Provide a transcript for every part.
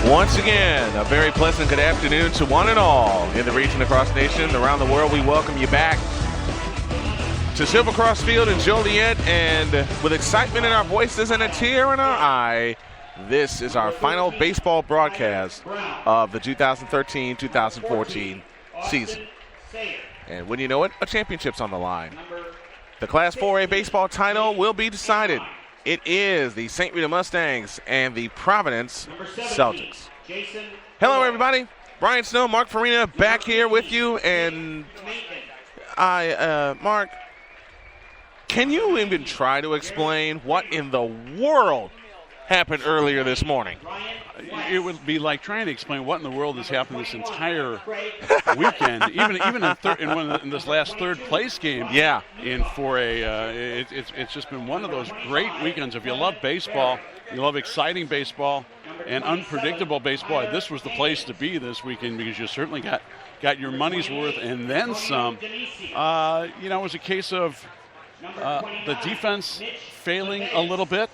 Once again, a very pleasant good afternoon to one and all in the region, across the nation, around the world. We welcome you back to Silver Cross Field in Joliet, and with excitement in our voices and a tear in our eye, this is our final baseball broadcast of the 2013-2014 season. And when you know it, a championship's on the line. The Class 4A baseball title will be decided. It is the St. Rita Mustangs and the Providence Celtics. Hello, everybody. Brian Snow, Mark Farina, back here with you. And Mark, can you even try to explain what in the world happened earlier this morning? It would be like trying to explain what in the world has happened this entire weekend, even in this last third place game. Yeah. In 4A, it's just been one of those great weekends. If you love baseball, you love exciting baseball and unpredictable baseball, this was the place to be this weekend, because you certainly got your money's worth and then some. It was a case of the defense failing a little bit.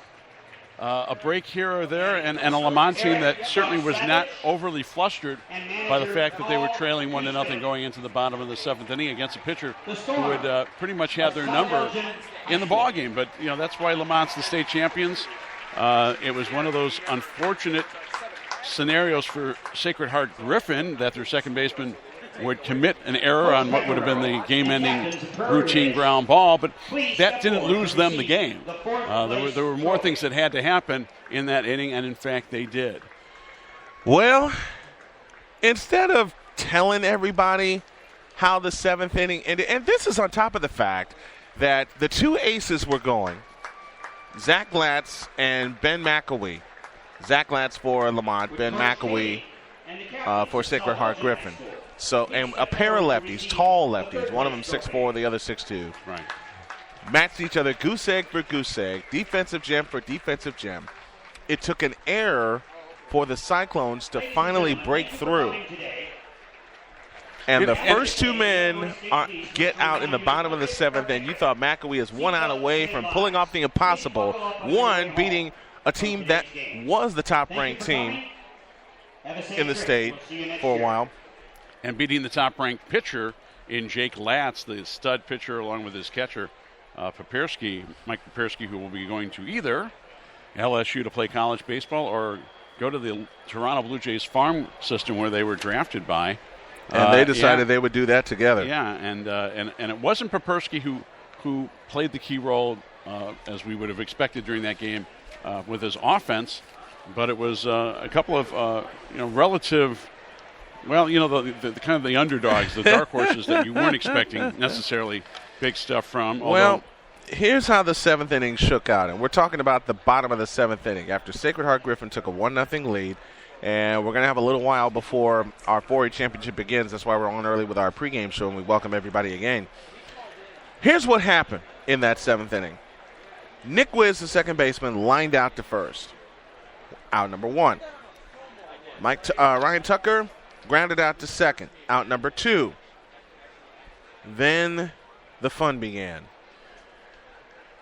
A break here or there, and a Lamont team that certainly was not overly flustered by the fact that they were trailing 1-0 going into the bottom of the seventh inning against a pitcher who would pretty much have their number in the ballgame. But, that's why Lamont's the state champions. It was one of those unfortunate scenarios for Sacred Heart Griffin that their second baseman would commit an error on what would have been the game-ending routine ground ball, but that didn't lose them the game. There were more things that had to happen in that inning, and in fact they did. Well, instead of telling everybody how the seventh inning ended, and this is on top of the fact that the two aces were going, Zach Glatz and Ben McElwee. Zach Glatz for Lamont, Ben McElwee for Sacred Heart Griffin. So, and a pair of lefties, tall lefties, one of them 6'4", the other 6'2". Right. Matched each other, goose egg for goose egg, defensive gem for defensive gem. It took an error for the Cyclones to finally break through. And the first two men get out in the bottom of the seventh, and you thought McElwee is 1 out away from pulling off the impossible. One, beating a team that was the top-ranked team in the state for a while. And beating the top-ranked pitcher in Jake Latz, the stud pitcher, along with his catcher, Mike Papersky, who will be going to either LSU to play college baseball or go to the Toronto Blue Jays farm system where they were drafted by. And they decided they would do that together. Yeah, and it wasn't Papersky who played the key role as we would have expected during that game with his offense, but it was a couple of relative. Well, the kind of the underdogs, the dark horses that you weren't expecting necessarily big stuff from. Well, here's how the seventh inning shook out. And we're talking about the bottom of the seventh inning after Sacred Heart Griffin took a 1-0 lead. And we're going to have a little while before our 4A championship begins. That's why we're on early with our pregame show, and we welcome everybody again. Here's what happened in that seventh inning. Nick Wiz, the second baseman, lined out to first. Out number one. Ryan Tucker grounded out to second, out number 2. Then the fun began.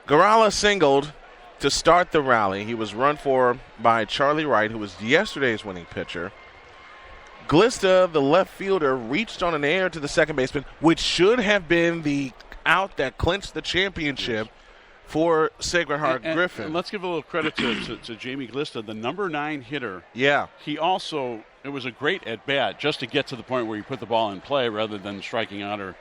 Garala singled to start the rally. He was run for by Charlie Wright, who was yesterday's winning pitcher. Glista, the left fielder, reached on an error to the second baseman, which should have been the out that clinched the championship for Sacred Heart Griffin. And let's give a little credit to Jamie Glista, the number 9 hitter. Yeah. It was a great at-bat just to get to the point where you put the ball in play rather than striking out or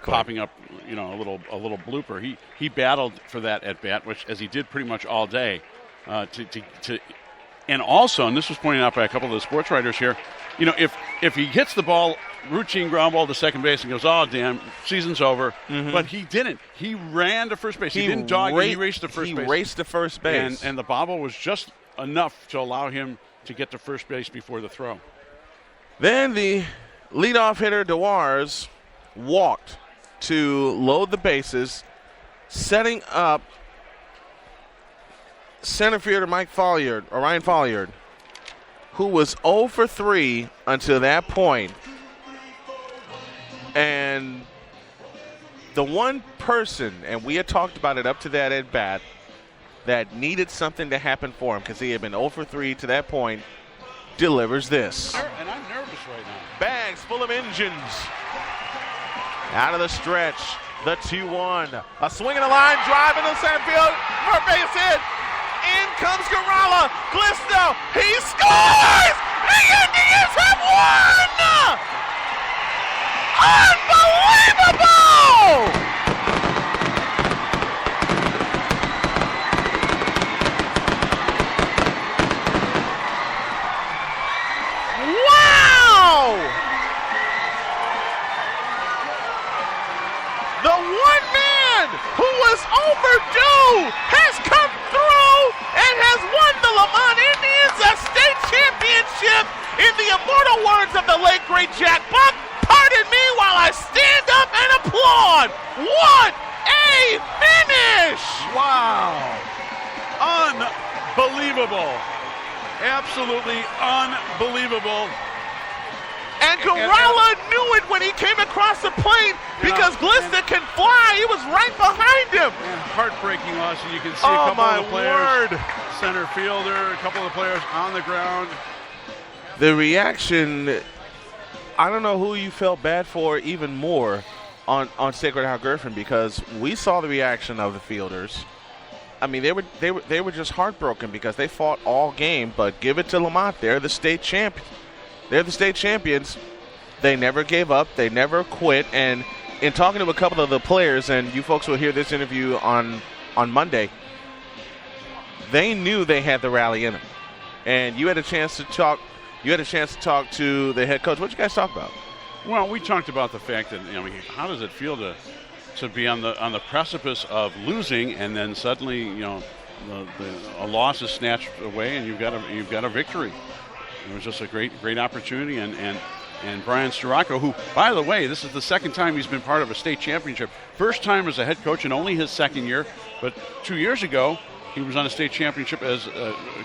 popping up, a little blooper. He battled for that at-bat, which as he did pretty much all day. And also, and this was pointed out by a couple of the sports writers here, if he hits the ball, routine ground ball to second base and goes, oh, damn, season's over. Mm-hmm. But he didn't. He ran to first base. He didn't dog it. He raced to first base. He raced to first base. And the bobble was just enough to allow him to get to first base before the throw. Then the leadoff hitter, Dewars, walked to load the bases, setting up center fielder Ryan Folliard, who was 0 for 3 until that point. And the one person, and we had talked about it up to that at bat, that needed something to happen for him because he had been 0 for 3 to that point, delivers this. And I'm nervous right now. Bags full of engines. Out of the stretch, the 2-1. A swing in the line, drive in the center field. Murphy is in. In comes Garala. Glisto, he scores! The Indians have won! Unbelievable! Wow! The one man who was overdue has come through and has won the Lamont Indians a state championship in the immortal words of the late great Jack Buck. Pardon me while I stand up and applaud. What a finish! Wow. Unbelievable. Absolutely unbelievable. And Garala knew it when he came across the plate because Glista can fly. He was right behind him. And heartbreaking loss, and you can see a couple of the players, word. Center fielder, a couple of the players on the ground. The reaction, I don't know who you felt bad for even more on Sacred Heart Griffin, because we saw the reaction of the fielders. I mean, they were just heartbroken because they fought all game, but give it to Lamont. They're the state champions. They're the state champions. They never gave up. They never quit. And in talking to a couple of the players, and you folks will hear this interview on Monday, they knew they had the rally in them. And you had a chance to talk. You had a chance to talk to the head coach. What did you guys talk about? Well, we talked about the fact that, how does it feel to be on the precipice of losing, and then suddenly, a loss is snatched away, and you've got a victory. It was just a great opportunity, and Brian Storacco, who, by the way, this is the second time he's been part of a state championship. First time as a head coach in only his second year, but 2 years ago he was on a state championship as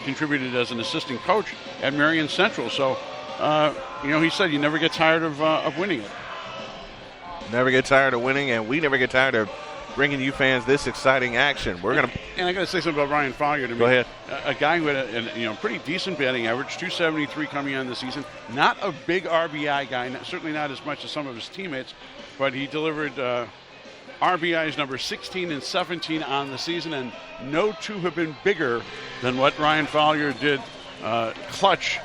contributed as an assistant coach at Marion Central. So, he said you never get tired of winning it. Never get tired of winning, and we never get tired of bringing you fans this exciting action. And I got to say something about Ryan Fowler to me. Go ahead. A guy who had a pretty decent batting average, 273 coming on the season. Not a big RBI guy, certainly not as much as some of his teammates, but he delivered RBIs number 16 and 17 on the season, and no two have been bigger than what Ryan Fowler did. Clutch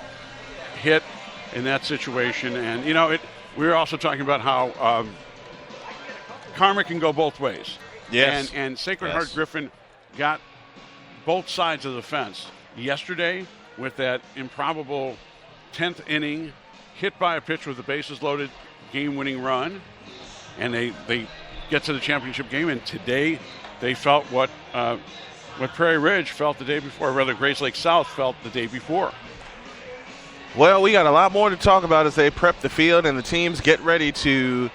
hit in that situation, and we were also talking about how karma can go both ways. Yes. And Sacred Heart Griffin got both sides of the fence yesterday with that improbable 10th inning hit by a pitch with the bases loaded, game-winning run, and they get to the championship game. And today they felt what Prairie Ridge felt the day before, or rather Grace Lake South felt the day before. Well, we got a lot more to talk about as they prep the field and the teams get ready to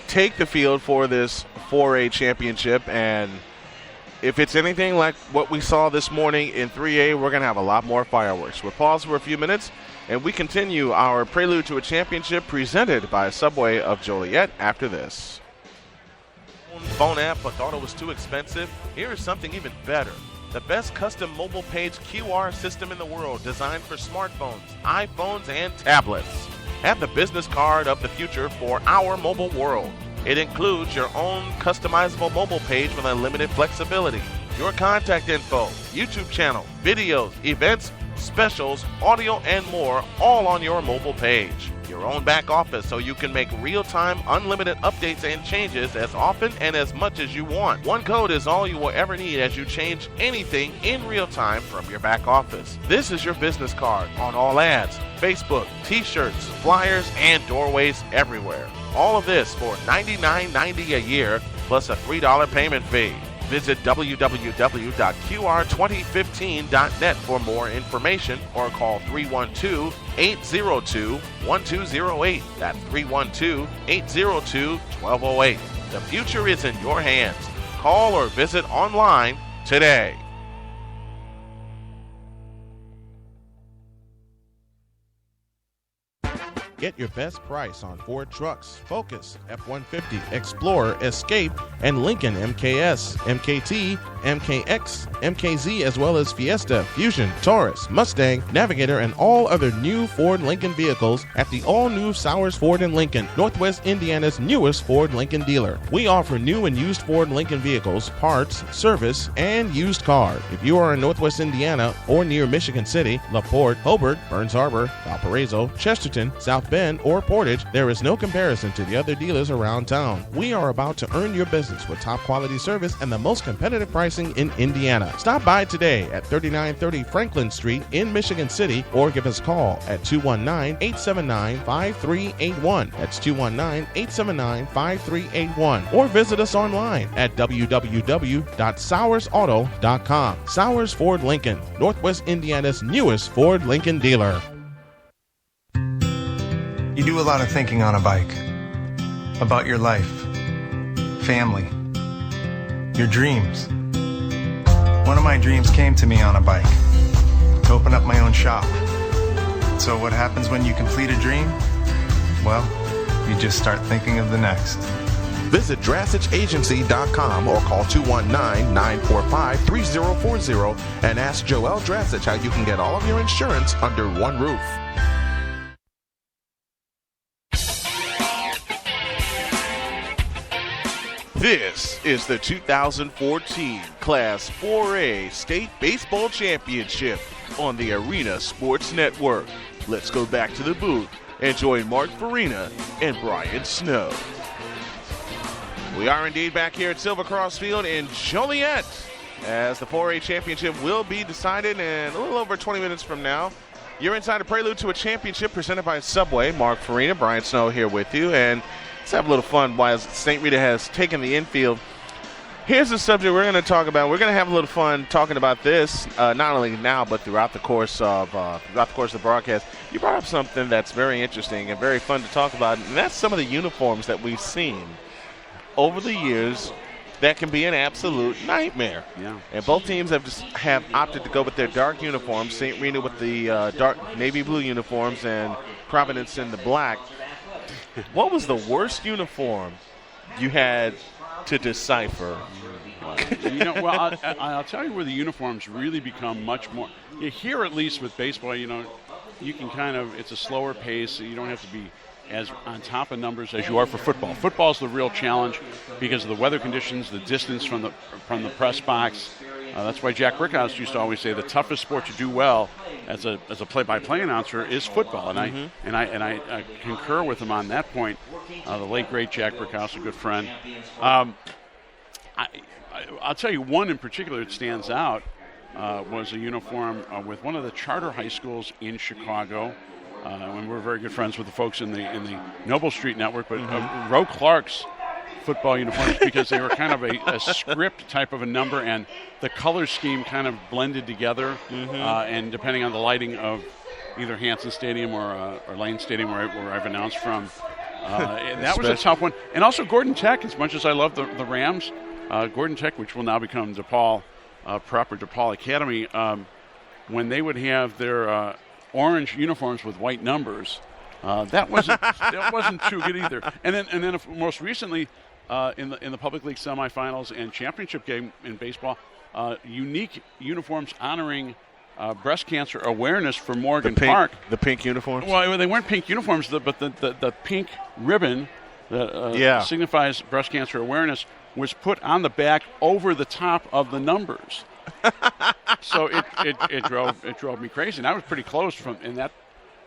take the field for this 4A championship. And if it's anything like what we saw this morning in 3A, we're going to have a lot more fireworks. We'll pause for a few minutes, and we continue our prelude to a championship presented by Subway of Joliet after this. Phone app, but thought it was too expensive? Here is something even better. The best custom mobile page QR system in the world, designed for smartphones, iPhones, and tablets. Have the business card of the future for our mobile world. It includes your own customizable mobile page with unlimited flexibility, your contact info, YouTube channel, videos, events, specials, audio, and more, all on your mobile page. Your own back office so you can make real-time, unlimited updates and changes as often and as much as you want. One code is all you will ever need as you change anything in real time from your back office. This is your business card on all ads, Facebook, t-shirts, flyers, and doorways everywhere. All of this for $99.90 a year plus a $3 payment fee. Visit www.qr2015.net for more information or call 312-802-1208. That's 312-802-1208. The future is in your hands. Call or visit online today. Get your best price on Ford trucks, Focus, F-150, Explorer, Escape, and Lincoln MKS, MKT, MKX, MKZ, as well as Fiesta, Fusion, Taurus, Mustang, Navigator, and all other new Ford Lincoln vehicles at the all-new Sowers Ford in Lincoln, Northwest Indiana's newest Ford Lincoln dealer. We offer new and used Ford Lincoln vehicles, parts, service, and used cars. If you are in Northwest Indiana or near Michigan City, LaPorte, Hobart, Burns Harbor, Valparaiso, Chesterton, South Bend, or Portage, there is no comparison to the other dealers around town. We are about to earn your business with top quality service and the most competitive pricing in Indiana. Stop by today at 3930 Franklin Street in Michigan City or give us a call at 219-879-5381. That's 219-879-5381. Or visit us online at www.sowersauto.com. Sowers Ford Lincoln, Northwest Indiana's newest Ford Lincoln dealer. You do a lot of thinking on a bike about your life, family, your dreams. One of my dreams came to me on a bike, to open up my own shop. So what happens when you complete a dream? Well, you just start thinking of the next. Visit DrastichAgency.com or call 219-945-3040 and ask Joel Drastich how you can get all of your insurance under one roof. This is the 2014 Class 4A State Baseball Championship on the Arena Sports Network. Let's go back to the booth and join Mark Farina and Brian Snow. We are indeed back here at Silver Cross Field in Joliet as the 4A Championship will be decided in a little over 20 minutes from now. You're inside a prelude to a championship presented by Subway. Mark Farina, Brian Snow here with you, and let's have a little fun while St. Rita has taken the infield. Here's the subject we're going to talk about. We're going to have a little fun talking about this, not only now but throughout the course of the broadcast. You brought up something that's very interesting and very fun to talk about, and that's some of the uniforms that we've seen over the years that can be an absolute nightmare. Yeah. And both teams have opted to go with their dark uniforms. St. Rita with the dark navy blue uniforms and Providence in the black. What was the worst uniform you had to decipher? I'll tell you where the uniforms really become much more. Here, at least with baseball, you can it's a slower pace. You don't have to be as on top of numbers as you are for football. Football is the real challenge because of the weather conditions, the distance from the press box. That's why Jack Rickhouse used to always say the toughest sport to do well as a play-by-play announcer is football, and I concur with him on that point. The late great Jack Rickhouse, a good friend. I'll tell you one in particular that stands out was a uniform with one of the charter high schools in Chicago. And we're very good friends with the folks in the Noble Street Network, but Roe Clark's football uniforms, because they were kind of a script type of a number, and the color scheme kind of blended together, and depending on the lighting of either Hanson Stadium or Lane Stadium, where I've announced from, that was a tough one. And also Gordon Tech, as much as I love the Rams, Gordon Tech, which will now become DePaul Prep or DePaul Academy, when they would have their orange uniforms with white numbers, that wasn't too good either. And then most recently, in the Public League semifinals and championship game in baseball, unique uniforms honoring breast cancer awareness for Morgan Park. The pink uniforms? Well, they weren't pink uniforms, but the pink ribbon that signifies breast cancer awareness was put on the back over the top of the numbers. So it drove me crazy. And I was pretty close in that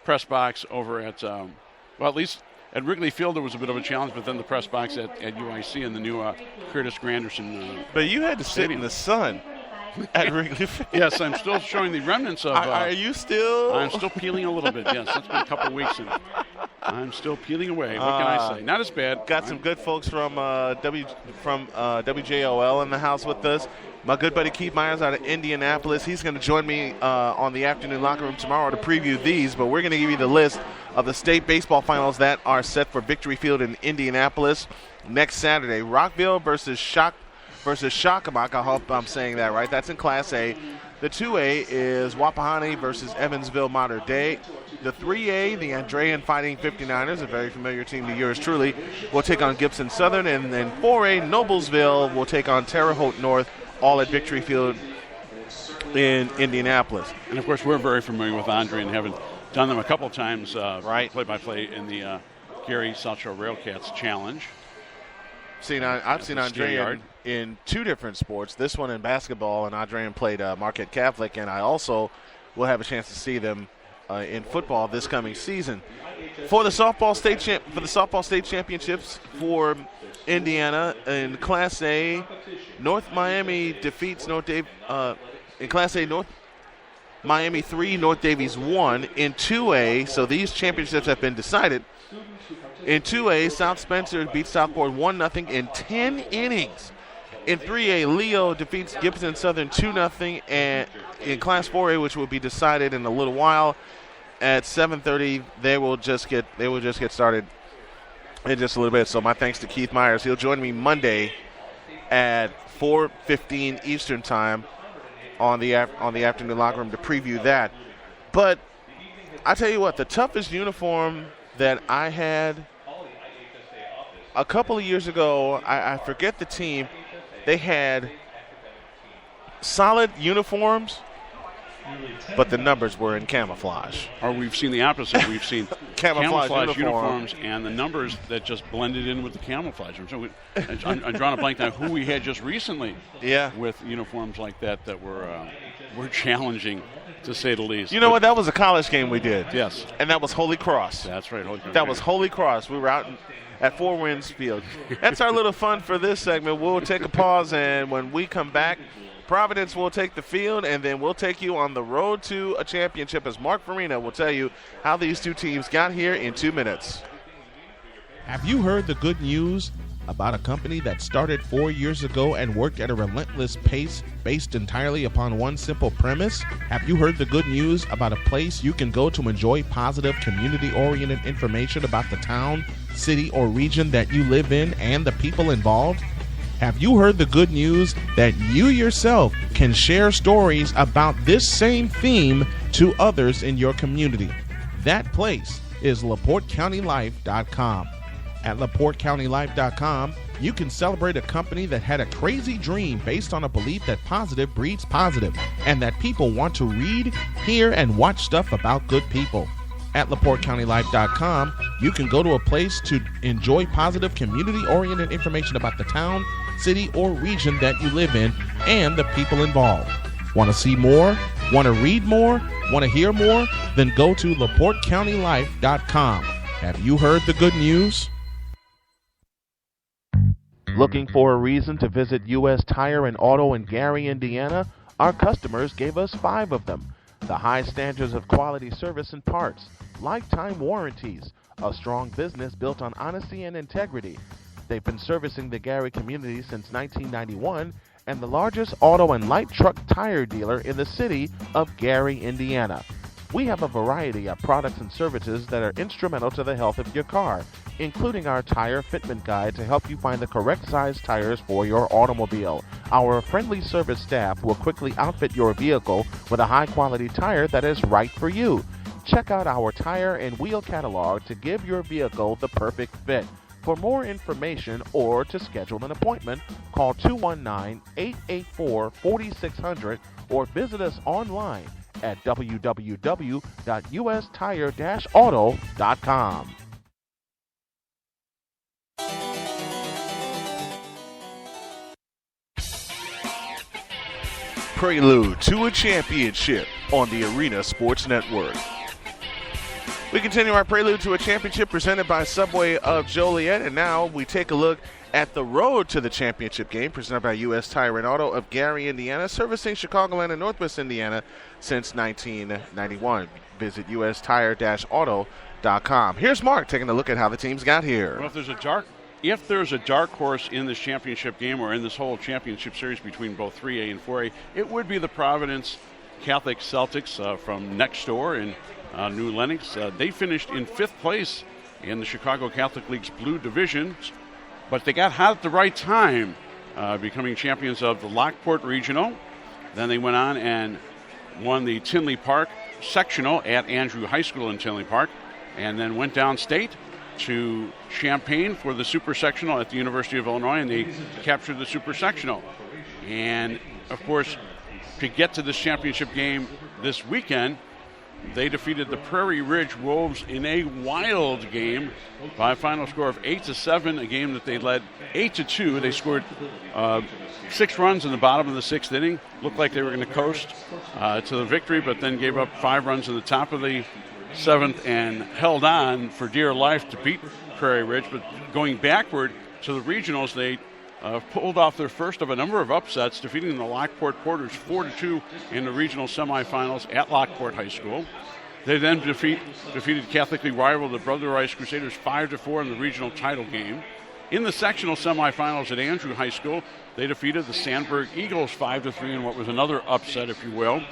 press box over at at least at Wrigley Field there was a bit of a challenge, but then the press box at UIC in the new Curtis Granderson. But you had to sit in the sun at Wrigley Field. Yes, I'm still showing the remnents of. Are you still? I'm still peeling a little bit. Yes, it's been a couple of weeks, and I'm still peeling away. What can I say? Not as bad. Got some good folks from WJOL in the house with us. My good buddy Keith Myers out of Indianapolis. He's going to join me on the afternoon locker room tomorrow to preview these, but we're going to give you the list of the state baseball finals that are set for Victory Field in Indianapolis next Saturday. Rockville versus Shakamak. I hope I'm saying that right. That's in Class A. The 2A is Wapahani versus Evansville Mater Dei. The 3A, the Andrean Fighting 59ers, a very familiar team to yours truly, will take on Gibson Southern. And then 4A, Noblesville will take on Terre Haute North, all at Victory Field in Indianapolis. And, of course, we're very familiar with Andre and having done them a couple times, right, play-by-play in the Gary South Shore Railcats Challenge. I've seen Andre in two different sports, this one in basketball, and Adrian played Marquette Catholic, and I also will have a chance to see them in football this coming season. For the softball state championships for Indiana in Class A, North Miami defeats in Class A, North Miami 3, North Davies 1. In 2A, so these championships have been decided. In 2A, South Spencer beats Southport 1-0 in 10 innings. In 3A, Leo defeats Gibson Southern 2-0. And in Class 4A, which will be decided in a little while, at 7:30, they will just get started in just a little bit. So my thanks to Keith Myers. He'll join me Monday at 4:15 Eastern Time on the afternoon locker room to preview that. But I tell you what, the toughest uniform that I had a couple of years ago, I forget the team, they had solid uniforms, but the numbers were in camouflage. Or we've seen the opposite. We've seen camouflage uniforms and the numbers that just blended in with the camouflage. I'm drawing a blank now who we had just recently with uniforms like that were challenging, to say the least. You know what? That was a college game we did. Yes. And that was Holy Cross. That's right. Holy Cross. That was Holy Cross. We were out at Four Winds Field. That's our little fun for this segment. We'll take a pause, and when we come back, Providence will take the field, and then we'll take you on the road to a championship as Mark Farina will tell you how these two teams got here in 2 minutes. Have you heard the good news about a company that started 4 years ago and worked at a relentless pace based entirely upon one simple premise? Have you heard the good news about a place you can go to enjoy positive, community-oriented information about the town, city, or region that you live in and the people involved? Have you heard the good news that you yourself can share stories about this same theme to others in your community? That place is LaPorteCountyLife.com. At LaPorteCountyLife.com, you can celebrate a company that had a crazy dream based on a belief that positive breeds positive, and that people want to read, hear, and watch stuff about good people. At LaPorteCountyLife.com, you can go to a place to enjoy positive, community-oriented information about the town, city, or region that you live in and the people involved. Want to see more? Want to read more? Want to hear more? Then go to LaPorteCountyLife.com. Have you heard the good news? Looking for a reason to visit U.S. Tire and Auto in Gary, Indiana? Our customers gave us 5 of them. The high standards of quality service and parts, lifetime warranties, a strong business built on honesty and integrity. They've been servicing the Gary community since 1991 and the largest auto and light truck tire dealer in the city of Gary, Indiana. We have a variety of products and services that are instrumental to the health of your car, including our tire fitment guide to help you find the correct size tires for your automobile. Our friendly service staff will quickly outfit your vehicle with a high-quality tire that is right for you. Check out our tire and wheel catalog to give your vehicle the perfect fit. For more information or to schedule an appointment, call 219-884-4600 or visit us online at www.ustire-auto.com. Prelude to a championship on the Arena Sports Network. We continue our prelude to a championship presented by Subway of Joliet, and now we take a look at the road to the championship game presented by U.S. Tire and Auto of Gary, Indiana, servicing Chicagoland and Northwest Indiana since 1991. Visit ustire-auto.com. Here's Mark taking a look at how the teams got here. Well, if there's a dark horse in this championship game or in this whole championship series between both 3A and 4A, it would be the Providence Catholic Celtics from next door in New Lenox. They finished in 5th place in the Chicago Catholic League's Blue Division, but they got hot at the right time, becoming champions of the Lockport Regional. Then they went on and won the Tinley Park sectional at Andrew High School in Tinley Park, and then went downstate to Champaign for the super sectional at the University of Illinois, and they captured the super sectional. And of course, to get to this championship game this weekend, they defeated the Prairie Ridge Wolves in a wild game by a final score of 8-7, a game that they led 8-2. They scored 6 runs in the bottom of the 6th inning. Looked like they were going to coast to the victory, but then gave up 5 runs in the top of the 7th and held on for dear life to beat Prairie Ridge. But going backward to the regionals, they pulled off their first of a number of upsets, defeating the Lockport Porters 4-2 in the regional semifinals at Lockport High School. They then defeated Catholicly rival the Brother Rice Crusaders 5-4 in the regional title game. In the sectional semifinals at Andrew High School, they defeated the Sandburg Eagles 5-3 in what was another upset, if you will,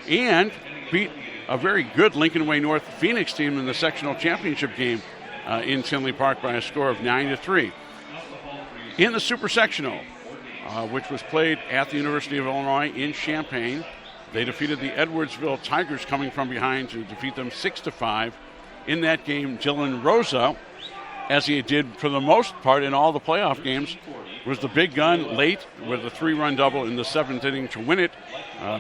and beat a very good Lincoln Way North Phoenix team in the sectional championship game in Tinley Park by a score of 9-3. In the super sectional, which was played at the University of Illinois in Champaign, they defeated the Edwardsville Tigers coming from behind to defeat them 6-5. In that game, Dylan Rosa, as he did for the most part in all the playoff games, was the big gun late with a 3-run double in the 7th inning to win it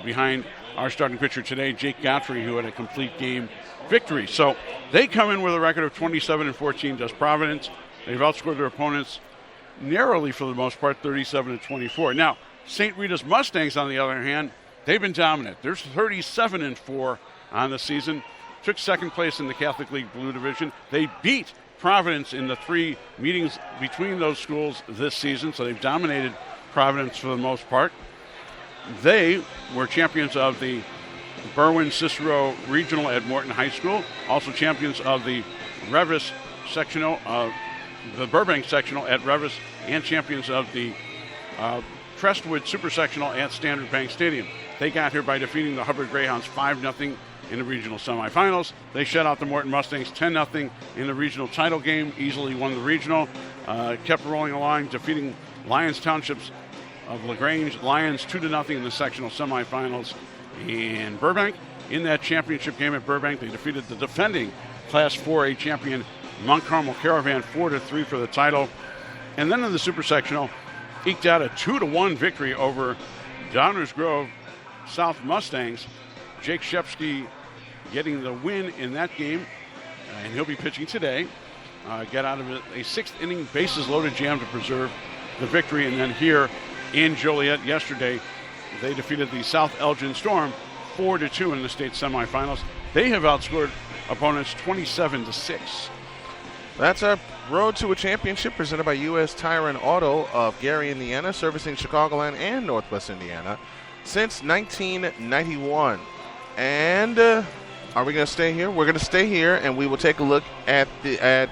behind our starting pitcher today, Jake Godfrey, who had a complete game victory. So they come in with a record of 27-14, does Providence. They've outscored their opponents narrowly for the most part, 37-24. Now, St. Rita's Mustangs, on the other hand, they've been dominant. They're 37-4 on the season. Took second place in the Catholic League Blue Division. They beat Providence in the 3 meetings between those schools this season, so they've dominated Providence for the most part. They were champions of the Berwyn-Cicero Regional at Morton High School, also champions of the Revis Sectional, the Burbank Sectional at Revis, and champions of the Crestwood Super Sectional at Standard Bank Stadium. They got here by defeating the Hubbard Greyhounds 5-0 in the regional semifinals. They shut out the Morton Mustangs 10-0 in the regional title game, easily won the regional, kept rolling along, defeating Lyons Townships of LaGrange Lions 2-0 in the sectional semifinals in Burbank. In that championship game at Burbank, they defeated the defending Class 4A champion Mount Carmel Caravan 4-3 for the title. And then in the super sectional, eked out a 2-1 victory over Downers Grove South Mustangs. Jake Shepsky getting the win in that game, and he'll be pitching today. Got out of it a 6th inning bases loaded jam to preserve the victory. And then here in Joliet yesterday, they defeated the South Elgin Storm 4-2 in the state semifinals. They have outscored opponents 27-6. That's our road to a championship presented by U.S. Tire and Auto of Gary, Indiana, servicing Chicagoland and Northwest Indiana since 1991. And are we going to stay here? We're going to stay here, and we will take a look at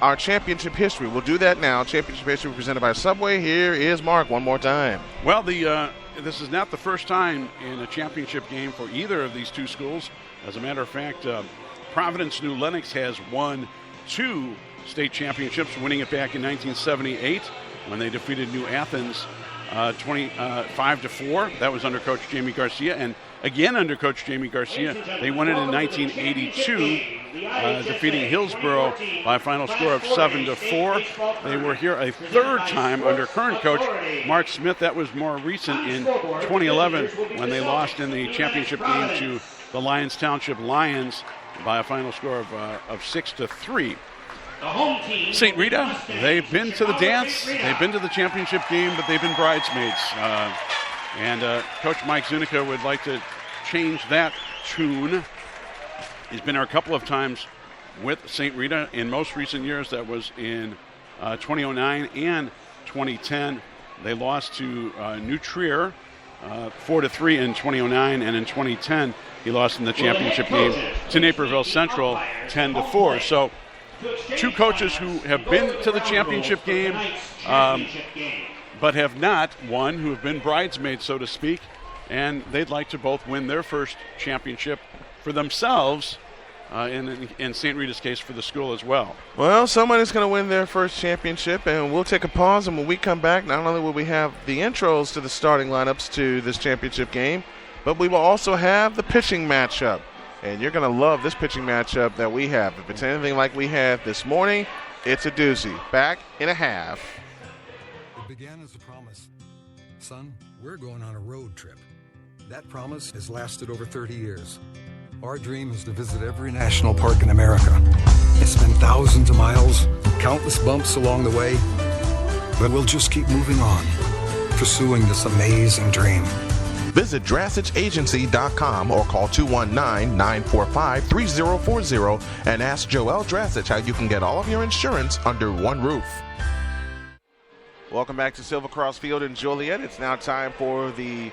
our championship history. We'll do that now. Championship history presented by Subway. Here is Mark one more time. Well, this is not the first time in a championship game for either of these two schools. As a matter of fact, Providence New Lenox has won 2 state championships, winning it back in 1978 when they defeated New Athens 5-4. That was under Coach Jamie Garcia. And again under Coach Jamie Garcia, they won it in 1982, defeating Hillsborough by a final score of 7-4. They were here a 3rd time under current coach Mark Smith. That was more recent in 2011 when they lost in the championship game to the Lyons Township Lions by a final score of 6-3. St. Rita, they've been to the dance, they've been to the championship game, but they've been bridesmaids. And Coach Mike Zunica would like to change that tune. He's been there a couple of times with St. Rita. In most recent years, that was in 2009 and 2010. They lost to New Trier 4-3 in 2009, and in 2010 he lost in the championship game to Naperville Central 10-4. So 2 coaches who have been to the championship game but have not won, who have been bridesmaids, so to speak, and they'd like to both win their first championship for themselves, in St. Rita's case for the school as well. Well, somebody's going to win their first championship, and we'll take a pause, and when we come back, not only will we have the intros to the starting lineups to this championship game, but we will also have the pitching matchup. And you're going to love this pitching matchup that we have. If it's anything like we had this morning, it's a doozy. Back in a half. It began as a promise. Son, we're going on a road trip. That promise has lasted over 30 years. Our dream is to visit every national park in America. It's been thousands of miles, countless bumps along the way, but we'll just keep moving on, pursuing this amazing dream. Visit DrassichAgency.com or call 219-945-3040 and ask Joel Drassich how you can get all of your insurance under one roof. Welcome back to Silver Cross Field in Joliet. It's now time for the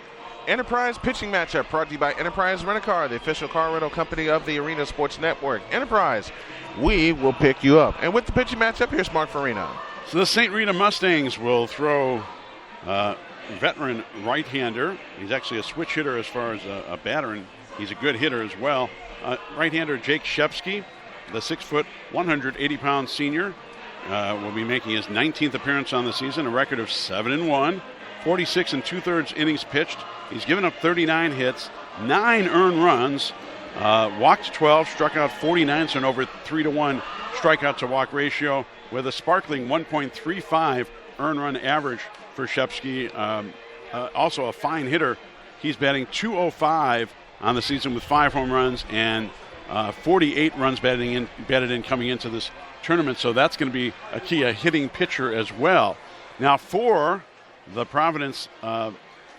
Enterprise pitching matchup, brought to you by Enterprise Rent-A-Car, the official car rental company of the Arena Sports Network. Enterprise, we will pick you up. And with the pitching matchup, here's Mark Farina. So the St. Rita Mustangs will throw veteran right-hander. He's actually a switch hitter as far as a batter, and he's a good hitter as well. Right-hander Jake Shepsky, the 6-foot, 180-pound senior, will be making his 19th appearance on the season, a record of 7-1, 46 2/3 innings pitched. He's given up 39 hits, 9 earned runs, walked 12, struck out 49, so an over 3-to-1 strikeout to walk ratio with a sparkling 1.35 earned run average for Shepsky. Also a fine hitter. He's batting .205 on the season with 5 home runs and 48 runs batted in coming into this tournament. So that's going to be a key, a hitting pitcher as well. Now for the Providence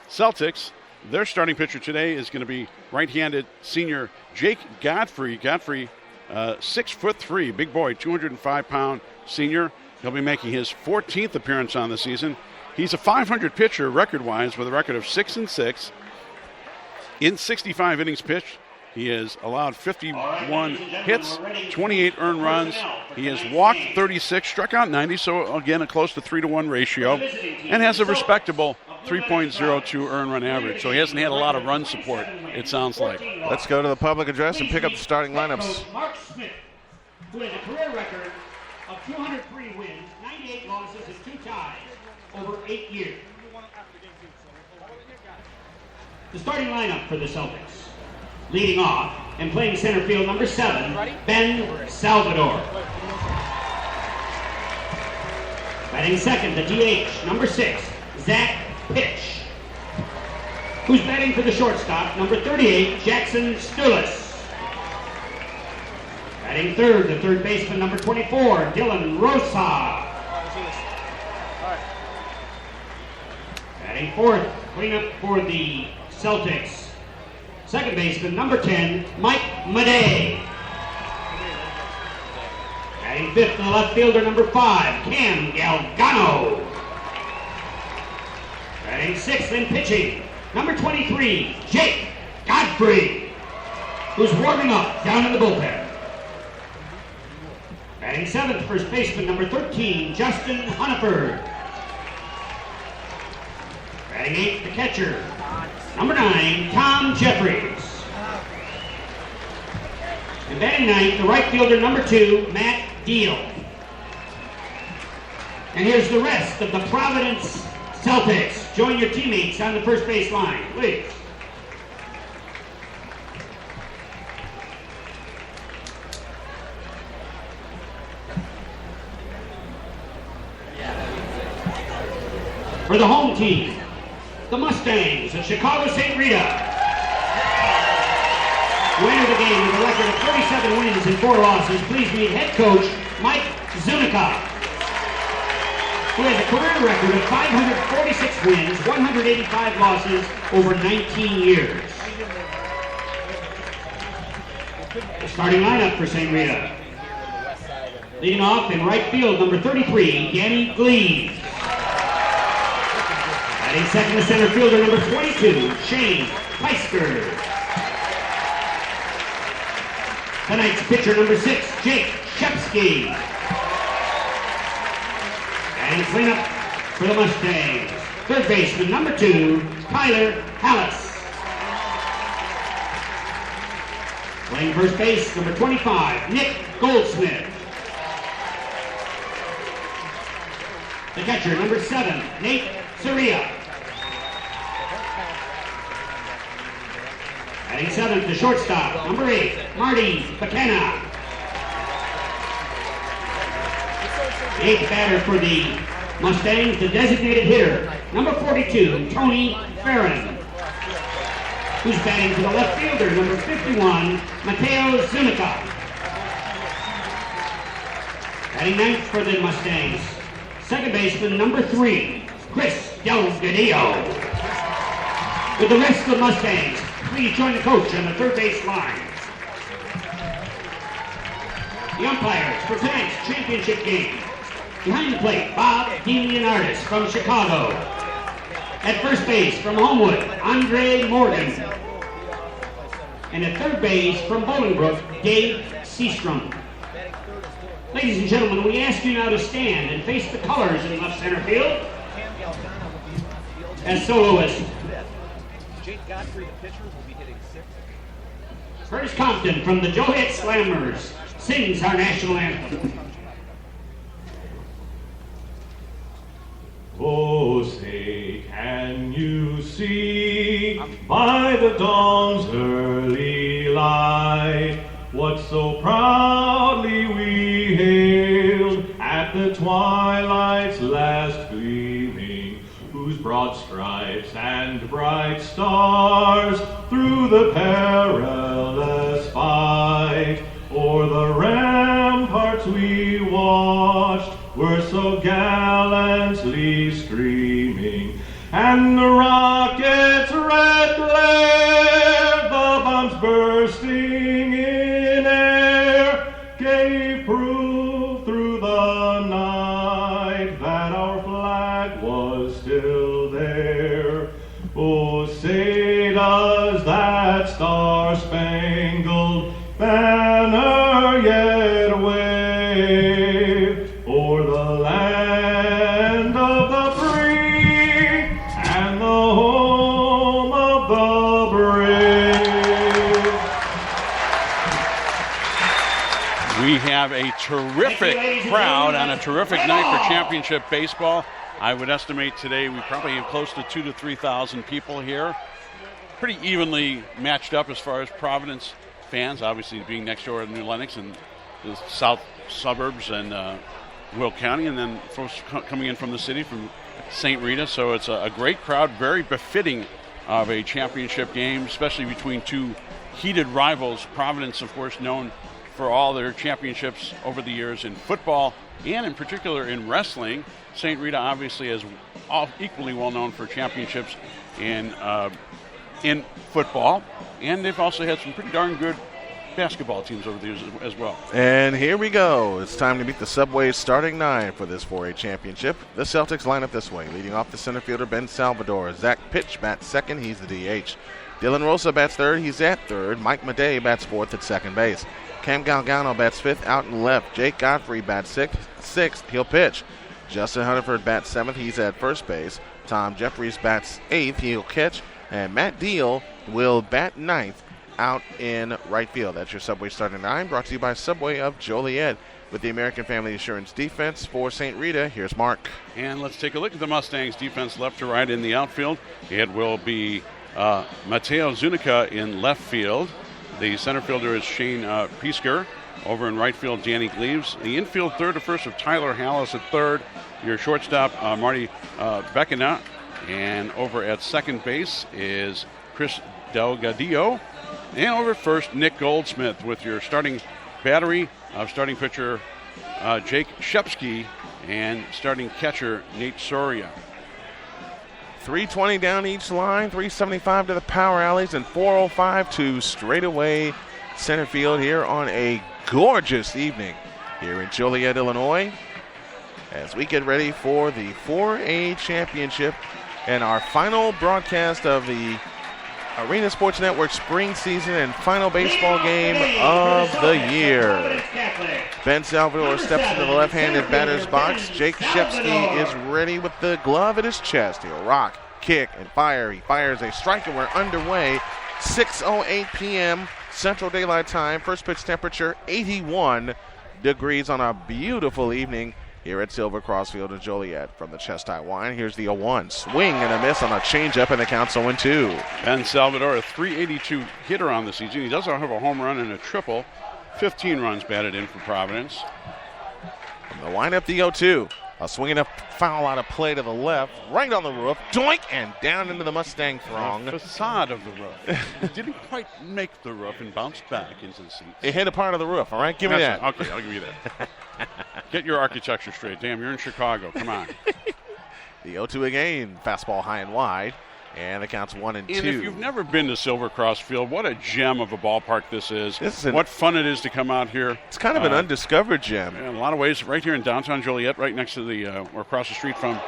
Celtics, their starting pitcher today is going to be right-handed senior Jake Godfrey. Godfrey, 6'3", big boy, 205-pound senior. He'll be making his 14th appearance on the season. He's a .500 pitcher record-wise with a record of 6-6. In 65 innings pitched, he has allowed 51 hits, 28 earned runs. He has walked 36, struck out 90, so again a close to 3-to-1 ratio, and has a respectable 3.02 earned run average. So he hasn't had a lot of run support, it sounds like. Let's go to the public address and pick up the starting lineups. Mark Smith, who has a career record of 203 wins, 98 losses, and 2 ties over 8 years. The starting lineup for the Celtics. Leading off and playing center field, number 7, Ben Salvador. Batting second, the DH, number 6, Zach Pitch. Who's batting for the shortstop, number 38, Jackson Stulis. Batting third, the third baseman, number 24, Dylan Rosa. Batting fourth, cleanup for the Celtics. Second baseman, number 10, Mike Madej. Batting fifth, the left fielder, number 5, Cam Galgano. Batting sixth and pitching, number 23, Jake Godfrey, who's warming up down in the bullpen. Batting seventh, first baseman, number 13, Justin Hunniford. Batting eighth, the catcher, number 9, Tom Jeffries. And batting ninth, the right fielder, number 2, Matt Deal. And here's the rest of the Providence Celtics. Join your teammates on the first base line, please. For the home team, the Mustangs of Chicago St. Rita, who enter the game with a record of 37 wins and 4 losses. Please meet head coach Mike Zunica, who has a career record of 546 wins, 185 losses over 19 years. The starting lineup for St. Rita. Leading off in right field, number 33, Danny Gleaves. Batting second, the center fielder, number 22, Shane Peisker. Tonight's pitcher, number 6, Jake Shepsky. And cleanup for the Mustangs. Third baseman, number 2, Tyler Hallis. Playing first base, number 25, Nick Goldsmith. The catcher, number 7, Nate Soria. Batting seventh, the shortstop, number 8, Marty McKenna. The 8th batter for the Mustangs, the designated hitter, number 42, Tony Farron, who's batting to the left fielder, number 51, Mateo Zunica. Batting ninth for the Mustangs, second baseman, number 3, Chris Delgadillo. With the rest of the Mustangs, please join the coach on the third base line. The umpires for tonight's championship game. Behind the plate, Bob DeLeonardis from Chicago. At first base from Homewood, Andre Morgan. And at third base from Bolingbrook, Dave Seastrom. Ladies and gentlemen, we ask you now to stand and face the colors in left center field. As soloist, Jake Godfrey, the pitcher, will be hitting 6. Curtis Compton from the Johet Slammers sings our national anthem. Oh, say, can you see by the dawn's early light what so proudly we hailed at the twilight's last gleaming, whose broad stripes and bright stars through the perilous fight o'er the ramparts we watched were so gallantly streaming, and the rocket's red glare, the bombs bursting in air, gave proof through the night that our flag was still there. Oh, say does that star-spangled banner yet wave o'er the land of the free and the home of the brave. We have a terrific crowd on a terrific night for championship baseball. I would estimate today we probably have close to 2,000 to 3,000 people here. Pretty evenly matched up as far as Providence fans, obviously being next door to New Lenox and the south suburbs and Will County, and then folks coming in from the city, from St. Rita. So it's a great crowd, very befitting of a championship game, especially between two heated rivals. Providence, of course, known for all their championships over the years in football and in particular in wrestling. St. Rita obviously is equally well known for championships in football, and they've also had some pretty darn good basketball teams over the years as well. And here we go. It's time to meet the Subway's starting 9 for this 4A championship. The Celtics line up this way. Leading off the center fielder, Ben Salvador. Zach Pitch bats second. He's the DH. Dylan Rosa bats third. He's at third. Mike Madej bats fourth at second base. Cam Galgano bats fifth out and left. Jake Godfrey bats sixth. He'll pitch. Justin Hunterford bats seventh. He's at first base. Tom Jeffries bats eighth. He'll catch. And Matt Deal will bat ninth out in right field. That's your Subway starting 9, brought to you by Subway of Joliet. With the American Family Insurance defense for St. Rita, here's Mark. And let's take a look at the Mustangs defense left to right in the outfield. It will be Mateo Zunica in left field. The center fielder is Shane Piesker. Over in right field, Danny Gleaves. The infield third to first of Tyler Hallis at third. Your shortstop, Marty Beckenat. And over at second base is Chris Delgadillo. And over at first, Nick Goldsmith with your starting battery of starting pitcher Jake Shepsky and starting catcher Nate Soria. 320 down each line, 375 to the power alleys, and 405 to straightaway center field here on a gorgeous evening here in Joliet, Illinois, as we get ready for the 4A championship and our final broadcast of the Arena Sports Network spring season and final baseball game of the year. Ben Salvador steps into the left-handed batter's box. Jake Shepsky is ready with the glove at his chest. He'll rock, kick, and fire. He fires a strike, and we're underway. 6:08 p.m. Central Daylight Time. First pitch temperature 81 degrees on a beautiful evening here at Silver Crossfield and Joliet. From the chest high wine, here's the 0-1. Swing and a miss on a changeup, and the count's 0-2. Ben Salvador, a .382 hitter on the season. He does have a home run and a triple. 15 runs batted in for Providence. From the windup, the 0-2. A swing and a foul out of play to the left, right on the roof, doink, and down into the Mustang throng. The facade of the roof. It didn't quite make the roof and bounced back into the seats. It hit a part of the roof, all right? Give me that. Right. Okay, I'll give you that. Get your architecture straight. Damn, you're in Chicago. Come on. The 0-2 again, fastball high and wide, and the count's 1-2. And if you've never been to Silver Cross Field, what a gem of a ballpark this is. What fun it is to come out here. It's kind of an undiscovered gem. In a lot of ways, right here in downtown Joliet, right next to the, or across the street from.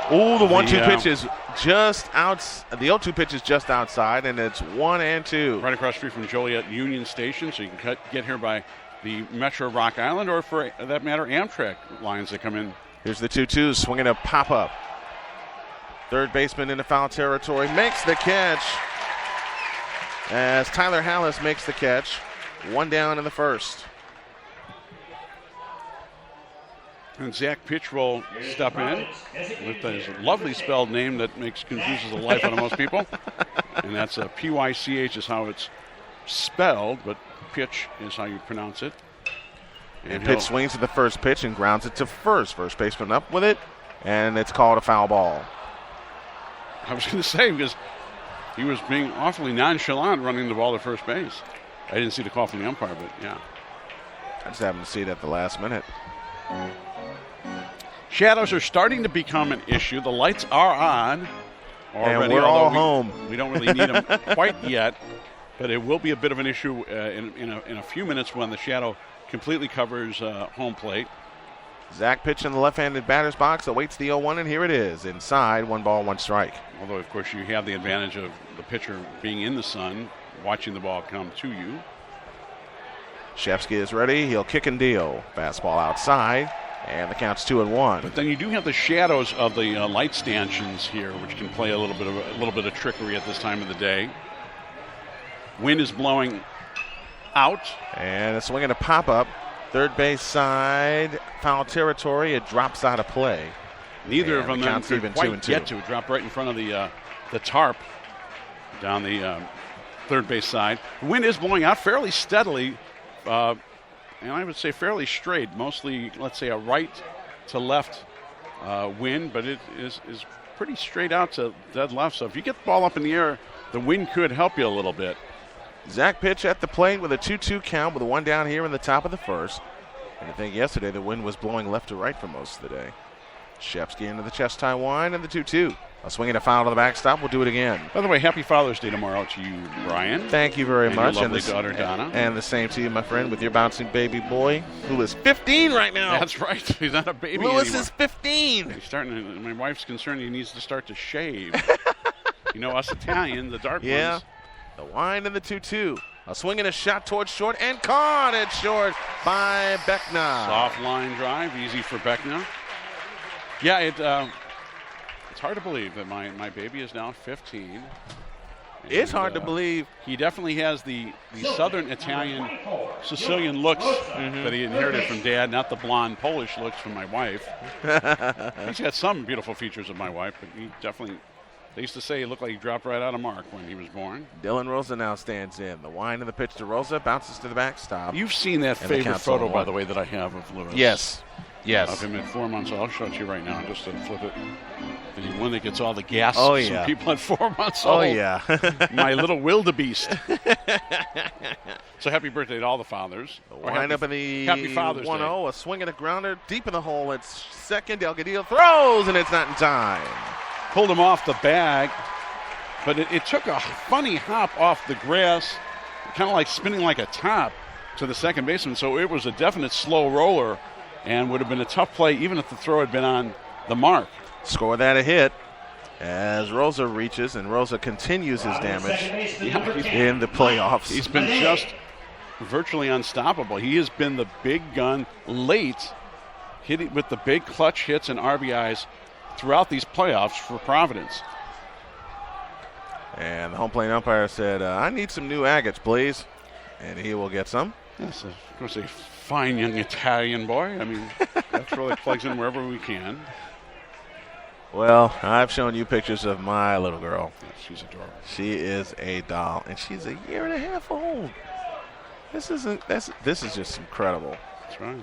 Oh, the 1-2 pitch is just out. The 0-2 pitch is just outside, and it's 1-2. Right across the street from Joliet Union Station, so you can get here by the Metro Rock Island, or for that matter, Amtrak lines that come in. Here's the 2-2, swinging a pop-up. Third baseman into foul territory, makes the catch as Tyler Hallis makes the catch. One down in the first. And Zach Pitch will step in with his lovely spelled name that confuses the life out of most people. And that's a P-Y-C-H is how it's spelled, but pitch is how you pronounce it. And Pitch swings at the first pitch and grounds it to first. First baseman up with it, and it's called a foul ball. I was going to say, because he was being awfully nonchalant running the ball to first base. I didn't see the call from the umpire, but yeah. I just happened to see it at the last minute. Shadows are starting to become an issue. The lights are on already, and we're all home. We don't really need them quite yet, but it will be a bit of an issue in a few minutes when the shadow completely covers home plate. Zach Pitch in the left-handed batter's box awaits the 0-1, and here it is. Inside, 1 ball, 1 strike. Although, of course, you have the advantage of the pitcher being in the sun, watching the ball come to you. Shevsky is ready. He'll kick and deal. Fastball outside, and the count's 2-1. But then you do have the shadows of the light stanchions here, which can play a little bit of trickery at this time of the day. Wind is blowing out. And a swing and a pop-up. Third base side, foul territory. It drops out of play. Neither of them could quite get to it. Dropped right in front of the tarp down the third base side. The wind is blowing out fairly steadily, and I would say fairly straight. Mostly, let's say, a right to left wind, but it is pretty straight out to dead left. So if you get the ball up in the air, the wind could help you a little bit. Zach Pitch at the plate with a 2-2 count with a 1 down here in the top of the first. And I think yesterday the wind was blowing left to right for most of the day. Shevsky into the chest high wine and the 2-2. A swing and a foul to the backstop. We'll do it again. By the way, happy Father's Day tomorrow to you, Brian. Thank you very much. Your lovely daughter, Donna. And the same to you, my friend, with your bouncing baby boy, who is 15 right now. That's right. He's not a baby Lewis anymore. Is 15. He's starting. My wife's concerned he needs to start to shave. You know, us Italian, the dark ones. The wind and the 2-2. A swing and a shot towards short and caught it short by Beckna. Soft line drive, easy for Beckna. Yeah, it's hard to believe that my baby is now 15. It's hard to believe. He definitely has the southern Italian Sicilian looks that he inherited from Dad, not the blonde Polish looks from my wife. He's got some beautiful features of my wife, but he definitely. They used to say he looked like he dropped right out of Mark when he was born. Dylan Rosa now stands in. The wind and the pitch to Rosa, bounces to the backstop. You've seen that favorite photo, by the way, that I have of Lewis. Yes. Of him at 4 months. I'll show it to you right now just to flip it. The one that gets all the gasps from people at 4 months old. Oh, yeah. My little wildebeest. So happy birthday to all the fathers. The wind up in the Happy Father's 1-0. Day. A swing and a grounder deep in the hole. It's second. Delgadillo throws, and it's not in time. Pulled him off the bag, but it took a funny hop off the grass, kind of like spinning like a top to the second baseman. So it was a definite slow roller and would have been a tough play even if the throw had been on the mark. Score that a hit as Rosa reaches, and Rosa continues his damage in the playoffs. He's been just virtually unstoppable. He has been the big gun late, hitting with the big clutch hits and RBIs throughout these playoffs for Providence. And the home plate umpire said, I need some new agates, please. And he will get some. Yes, of course, a fine young Italian boy. I mean, that really plugs in wherever we can. Well, I've shown you pictures of my little girl. Yeah, she's adorable. She is a doll, and she's a year and a half old. This is just incredible. That's right.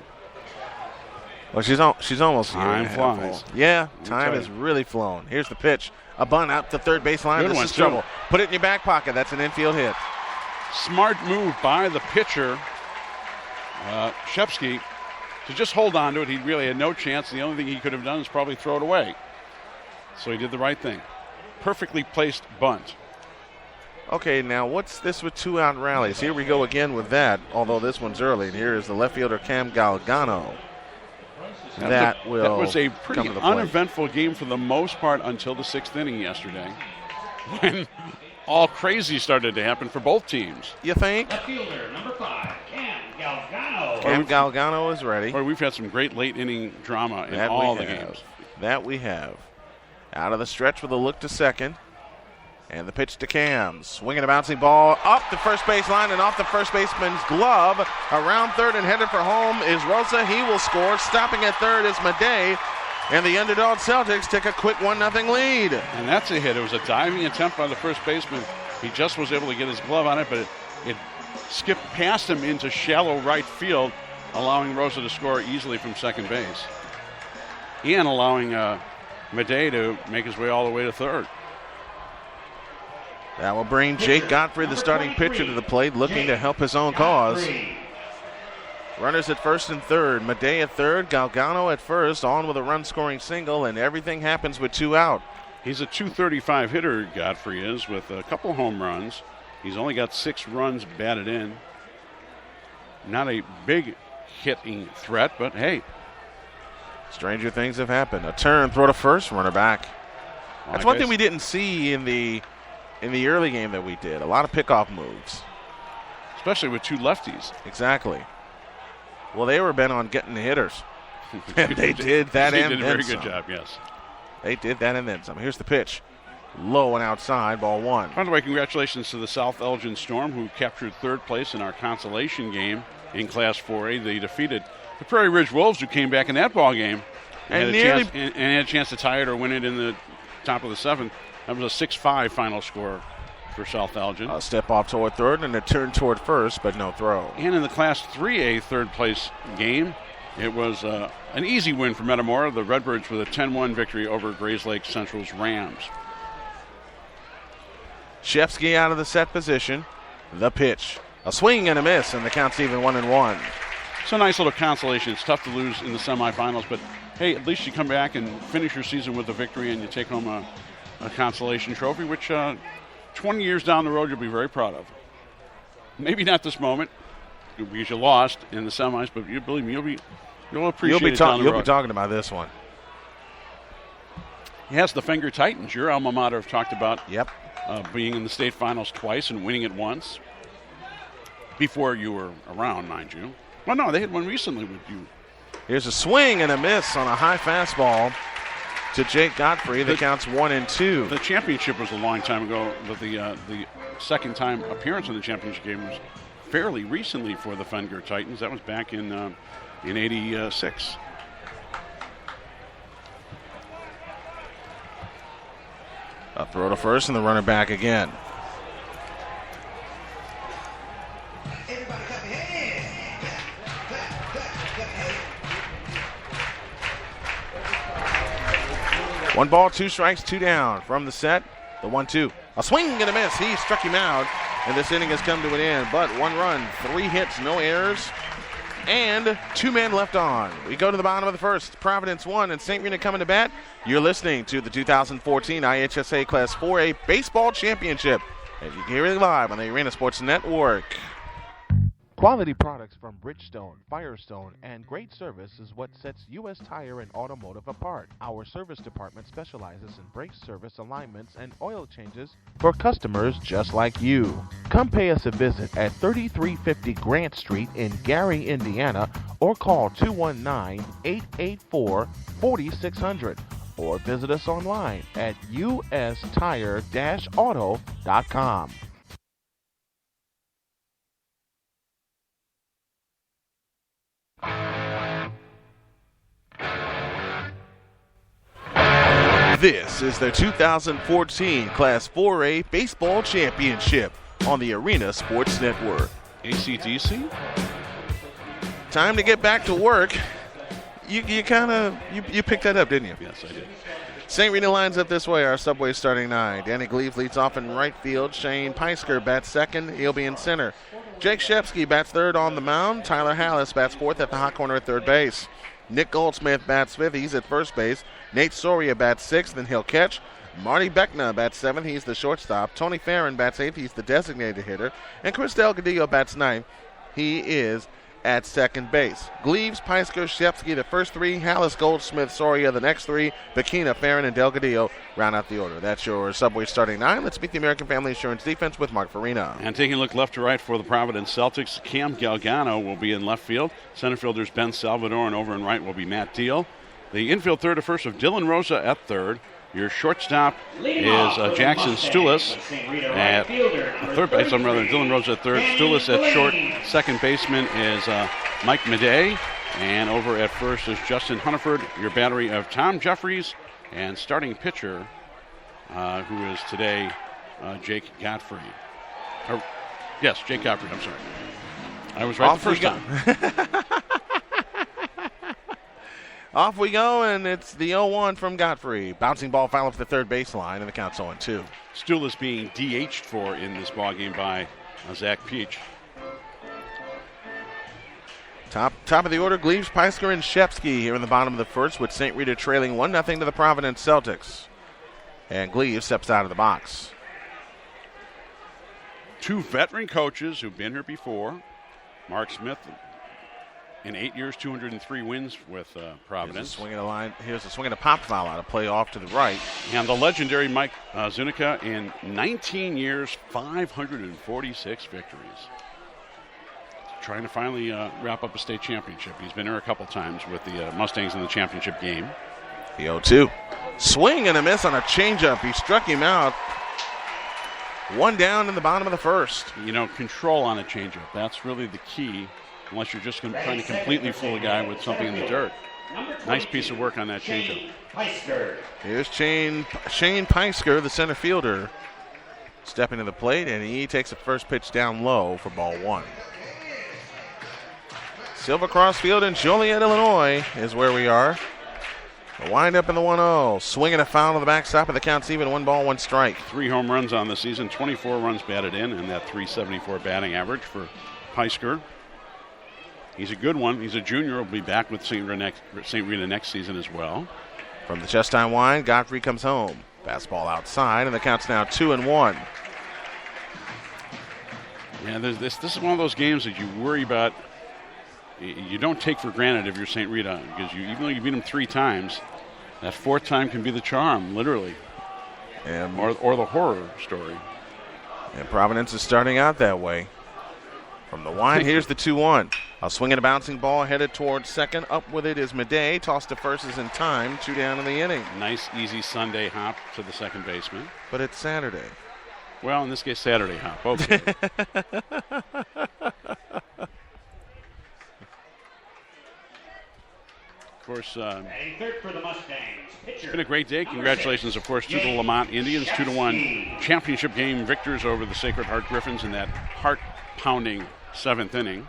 Well, she's almost a year and a half flies. old. Yeah, time has really flown. Here's the pitch. A bunt out the third baseline. Good This one, is trouble. Put it in your back pocket. That's an infield hit. Smart move by the pitcher, Shepsky, to just hold on to it. He really had no chance. The only thing he could have done is probably throw it away. So he did the right thing. Perfectly placed bunt. Okay, now what's this with 2-out rallies? Here we go again with that, although this one's early. And here is the left fielder, Cam Galgano. That was a pretty uneventful game for the most part until the 6th inning yesterday, when all crazy started to happen for both teams. You think? Left fielder, number 5, Cam Galgano. Cam Galgano is ready. Boy, we've had some great late inning drama in all the games. That we have. Out of the stretch with a look to second. And the pitch to Cam. Swinging a bouncing ball up the first base line and off the first baseman's glove. Around third and headed for home is Rosa. He will score. Stopping at third is Madej. And the underdog Celtics take a quick 1-0 lead. And that's a hit. It was a diving attempt by the first baseman. He just was able to get his glove on it, but it skipped past him into shallow right field, allowing Rosa to score easily from second base. And allowing Madej to make his way all the way to third. That will bring Jake Godfrey, the starting pitcher, to the plate, looking to help his own cause. Runners at first and third. Madej at third, Galgano at first, on with a run-scoring single, and everything happens with 2 out. He's a .235 hitter, Godfrey is, with a couple home runs. He's only got 6 runs batted in. Not a big hitting threat, but hey. Stranger things have happened. A turn, throw to first, runner back. That's one thing we didn't see in the early game that we did. A lot of pickoff moves. Especially with 2 lefties. Exactly. Well, they were bent on getting the hitters. And they did that and then some. They did a very good job, yes. They did that and then some. Here's the pitch. Low and outside, ball 1. By the way, congratulations to the South Elgin Storm, who captured 3rd place in our consolation game in Class 4A. They defeated the Prairie Ridge Wolves, who came back in that ball game and had a chance to tie it or win it in the top of the 7th. That was a 6-5 final score for South Elgin. A step off toward third and a turn toward first, but no throw. And in the Class 3A 3rd place game, it was an easy win for Metamora, the Redbirds, with a 10-1 victory over Grays Lake Central's Rams. Shepsky out of the set position. The pitch. A swing and a miss, and the count's even 1-1. It's a nice little consolation. It's tough to lose in the semifinals, but hey, at least you come back and finish your season with a victory and you take home a consolation trophy, which 20 years down the road you'll be very proud of. Maybe not this moment because you lost in the semis, but you believe me, you'll appreciate it down the road. You'll be talking about this one. Yes, the Fenger Titans, your alma mater, have talked about being in the state finals twice and winning it once. Before you were around, mind you. Well, no, they had one recently with you. Here's a swing and a miss on a high fastball to Jake Godfrey. The count's 1-2. The championship was a long time ago, but the second time appearance in the championship game was fairly recently for the Fenger Titans. That was back in '86. A throw to first and the runner back again. One ball, 2 strikes, 2 down from the set. The 1-2. A swing and a miss. He struck him out, and this inning has come to an end. But 1 run, 3 hits, no errors, and 2 men left on. We go to the bottom of the first. Providence 1 and St. Rita coming to bat. You're listening to the 2014 IHSA Class 4A Baseball Championship. And you can hear it live on the Arena Sports Network. Quality products from Bridgestone, Firestone, and great service is what sets U.S. Tire and Automotive apart. Our service department specializes in brake service alignments and oil changes for customers just like you. Come pay us a visit at 3350 Grant Street in Gary, Indiana, or call 219-884-4600, or visit us online at ustire-auto.com. This is the 2014 Class 4A Baseball Championship on the Arena Sports Network. AC/DC? Time to get back to work. You picked that up, didn't you? Yes, I did. St. Rita lines up this way. Our subway starting 9. Danny Gleaves leads off in right field. Shane Peisker bats second. He'll be in center. Jake Shepsky bats third on the mound. Tyler Hallis bats fourth at the hot corner at third base. Nick Goldsmith bats fifth. He's at first base. Nate Soria bats sixth, and he'll catch. Marty Beckna bats seventh. He's the shortstop. Tony Farron bats eighth. He's the designated hitter. And Chris Delgadillo bats ninth. He is at second base. Gleaves, Peisker, Shepsky, the first three. Hallis, Goldsmith, Soria, the next three. Bikina, Farron, and Delgadillo round out the order. That's your subway starting 9. Let's meet the American Family Insurance defense with Mark Farina. And taking a look left to right for the Providence Celtics, Cam Galgano will be in left field. Center fielders Ben Salvador, and over in right will be Matt Deal. The infield third to first of Dylan Rosa at third. Your shortstop is Jackson Stulis at third base. Dylan Rosa at third. Stulis at short. Second baseman is Mike Madej. And over at first is Justin Hunniford. Your battery of Tom Jeffries. And starting pitcher, who is today Jake Godfrey. Yes, Jake Godfrey. I'm sorry. I was right the first time. Off we go, and it's the 0-1 from Godfrey. Bouncing ball foul up the third baseline, and the count's 0-2. Stulis being DH'd for in this ballgame by Zach Peach. Top of the order, Gleaves, Peisker, and Shepsky here in the bottom of the first, with St. Rita trailing 1-0 to the Providence Celtics. And Gleaves steps out of the box. Two veteran coaches who've been here before. Mark Smith, in 8 years, 203 wins with Providence. Here's a swing and a pop foul out of play off to the right. And the legendary Mike Zunica, in 19 years, 546 victories. Trying to finally wrap up a state championship. He's been here a couple times with the Mustangs in the championship game. The 0-2. Swing and a miss on a changeup. He struck him out. One down in the bottom of the first. Control on a changeup. That's really the key. Unless you're just trying to completely fool a guy with something in the dirt. Nice piece of work on that changeup. Here's Shane Peisker, the center fielder, stepping to the plate, and he takes the first pitch down low for ball 1. Silver Cross Field in Joliet, Illinois is where we are. The wind-up in the 1-0. Swinging a foul to the backstop, and the count's even. 1 ball, 1 strike. 3 home runs on the season, 24 runs batted in, and that .374 batting average for Peisker. He's a good one. He's a junior. Will be back with St. Rita next season as well. From the chest-time wind, Godfrey comes home. Fastball outside, and the count's now 2-1. Yeah, this is one of those games that you worry about. You don't take for granted if you're St. Rita, because even though you beat them 3 times, that 4th time can be the charm, literally, or the horror story. And Providence is starting out that way. From the wind, here's the 2-1. A swing and a bouncing ball headed towards second. Up with it is Madej. Toss to first is in time. 2 down in the inning. Nice, easy Sunday hop to the second baseman. But it's Saturday. Well, in this case, Saturday hop. Okay. Of course, it's been a great day. Congratulations, of course, to the Lamont Indians. 2-1 championship game victors over the Sacred Heart Griffins in that heart-pounding 7th inning.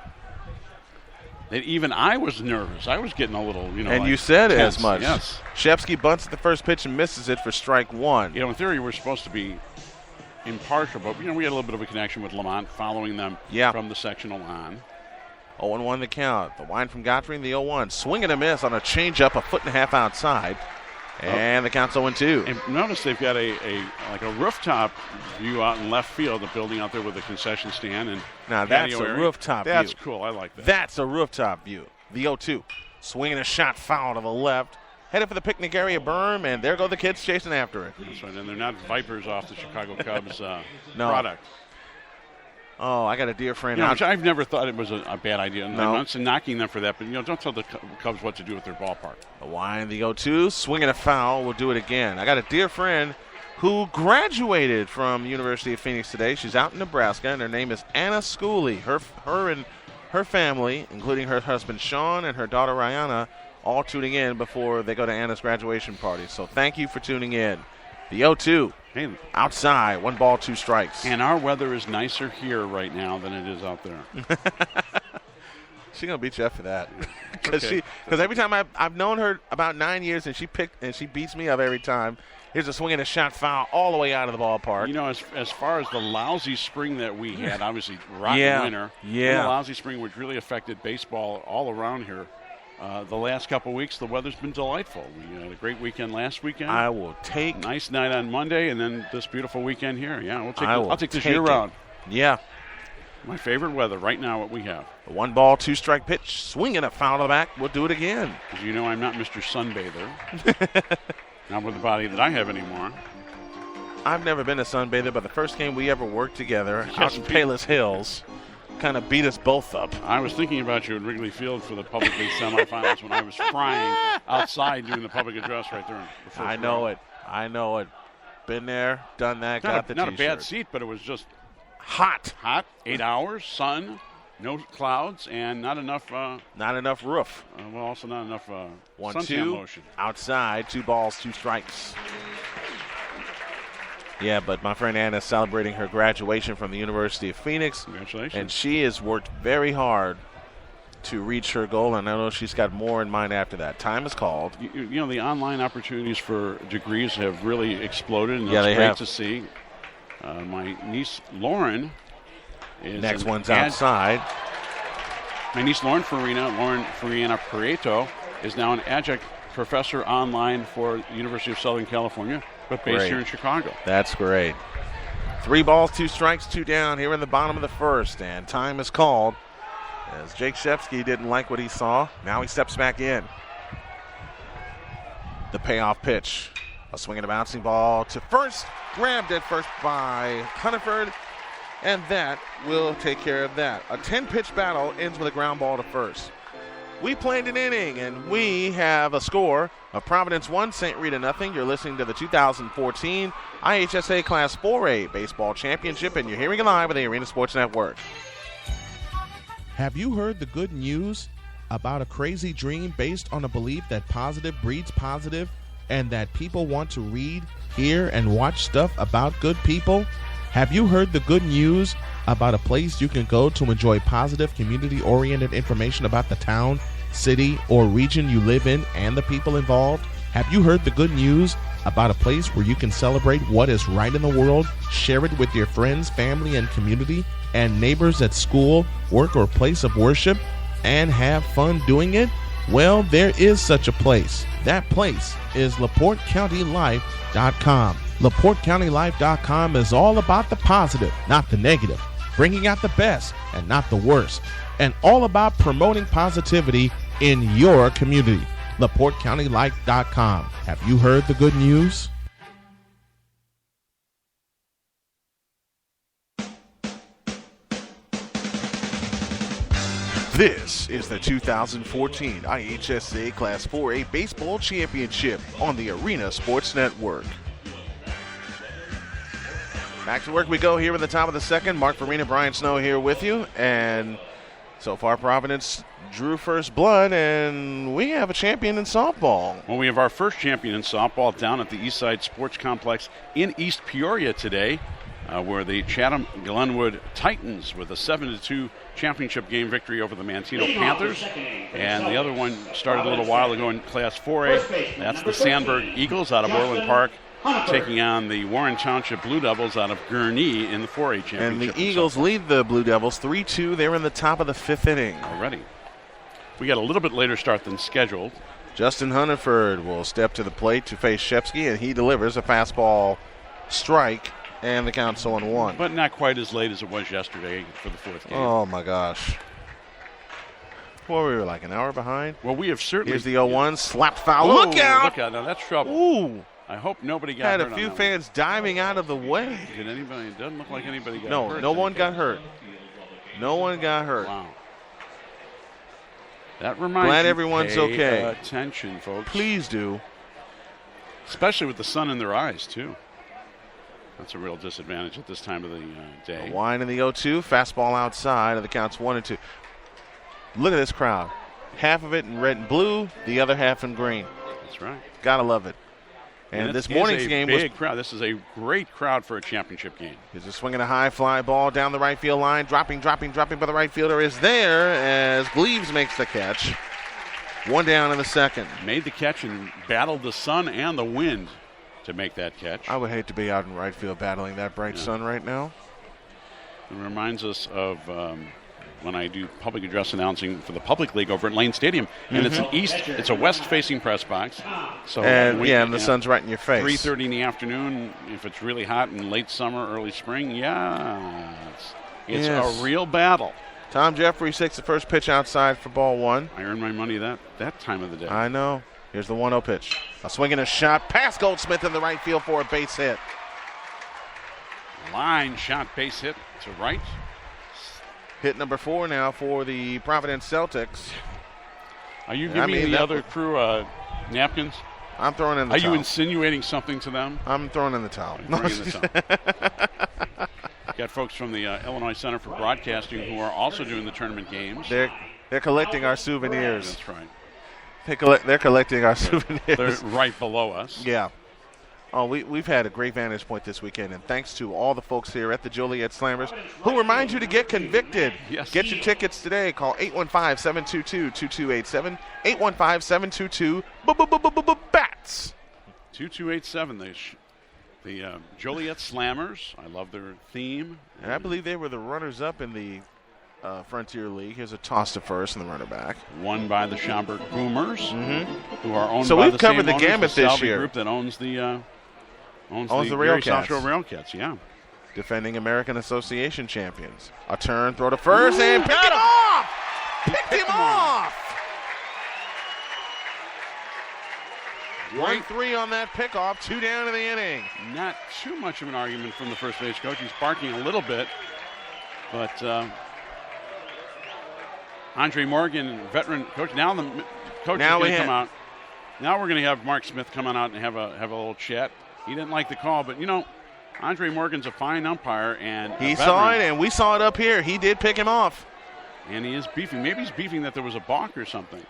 And even I was nervous. I was getting a little, And you said tense. as much. Yes. Shepsky bunts at the first pitch and misses it for strike 1. In theory, we're supposed to be impartial, but, we had a little bit of a connection with Lamont, following them from the sectional on. 0-1 the count. The wind from Godfrey in the 0-1. Swing and a miss on a changeup 1.5 feet outside. And the count's 0-2. And notice they've got a rooftop view out in left field, the building out there with a concession stand. And now that's a rooftop view. That's cool. I like that. That's a rooftop view. The 0-2. Swinging a shot foul to the left. Headed for the picnic area berm, and there go the kids chasing after it. That's right. And they're not Vipers off the Chicago Cubs no. product. Oh, I got a dear friend. Which I've never thought it was a bad idea. No. I'm not knocking them for that, but don't tell the Cubs what to do with their ballpark. The wind, the 0-2, swinging a foul. We'll do it again. I got a dear friend who graduated from University of Phoenix today. She's out in Nebraska, and her name is Anna Schooley. Her and her family, including her husband Sean and her daughter Rihanna, all tuning in before they go to Anna's graduation party. So thank you for tuning in. The 0-2 outside, 1 ball, 2 strikes. And our weather is nicer here right now than it is out there. She's going to beat you up for that. Because Okay. every time I've known her about 9 years, and she beats me up every time. Here's a swing and a shot foul all the way out of the ballpark. You know, as far as the lousy spring that we had, obviously rotten winter, and the lousy spring which really affected baseball all around here. The last couple of weeks, the weather's been delightful. We had a great weekend last weekend. I will take nice night on Monday, and then this beautiful weekend here. Yeah, I'll take this take year round. Yeah. My favorite weather right now, what we have. A 1 ball, 2 strike pitch, swinging a foul to the back. We'll do it again. As you know, I'm not Mr. Sunbather. Not with the body that I have anymore. I've never been a sunbather, but the first game we ever worked together out in Palos Hills kind of beat us both up. I was thinking about you at Wrigley Field for the public league semifinals when I was frying outside doing the public address right there. I know it. Been there, done that, got the Not T-shirt. a bad seat, but it was just hot. 8 hours, sun, no clouds, and not enough. Not enough roof. Well, also not enough 1-2 suntan lotion. Outside, 2 balls, 2 strikes. Yeah, but my friend Anna is celebrating her graduation from the University of Phoenix. Congratulations. And she has worked very hard to reach her goal, and I know she's got more in mind after that. Time is called. You know, the online opportunities for degrees have really exploded, and Yeah, that's they great have. to see. My niece Lauren is Next one's outside. My niece Lauren Farina Pareto is now an adjunct professor online for the University of Southern California, but based Great. here in Chicago. That's great. 3 balls, 2 strikes, 2 down here in the bottom of the first, and time is called as Jake Shepsky didn't like what he saw. Now he steps back in. The payoff pitch. A swing and a bouncing ball to first. Grabbed at first by Hunniford, and that will take care of that. A 10-pitch battle ends with a ground ball to first. We played an inning, and we have a score of Providence 1, St. Rita nothing. You're listening to the 2014 IHSA Class 4A Baseball Championship, and you're hearing it live on the Arena Sports Network. Have you heard the good news about a crazy dream based on a belief that positive breeds positive and that people want to read, hear, and watch stuff about good people? Have you heard the good news about a place you can go to enjoy positive, community-oriented information about the town, city, or region you live in and the people involved? Have you heard the good news about a place where you can celebrate what is right in the world, share it with your friends, family, and community, and neighbors at school, work, or place of worship, and have fun doing it? Well, there is such a place. That place is LaPorteCountyLife.com. LaPorteCountyLife.com is all about the positive, not the negative, bringing out the best and not the worst, and all about promoting positivity in your community. LaPorteCountyLife.com. Have you heard the good news? This is the 2014 IHSA Class 4A Baseball Championship on the Arena Sports Network. Back to work we go here at the top of the second. Mark Farina, Brian Snow here with you. And so far, Providence drew first blood, and we have a champion in softball. Well, we have our first champion in softball down at the Eastside Sports Complex in East Peoria today, where the Chatham-Glenwood Titans with a 7-2 championship game victory over the Manteno Panthers. And the other one started a little while ago in Class 4A. That's the Sandburg Eagles out of Orland Park, taking on the Warren Township Blue Devils out of Gurnee in the 4A championship. And the Eagles lead the Blue Devils 3-2. They're in the top of the 5th inning. Already. We got a little bit later start than scheduled. Justin Hunniford will step to the plate to face Shepsky, and he delivers a fastball strike, and the count's 0-1. But not quite as late as it was yesterday for the 4th game. Oh, my gosh. Well, we were like an hour behind. Well, we have certainly. Here's the 0-1, slapped foul. Oh, Look out! Look out. Now, that's trouble. Ooh. I hope nobody got Had hurt. a few fans diving out of the way. Did anybody? It doesn't look like anybody got hurt. No one got hurt. No one got hurt. Wow. That reminds Glad you, everyone's pay okay. Attention, folks. Please do. Especially with the sun in their eyes, too. That's a real disadvantage at this time of the day. A wine in the 0-2, fastball outside, and the count's 1-2. Look at this crowd. half of it in red and blue, the other half in green. That's right. Gotta love it. And this morning's game was big crowd. This is a great crowd for a championship game. He's just swinging a high fly ball down the right field line, dropping, but the right fielder is there as Gleaves makes the catch. 1 down in the second. Made the catch and battled the sun and the wind to make that catch. I would hate to be out in right field battling that bright sun right now. It reminds us of when I do public address announcing for the Public League over at Lane Stadium, and it's a west-facing press box. So and the sun's right in your face. 3:30 in the afternoon, if it's really hot in late summer, early spring, it's a real battle. Tom Jeffries takes the first pitch outside for ball 1. I earned my money that time of the day. I know. Here's the 1-0 pitch. A swing and a shot past Goldsmith in the right field for a base hit. Line shot, base hit to right. Hit number 4 now for the Providence Celtics. Are you giving the other crew napkins? I'm throwing in the towel. Are you insinuating something to them? I'm throwing in the towel. Got folks from the Illinois Center for Broadcasting who are also doing the tournament games. They're collecting our souvenirs. That's right. They're collecting our souvenirs. They're right below us. Yeah. Oh, we've had a great vantage point this weekend, and thanks to all the folks here at the Joliet Slammers who remind you to get convicted. Yes. Get your tickets today. Call 815-722-2287, 815-722-BATS. 2287, the Joliet Slammers. I love their theme. And I believe they were the runners-up in the Frontier League. Here's a toss to first and the runner back. Won by the Schaumburg Boomers, who are owned so by we've covered the gamut this year. Group that owns the Railcats. South Shore Railcats, yeah. Defending American Association champions. A turn, throw to first, and picked him off! Picked him off! 1-3 on that pickoff, 2 down in the inning. Not too much of an argument from the first base coach. He's barking a little bit, but Andre Morgan, veteran coach. Now the coach is going to come out. Now we're going to have Mark Smith come on out and have a little chat. He didn't like the call, but Andre Morgan's a fine umpire, and he saw it, and we saw it up here. He did pick him off, and he is beefing. Maybe he's beefing that there was a balk or something.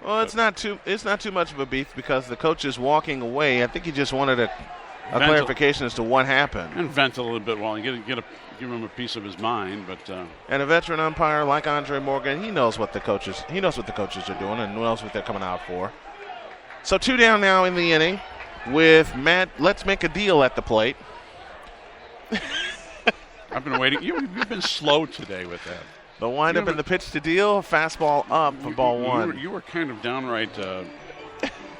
Well, it's not too much of a beef because the coach is walking away. I think he just wanted a clarification as to what happened and vent a little bit while he give him a piece of his mind. But and a veteran umpire like Andre Morgan, he knows what the coaches are doing and knows what they're coming out for. So 2 down now in the inning with Matt. Let's make a deal at the plate. I've been waiting. You've been slow today with that. The windup and the pitch to deal, fastball up for ball 1. You were kind of downright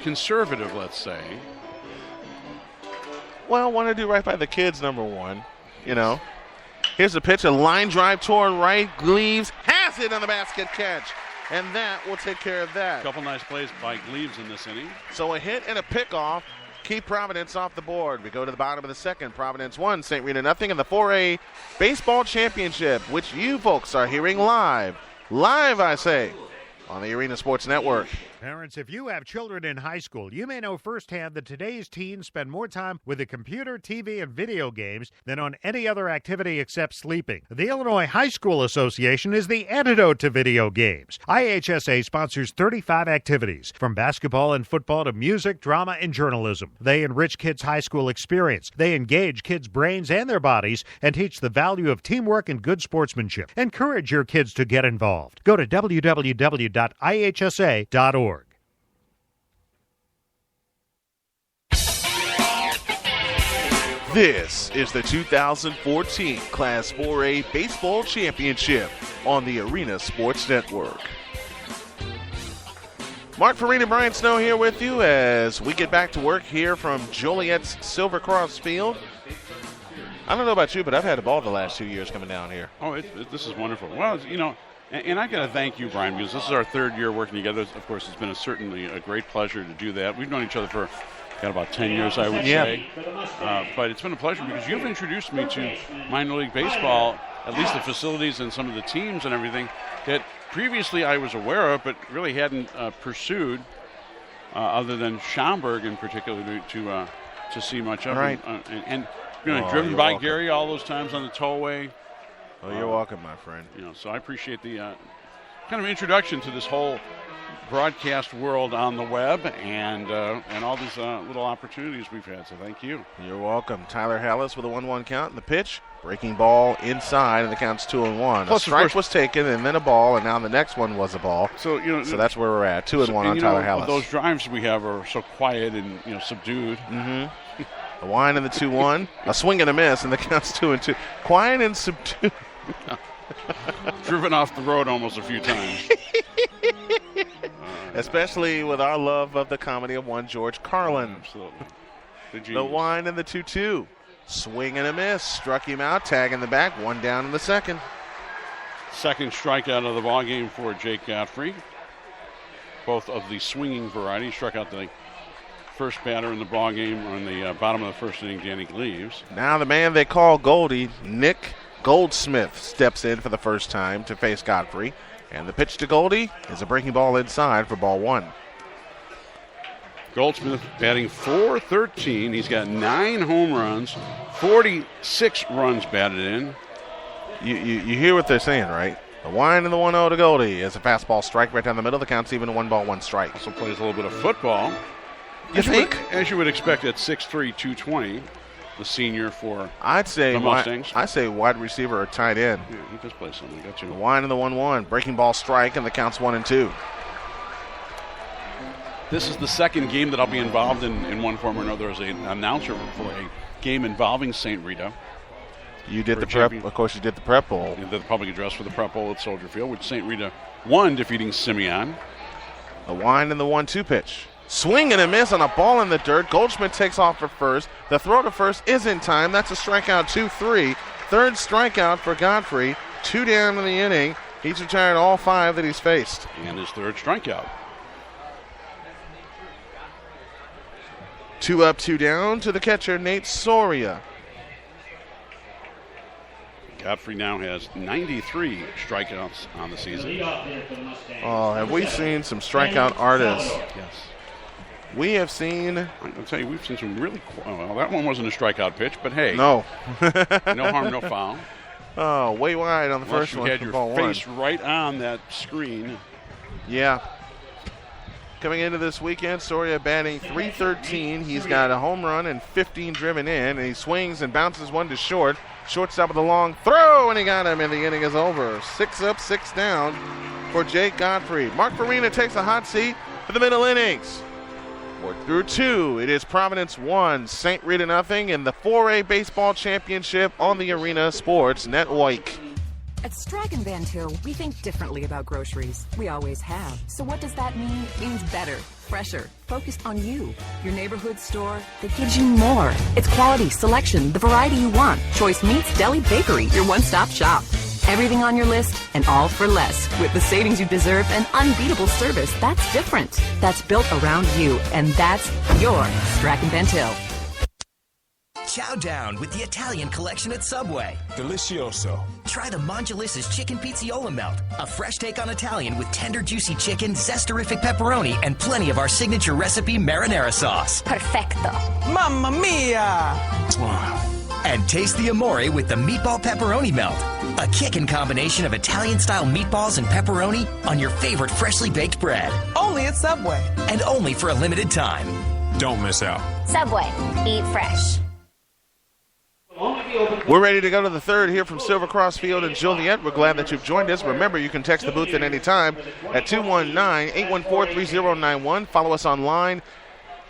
conservative, let's say. Well, want to do right by the kids, number 1. Here's the pitch, a line drive toward right. Gleaves has it on the basket catch, and that will take care of that. A couple nice plays by Gleaves in this inning. So a hit and a pickoff keep Providence off the board. We go to the bottom of the second. Providence 1, St. Rita nothing in the 4A Baseball Championship, which you folks are hearing live, I say, on the Arena Sports Network. Parents, if you have children in high school, you may know firsthand that today's teens spend more time with a computer, TV, and video games than on any other activity except sleeping. The Illinois High School Association is the antidote to video games. IHSA sponsors 35 activities, from basketball and football to music, drama, and journalism. They enrich kids' high school experience. They engage kids' brains and their bodies and teach the value of teamwork and good sportsmanship. Encourage your kids to get involved. Go to www.ihsa.org. This is the 2014 Class 4A Baseball Championship on the Arena Sports Network. Mark Farina, Brian Snow here with you as we get back to work here from Joliet's Silver Cross Field. I don't know about you, but I've had a ball the last 2 years coming down here. Oh, this is wonderful. Well, and I got to thank you, Brian, because this is our 3rd year working together. Of course, it's been certainly a great pleasure to do that. We've known each other for about 10 years, I would say. But it's been a pleasure because you've introduced me to minor league baseball, at least the facilities and some of the teams and everything that previously I was aware of but really hadn't pursued other than Schaumburg in particular to see much of. Right. And driven by welcome. Gary all those times on the tollway. Oh, you're welcome, my friend. So I appreciate the kind of introduction to this whole broadcast world on the web and all these little opportunities we've had. So thank you. You're welcome. Tyler Hallis with a 1-1 count in the pitch. Breaking ball inside, and the count's 2-1. Plus, a strike was taken, and then a ball, and now the next one was a ball. So so that's where we're at. 2-1 on Tyler Hallis. Those drives we have are so quiet and subdued. Mm-hmm. A wind in the 2-1, a swing and a miss, and the count's 2-2. Quiet and subdued. Driven off the road almost a few times. Especially with our love of the comedy of one George Carlin. Absolutely. The wind in the 2-2. Swing and a miss. Struck him out. Tag in the back. 1 down in the second. Second strikeout of the ball game for Jake Godfrey. Both of the swinging variety. Struck out the first batter in the ball game on the bottom of the first inning, Danny Gleaves. Now the man they call Goldie, Nick Goldsmith, steps in for the first time to face Godfrey. And the pitch to Goldie is a breaking ball inside for ball 1. Goldsmith batting .413. He's got 9 home runs, 46 runs batted in. You hear what they're saying, right? The wind and the 1-0 to Goldie is a fastball strike right down the middle. The count's even a 1-1 strike. Also plays a little bit of football. You think? As you would expect at 6'3", 220, the senior for the Mustangs. I'd say wide receiver or tight end. Yeah, he does play something. Got you. The wind and the 1-1. Breaking ball strike, and the count's 1-2. This is the second game that I'll be involved in one form or another as an announcer for a game involving St. Rita. You did the prep. Of course, you did the prep bowl. You did the public address for the prep bowl at Soldier Field, which St. Rita won, defeating Simeon. The wind and the 1-2 pitch. Swing and a miss on a ball in the dirt. Goldschmidt takes off for first. The throw to first is in time. That's a strikeout, 2-3. Third strikeout for Godfrey. 2 down in the inning. He's retired all 5 that he's faced. And his third strikeout. 2 up, 2 down to the catcher, Nate Soria. Godfrey now has 93 strikeouts on the season. Oh, have we seen some strikeout artists? Yes. We have seen... I'll tell you, we've seen some really... Well, that one wasn't a strikeout pitch, but hey. No. No harm, no foul. Oh, way wide on the first one. You had your face right on that screen. Yeah. Coming into this weekend, Soria batting .313. He's got a home run and 15 driven in, and he swings and bounces one to short. Shortstop with a long throw, and he got him, and the inning is over. 6 up, 6 down for Jake Godfrey. Mark Farina takes a hot seat for the middle innings. 4 through 2, it is Providence 1, St. Rita nothing in the 4A Baseball Championship on the Arena Sports Network. At Strachan Van Til, we think differently about groceries. We always have. So what does that mean? It means better, fresher, focused on you. Your neighborhood store that gives you more. It's quality, selection, the variety you want. Choice meats, deli, bakery, your one-stop shop. Everything on your list and all for less. With the savings you deserve and unbeatable service, that's different. That's built around you, and that's your Strachan Van Til. Chow down with the Italian collection at Subway. Delicioso. Try the Mongelissa's Chicken Pizzioli Melt, a fresh take on Italian with tender, juicy chicken, zesterific pepperoni, and plenty of our signature recipe marinara sauce. Perfecto. Mamma mia! And taste the Amore with the Meatball Pepperoni Melt, a kickin' combination of Italian-style meatballs and pepperoni on your favorite freshly baked bread. Only at Subway. And only for a limited time. Don't miss out. Subway. Eat fresh. We're ready to go to the third here from Silver Cross Field in Joliet. We're glad that you've joined us. Remember, you can text the booth at any time at 219-814-3091. Follow us online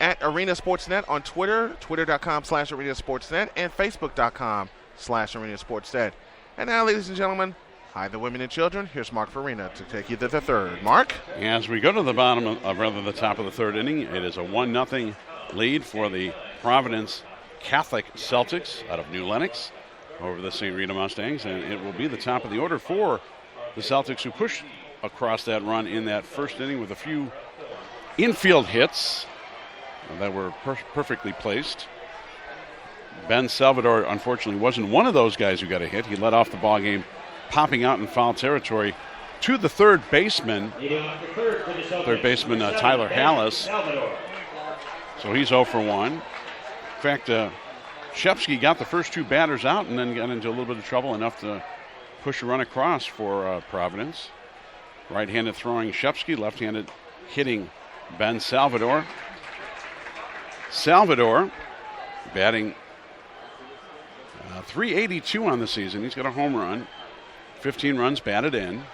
at Arena Sportsnet on Twitter, twitter.com/arenasportsnet, and facebook.com/arenasportsnet. And now, ladies and gentlemen, hi, the women and children. Here's Mark Farina to take you to the third. Mark? As we go to the the top of the third inning, it is a 1-0 lead for the Providence Catholic Celtics out of New Lenox over the St. Rita Mustangs, and it will be the top of the order for the Celtics, who pushed across that run in that first inning with a few infield hits that were perfectly placed. Ben Salvador, unfortunately, wasn't one of those guys who got a hit. He led off the ball game, popping out in foul territory to the third baseman, Tyler Hallis. So he's 0 for 1. In fact, Shepsky got the first 2 batters out and then got into a little bit of trouble, enough to push a run across for Providence. Right-handed throwing Shepsky, left-handed hitting Ben Salvador. Salvador batting .382 on the season. He's got a home run, 15 runs batted in.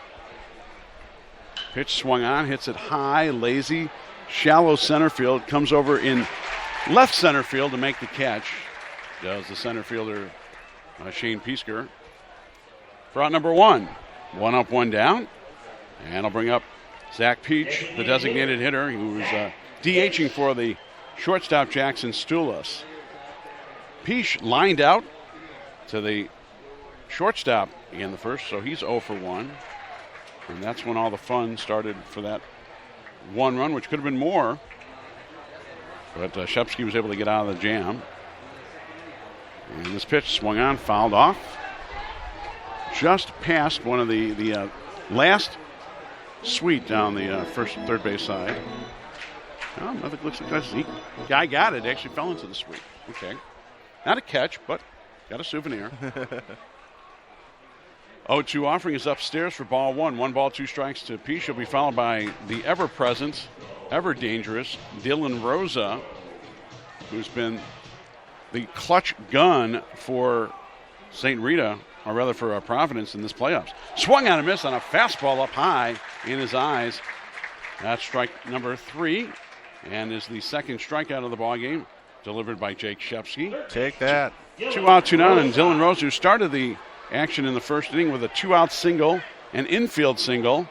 Pitch swung on, hits it high, lazy, shallow center field, comes over in left center field to make the catch. Does the center fielder Shane Piesker. For out number 1. 1 up, 1 down. And I'll bring up Zach Peach, the designated hitter, who's DHing for the shortstop Jackson Stulis. Peach lined out to the shortstop in the first, so he's 0 for 1. And that's when all the fun started for that 1 run, which could have been more. But Shepsky was able to get out of the jam. And this pitch swung on, fouled off. Just past one of the last sweep down the first and third base side. Oh, nothing looks like that. Guy got it. Actually fell into the sweep. Okay. Not a catch, but got a souvenir. 0-2 offering is upstairs for ball 1. 1 ball, 2 strikes to Peach. He'll be followed by the ever-present, ever-dangerous Dylan Rosa, who's been the clutch gun for St. Rita, or rather for Providence in this playoffs. Swung on a miss on a fastball up high in his eyes. That's strike number 3, and is the second strikeout of the ballgame, delivered by Jake Shepsky. Take that. 2 out, 2 down, and Dylan Rose, who started the action in the first inning with a 2-out single, an infield single,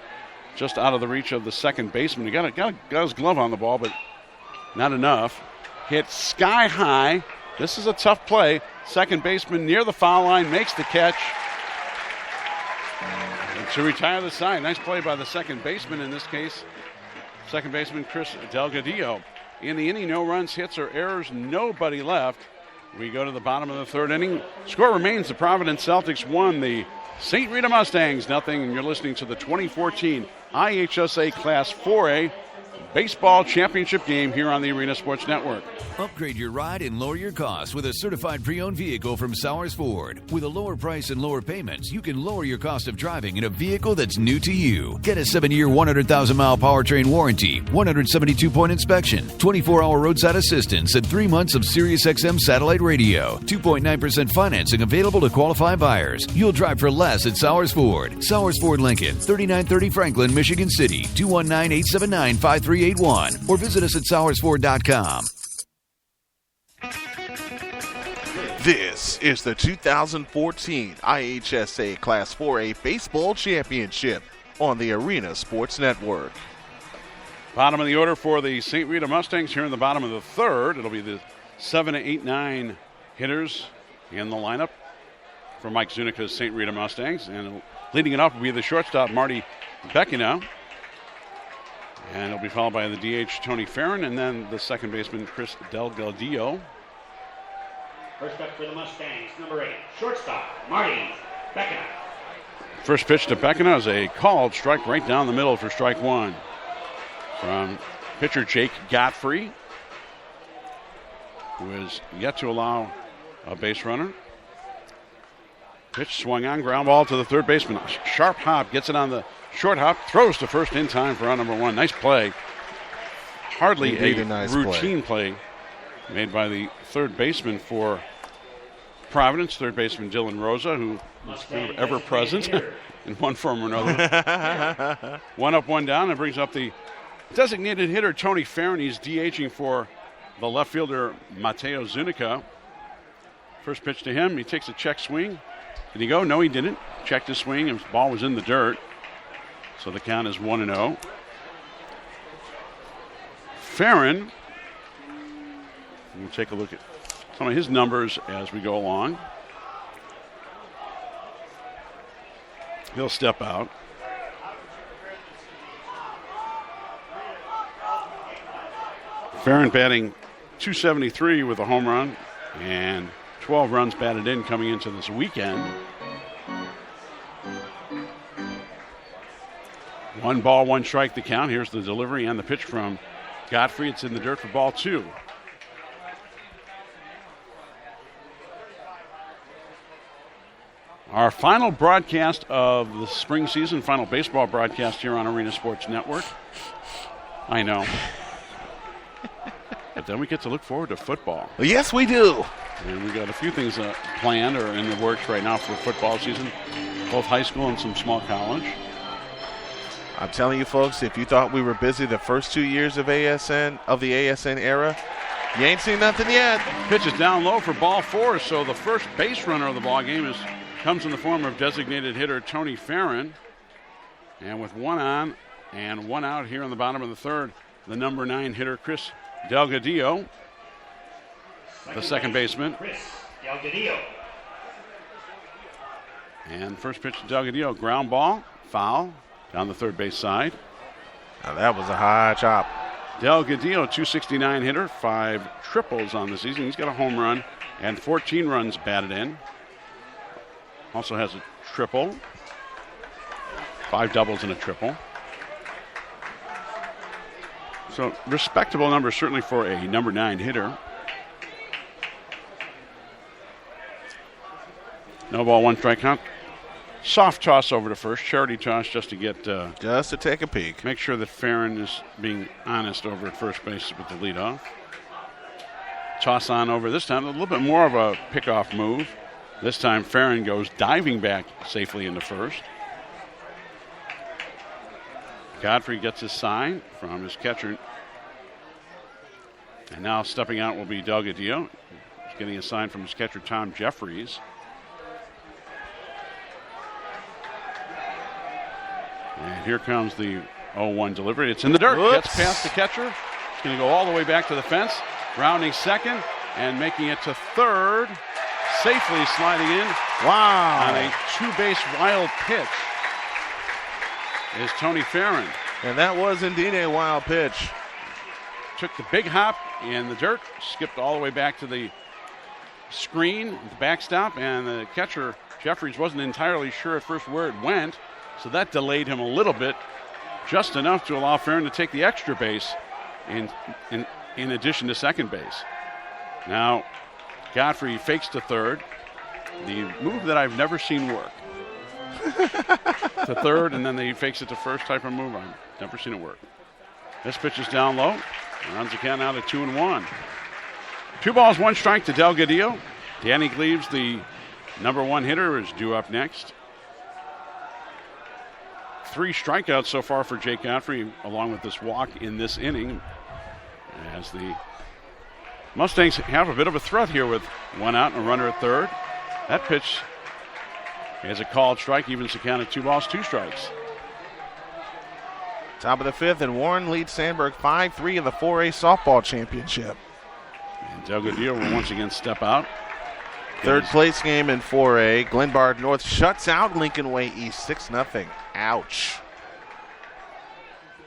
just out of the reach of the second baseman. He got his glove on the ball, but not enough. Hit sky high. This is a tough play. Second baseman near the foul line makes the catch to retire the side. Nice play by the second baseman in this case. Second baseman Chris Delgadillo. In the inning, no runs, hits, or errors, nobody left. We go to the bottom of the third inning. Score remains the Providence Celtics 1, the St. Rita Mustangs 0. And you're listening to the 2014 IHSA Class 4A Baseball Championship game here on the Arena Sports Network. Upgrade your ride and lower your costs with a certified pre-owned vehicle from Sowers Ford. With a lower price and lower payments, you can lower your cost of driving in a vehicle that's new to you. Get a 7-year, 100,000-mile powertrain warranty, 172-point inspection, 24-hour roadside assistance, and 3 months of SiriusXM satellite radio. 2.9% financing available to qualified buyers. You'll drive for less at Sowers Ford. Sowers Ford Lincoln, 3930 Franklin, Michigan City, 219-879-5381. Or visit us at SowersFord.com. This is the 2014 IHSA Class 4A Baseball Championship on the Arena Sports Network. Bottom of the order for the St. Rita Mustangs here in the bottom of the third. It'll be the 7, 8, 9 hitters in the lineup for Mike Zunica's St. Rita Mustangs. And leading it off will be the shortstop, Marty Beckina. And it'll be followed by the DH, Tony Farron, and then the second baseman, Chris Delgadillo. First up for the Mustangs, number 8, shortstop, Marty Beckina. First pitch to Beckina is a called strike right down the middle for strike 1 from pitcher Jake Godfrey, who is yet to allow a base runner. Pitch swung on, ground ball to the third baseman. Sharp hop, gets it on the short hop, throws to first in time for out number 1. Nice play. Hardly a nice routine play made by the third baseman for Providence, third baseman Dylan Rosa, who is kind of ever present in one form or another. 1 up, 1 down, and brings up the designated hitter Tony Farron. He's DHing for the left fielder Mateo Zunica. First pitch to him, he takes a check swing. Did he go? No, he didn't. Checked his swing, and his ball was in the dirt. So the count is 1-0. Farron, we'll take a look at some of his numbers as we go along. He'll step out. Farron batting .273 with a home run and 12 runs batted in coming into this weekend. 1 ball, 1 strike the count. Here's the delivery and the pitch from Godfrey. It's in the dirt for ball 2. Our final broadcast of the spring season, final baseball broadcast here on Arena Sports Network. I know. But then we get to look forward to football. Yes, we do. And we got a few things planned or in the works right now for football season, both high school and some small college. I'm telling you, folks, if you thought we were busy the first 2 years of the ASN era, you ain't seen nothing yet. Pitch is down low for ball 4, so the first base runner of the ball game comes in the form of designated hitter Tony Farron. And with one on and one out here in the bottom of the third, the number 9 hitter Chris Delgadillo, the second baseman. Chris Delgadillo. And first pitch to Delgadillo, ground ball, foul, down the third base side. Now that was a high chop. Delgadillo, 269 hitter, 5 triples on the season. He's got a home run and 14 runs batted in. Also has a triple, 5 doubles and a triple. So respectable numbers certainly for a number 9 hitter. No ball, 1 strike count. Soft toss over to first, charity toss just to get... just to take a peek. Make sure that Farron is being honest over at first base with the leadoff. Toss on over this time, a little bit more of a pickoff move. This time Farron goes diving back safely into first. Godfrey gets his sign from his catcher. And now stepping out will be Delgadillo. He's getting a sign from his catcher, Tom Jeffries. And here comes the 0-1 delivery. It's in the dirt. Whoops. Gets past the catcher. It's going to go all the way back to the fence. Rounding second and making it to third. Safely sliding in. Wow. On a 2-base wild pitch is Tony Farron. And that was indeed a wild pitch. Took the big hop in the dirt, skipped all the way back to the screen, the backstop, and the catcher, Jeffries, wasn't entirely sure at first where it went, so that delayed him a little bit, just enough to allow Farron to take the extra base in addition to second base. Now, Godfrey fakes to third, the move that I've never seen work. To third, and then he fakes it to first type of move. I've never seen it work. This pitch is down low. Runs the count out at 2-1. 2 balls, 1 strike to Delgadillo. Danny Gleaves, the number 1 hitter, is due up next. 3 strikeouts so far for Jake Godfrey, along with this walk in this inning, as the Mustangs have a bit of a threat here with 1 out and a runner at third. That pitch is a called strike, evens the count at 2 balls, 2 strikes. Top of the 5th, and Warren leads Sandburg 5-3 in the 4A softball championship. And Delgadillo will once again step out. Third place game in 4A. Glenbard North shuts out Lincoln Way East 6-0. Ouch.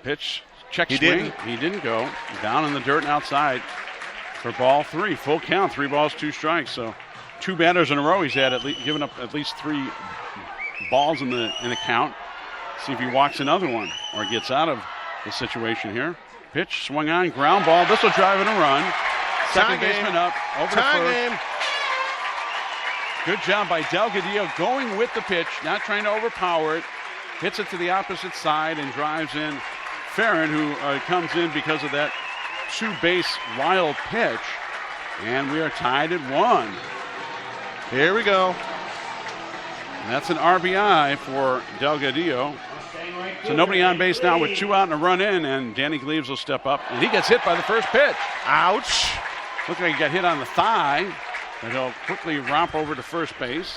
Pitch, check swing. He didn't go. Down in the dirt and outside for ball 3. Full count, 3 balls, 2 strikes. So 2 batters in a row. He's had given up at least 3 balls in the count. See if he walks another one or gets out of the situation here. Pitch, swung on, ground ball. This will drive in a run. Second baseman up, over to first. Good job by Delgadillo going with the pitch, not trying to overpower it. Hits it to the opposite side and drives in Farron, who comes in because of that 2-base wild pitch. And we are tied at 1. Here we go. And that's an RBI for Delgadillo. So nobody on base now with 2 out and a run in, and Danny Gleaves will step up. And he gets hit by the first pitch. Ouch. Looks like he got hit on the thigh, and he'll quickly romp over to first base.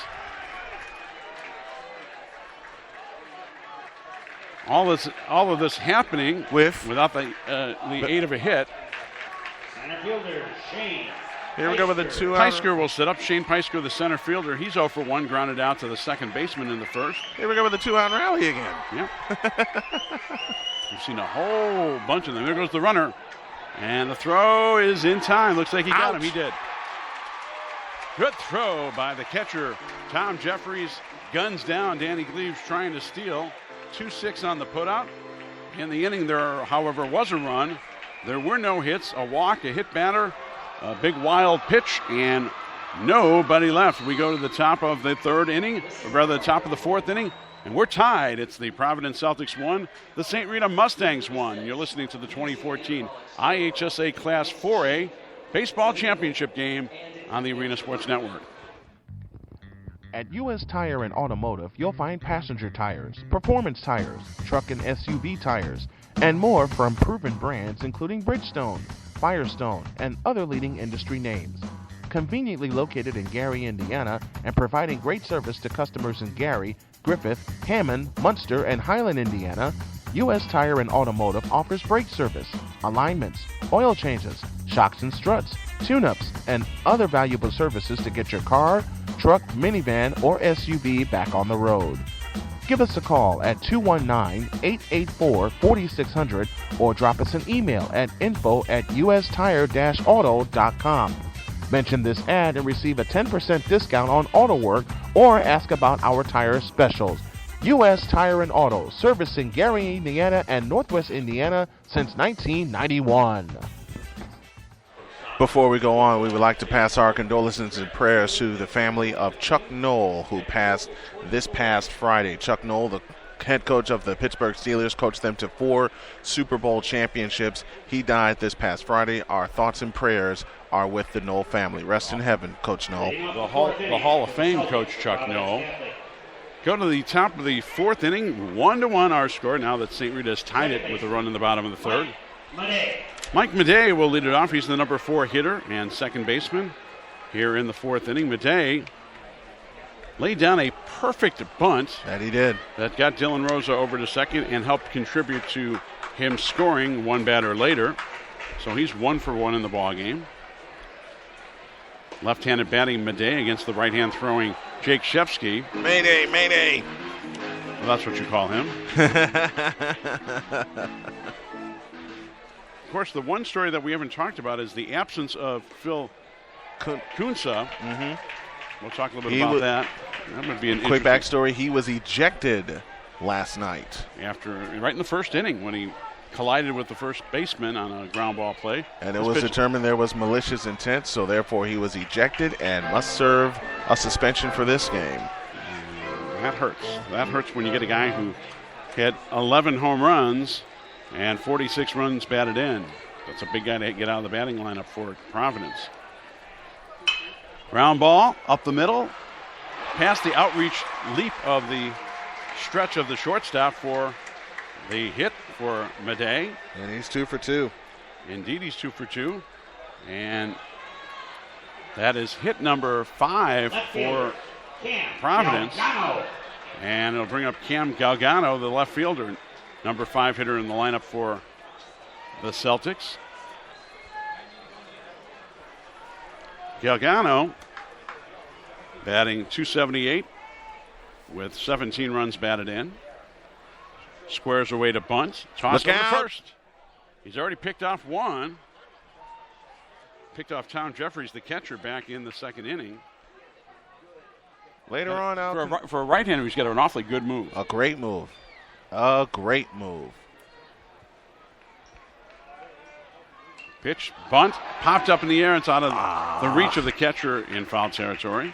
All of this happening without the aid of a hit. Center fielder, Shane. Here we go with the 2 out. Peisker will sit up. Shane Peisker, the center fielder. He's 0 for 1, grounded out to the second baseman in the first. Here we go with the 2 out rally again. Yep. We've seen a whole bunch of them. There goes the runner. And the throw is in time. Looks like he got him. He did. Good throw by the catcher. Tom Jeffries guns down Danny Gleaves trying to steal. 2-6 on the putout. In the inning there, however, was a run. There were no hits, a walk, a hit batter, a big wild pitch, and Nobody left. We go to the top of the third inning, or rather the top of the fourth inning, and we're tied. It's the Providence Celtics 1, the St. Rita Mustangs 1. You're listening to the 2014 IHSA Class 4A Baseball Championship game on the Arena Sports Network. At U.S. Tire and Automotive, you'll find passenger tires, performance tires, truck and SUV tires, and more from proven brands including Bridgestone, Firestone, and other leading industry names. Conveniently located in Gary, Indiana, and providing great service to customers in Gary, Griffith, Hammond, Munster, and Highland, Indiana, U.S. Tire and Automotive offers brake service, alignments, oil changes, shocks and struts, tune-ups, and other valuable services to get your car, truck, minivan, or SUV back on the road. Give us a call at 219-884-4600 or drop us an email at info@ustire-auto.com. Mention this ad and receive a 10% discount on auto work or ask about our tire specials. U.S. Tire and Auto, servicing Gary, Indiana and Northwest Indiana since 1991. Before we go on, we would like to pass our condolences and prayers to the family of Chuck Knoll, who passed this past Friday. Chuck Knoll, the head coach of the Pittsburgh Steelers, coached them to 4 Super Bowl championships. He died this past Friday. Our thoughts and prayers are with the Knoll family. Rest in heaven, Coach Knoll. The Hall of Fame coach, Chuck Knoll. Go to the top of the fourth inning, 1-1 our score, now that St. Rita has tied it with a run in the bottom of the third. Mike Madej will lead it off. He's the number 4 hitter and second baseman here in the fourth inning. Madej laid down a perfect bunt. That he did. That got Dylan Rosa over to second and helped contribute to him scoring one batter later. So he's 1 for 1 in the ball game. Left-handed batting Madej against the right-hand throwing Jake Shevsky. Mayday, mayday. Well, that's what you call him. Of course, the one story that we haven't talked about is the absence of Phil Kunsa. Mm-hmm. We'll talk a little bit about that. That would be an quick backstory. He was ejected last night. Right in the first inning when he collided with the first baseman on a ground ball play. And it was determined there was malicious intent, so therefore he was ejected and must serve a suspension for this game. That hurts. That hurts when you get a guy who had 11 home runs and 46 runs batted in. That's a big guy to get out of the batting lineup for Providence. Ground ball up the middle, past the outreach leap of the stretch of the shortstop for the hit for Madej. And he's 2 for 2. Indeed, he's 2 for 2. And that is hit number 5 for Providence. And it'll bring up Cam Galgano, the left fielder, number 5 hitter in the lineup for the Celtics. Galgano batting .278 with 17 runs batted in. Squares away to bunt. Toss over first. He's already picked off one. Picked off Tom Jeffries, the catcher, back in the second inning. Later on out. For a right-hander, he's got an awfully good move. A great move. A great move. Pitch, bunt, popped up in the air. It's out of the reach of the catcher in foul territory.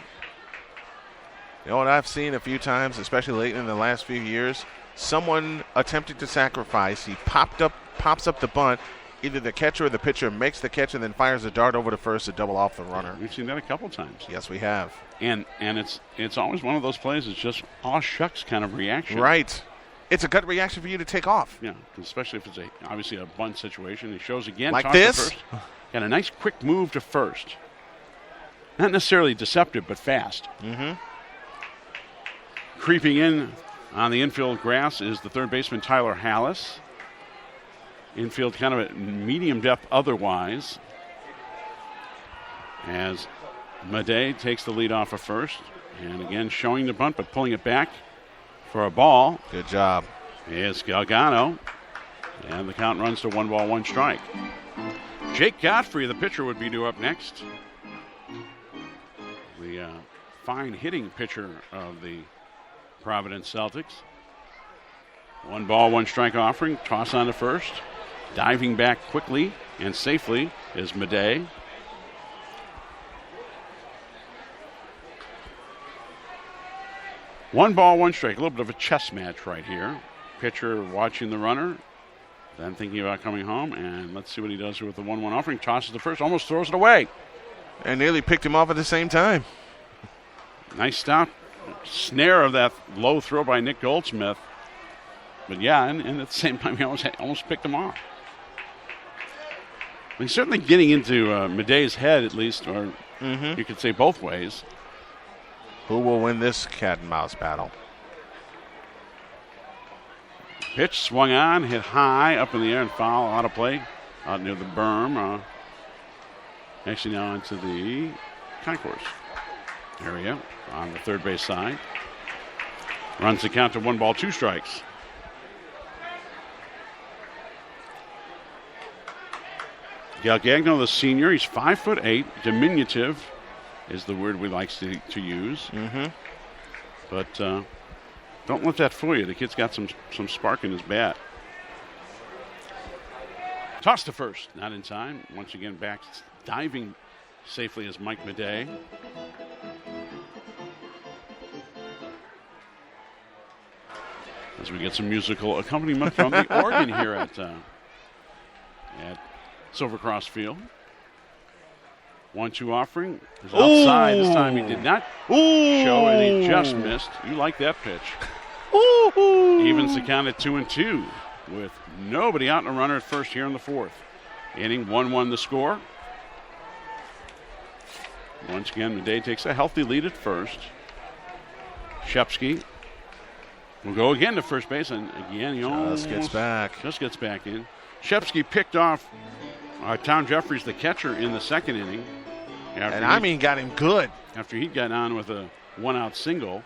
You know what I've seen a few times, especially late in the last few years? Someone attempted to sacrifice. He pops up the bunt. Either the catcher or the pitcher makes the catch and then fires a dart over to first to double off the runner. We've seen that a couple times. Yes, we have. And it's always one of those plays. It's just aw shucks kind of reaction. Right. It's a gut reaction for you to take off. Yeah, especially if it's obviously a bunt situation. He shows again. Like this? First. Got a nice quick move to first. Not necessarily deceptive, but fast. Mm-hmm. Creeping in on the infield grass is the third baseman Tyler Hallis. Infield kind of at medium depth otherwise. As Madej takes the lead off of first. And again showing the bunt but pulling it back for a ball. Good job. Is Galgano. And the count runs to 1 ball, 1 strike. Jake Godfrey, the pitcher, would be due up next. The fine hitting pitcher of the Providence Celtics. 1 ball, 1 strike offering. Toss on to first. Diving back quickly and safely is Madej. 1 ball, 1 strike. A little bit of a chess match right here. Pitcher watching the runner, then thinking about coming home. And let's see what he does here with the 1-1 offering. Tosses the first, almost throws it away. And nearly picked him off at the same time. Nice stop. Snare of that low throw by Nick Goldsmith. But yeah, and at the same time, he almost picked him off. He's certainly getting into Madej's head, at least, or you could say both ways. Who will win this cat and mouse battle? Pitch swung on, hit high, up in the air, and foul, out of play, out near the berm. Actually now into the concourse area on the third base side. Runs the count to 1 ball, 2 strikes. Galgagno, the senior, he's 5'8", diminutive is the word we like to use. But don't let that fool you. The kid's got some spark in his bat. Toss to first, not in time. Once again, back diving safely as Mike Madej. As we get some musical accompaniment from the organ here at Silver Cross Field. 1-2 offering. Is outside. This time he did not show, and he just missed. You like that pitch. Evens the count at 2-2 with nobody out and a runner at first here in the 4th. Inning 1-1 the score. Once again, Madej takes a healthy lead at first. Shepsky will go again to first base, and again he just gets back in. Shepsky picked off Tom Jeffries, the catcher, in the 2nd inning. Got him good. After he got on with a 1-out single.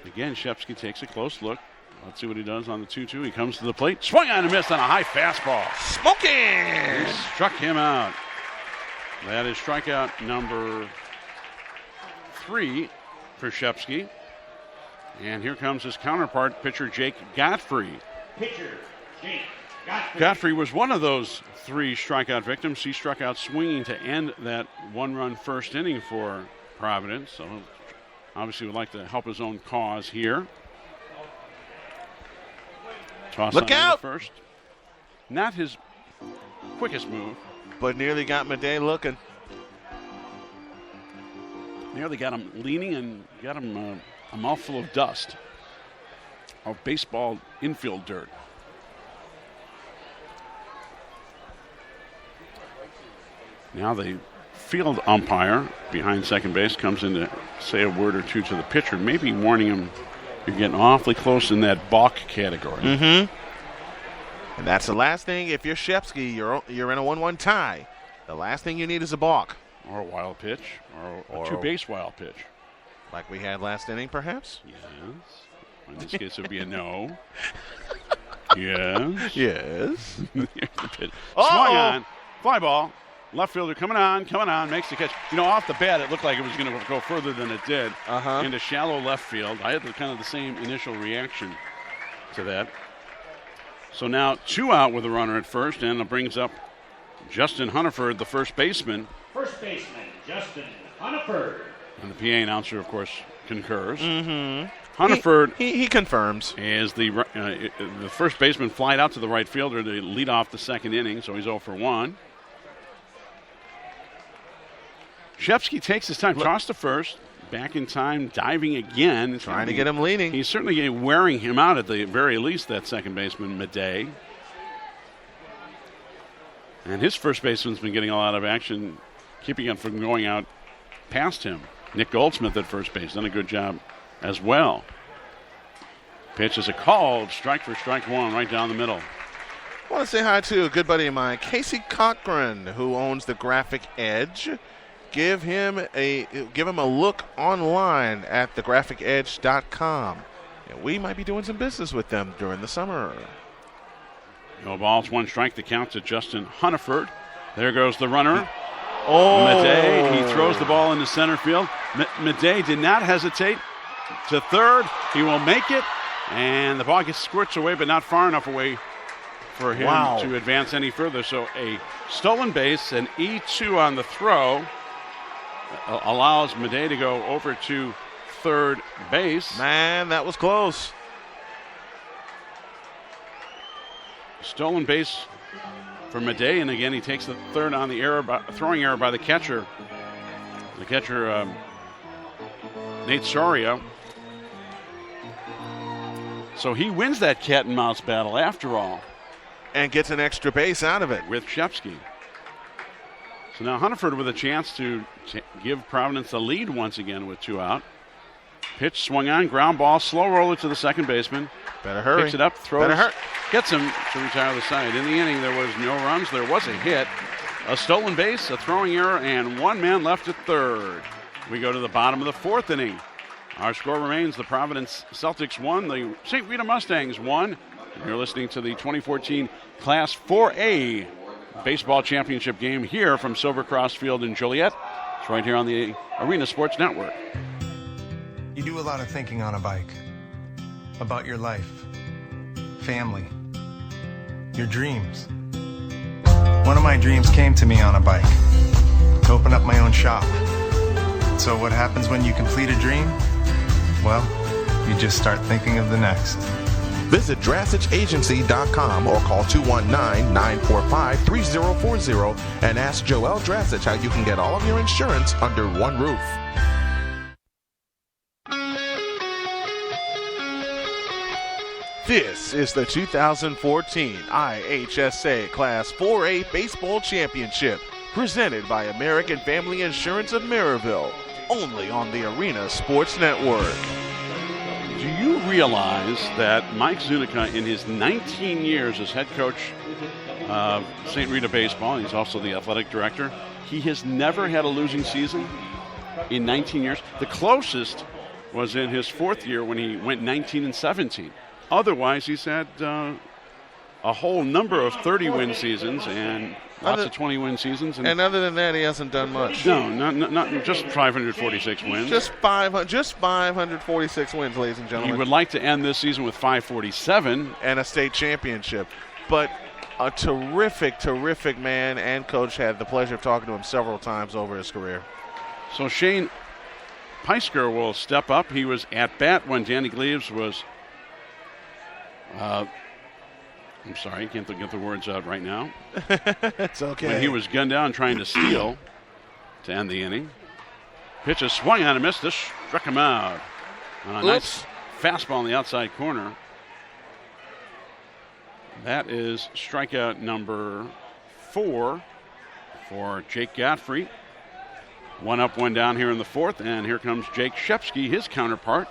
Again, Shepsky takes a close look. Let's see what he does on the 2-2. He comes to the plate. Swung on and missed on a high fastball. Smoking! He struck him out. That is strikeout number 3 for Shepsky. And here comes his counterpart, pitcher Jake Godfrey. Pitcher Jake Godfrey. Godfrey was one of those 3 strikeout victims. He struck out swinging to end that 1-run first inning for Providence. So obviously would like to help his own cause here. Toss Look out! First. Not his quickest move. But nearly got Madej looking. Nearly got him leaning and got him a mouthful of dust. Of baseball infield dirt. Now the field umpire behind second base comes in to say a word or two to the pitcher, maybe warning him you're getting awfully close in that balk category. And that's the last thing. If you're Shepsky, you're in a 1-1 tie. The last thing you need is a balk. Or a wild pitch, or a two-base wild pitch. Like we had last inning, perhaps? Yes. In this case, it would be a no. Yes. Yes. Swung on. Fly ball. Left fielder coming on, makes the catch. You know, off the bat, it looked like it was going to go further than it did into shallow left field. I had kind of the same initial reaction to that. So now 2 out with a runner at first, and it brings up Justin Hunniford, the first baseman. First baseman, Justin Hunniford. And the PA announcer, of course, concurs. Hunniford he confirms. Is the first baseman flied out to the right fielder to lead off the 2nd inning, so he's 0 for 1. Shepsky takes his time, toss to first, back in time, diving again. Trying to get him leaning. He's certainly wearing him out at the very least, that second baseman, Madej. And his first baseman's been getting a lot of action, keeping him from going out past him. Nick Goldsmith at first base, done a good job as well. Pitch is a called strike for strike 1 right down the middle. I want to say hi to a good buddy of mine, Casey Cochran, who owns the Graphic Edge. Give him a look online at thegraphicedge.com. And we might be doing some business with them during the summer. No balls, 1 strike. The count to Justin Hunniford. There goes the runner. Madej, he throws the ball into center field. Madej did not hesitate to third. He will make it, and the ball gets squirts away, but not far enough away for him to advance any further. So a stolen base, an E2 on the throw. allows Madej to go over to third base. Man, that was close. Stolen base for Madej, and again he takes the third on the throwing error by the catcher. The catcher, Nate Soria. So he wins that cat and mouse battle after all. And gets an extra base out of it. With Shepsky. So now Hunterford with a chance to give Providence the lead once again with 2 out. Pitch swung on, ground ball, slow roller to the second baseman. Better hurry. Picks it up, throws, gets him to retire the side. In the inning, there was no runs. There was a hit, a stolen base, a throwing error, and 1 man left at third. We go to the bottom of the 4th inning. Our score remains the Providence Celtics 1, the St. Rita Mustangs 1. You're listening to the 2014 Class 4A baseball championship game here from Silvercross Field in Joliet. It's right here on the Arena Sports Network. You do a lot of thinking on a bike. About your life, family, your dreams. One of my dreams came to me on a bike. To open up my own shop. So what happens when you complete a dream? Well, you just start thinking of the next. Visit DrastichAgency.com or call 219-945-3040 and ask Joel Drastich how you can get all of your insurance under one roof. This is the 2014 IHSA Class 4A Baseball Championship, presented by American Family Insurance of Maryville, only on the Arena Sports Network. Do you realize that Mike Zunica, in his 19 years as head coach of St. Rita Baseball, he's also the athletic director, he has never had a losing season in 19 years. The closest was in his 4th year when he went 19-17. Otherwise, he's had a whole number of 30-win seasons and lots of 20-win seasons. And other than that, he hasn't done much. No, not just 546 wins. Just 546 wins, ladies and gentlemen. He would like to end this season with 547. And a state championship. But a terrific, terrific man and coach. Had the pleasure of talking to him several times over his career. So Shane Peisker will step up. He was at bat when Danny Gleaves was... I'm sorry, I can't get the words out right now. It's okay. When he was gunned down trying to steal to end the inning. Pitch is swung on and missed. This struck him out on a nice fastball in the outside corner. That is strikeout number 4 for Jake Godfrey. 1 up, 1 down here in the 4th, and here comes Jake Shepsky, his counterpart.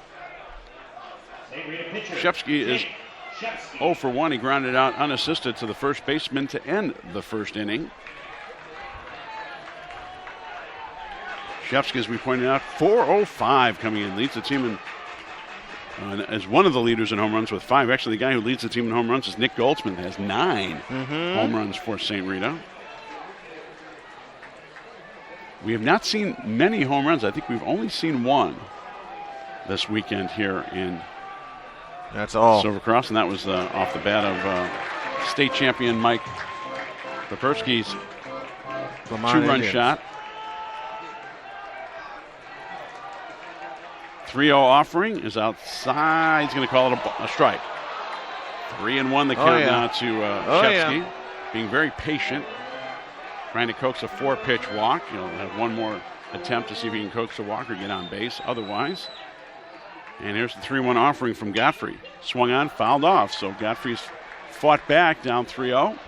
Shepsky is 0 for 1. He grounded out unassisted to the first baseman to end the 1st inning. Shepsky, as we pointed out, 405 coming in, leads the team as one of the leaders in home runs with 5. Actually, the guy who leads the team in home runs is Nick Goldsmith, has 9 home runs for St. Rita. We have not seen many home runs. I think we've only seen 1 this weekend here in That's all. Silvercross, and that was off the bat of state champion Mike Papersky's 2-run shot. 3-0 offering is outside. He's going to call it a strike. 3-1 the count now to Shepsky. Being very patient. Trying to coax a 4-pitch walk. He'll have one more attempt to see if he can coax a walk or get on base otherwise. And here's the 3-1 offering from Godfrey. Swung on, fouled off. So Godfrey's fought back, down 3-0.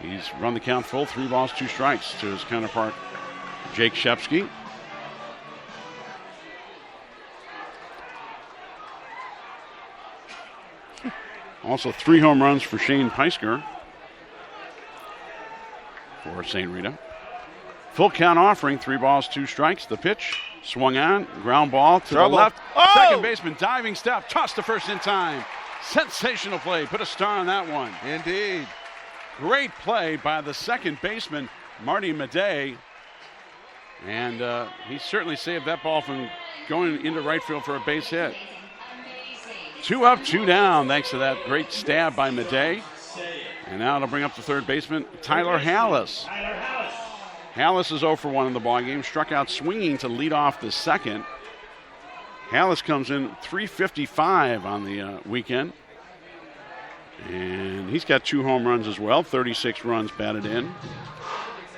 He's run the count full, 3 balls, 2 strikes to his counterpart, Jake Shepsky. Also 3 home runs for Shane Peisker for St. Rita. Full count offering, 3 balls, 2 strikes. The pitch swung on, ground ball to the left. Second baseman, diving step, tossed to first in time. Sensational play, put a star on that one. Indeed. Great play by the second baseman, Marty Madej. And he certainly saved that ball from going into right field for a base hit. 2 up, 2 down, thanks to that great stab by Madej. And now it'll bring up the third baseman, Tyler Hallis. Hallis is 0 for 1 in the ballgame. Struck out swinging to lead off the second. Hallis comes in .355 on the weekend. And he's got 2 home runs as well, 36 runs batted in.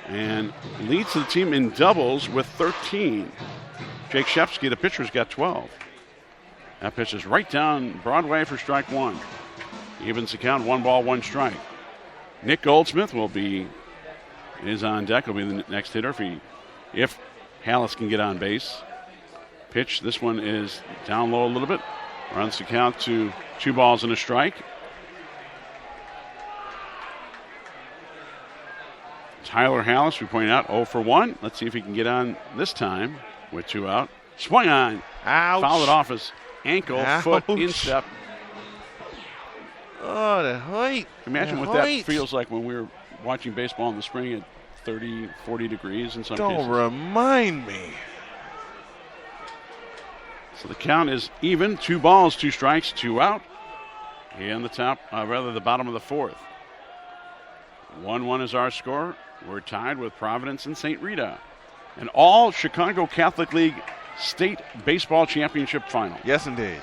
And leads the team in doubles with 13. Jake Shepsky, the pitcher's got 12. That pitch is right down Broadway for strike 1. Evens the count, 1 ball, 1 strike. Nick Goldsmith is on deck. Will be the next hitter if Hallis can get on base. Pitch, this one is down low a little bit. Runs the count to 2 balls and a strike. Tyler Hallis, we point out, 0 for 1. Let's see if he can get on this time with 2 out. Swung on. Ouch. Fouled it off his ankle, foot, instep. Oh, the height. Imagine what that feels like when we were watching baseball in the spring at 30, 40 degrees in some cases. Don't remind me. So the count is even. 2 balls, 2 strikes, 2 out. In the the bottom of the 4th. 1-1 is our score. We're tied with Providence and St. Rita. An all Chicago Catholic League State Baseball Championship final. Yes, indeed.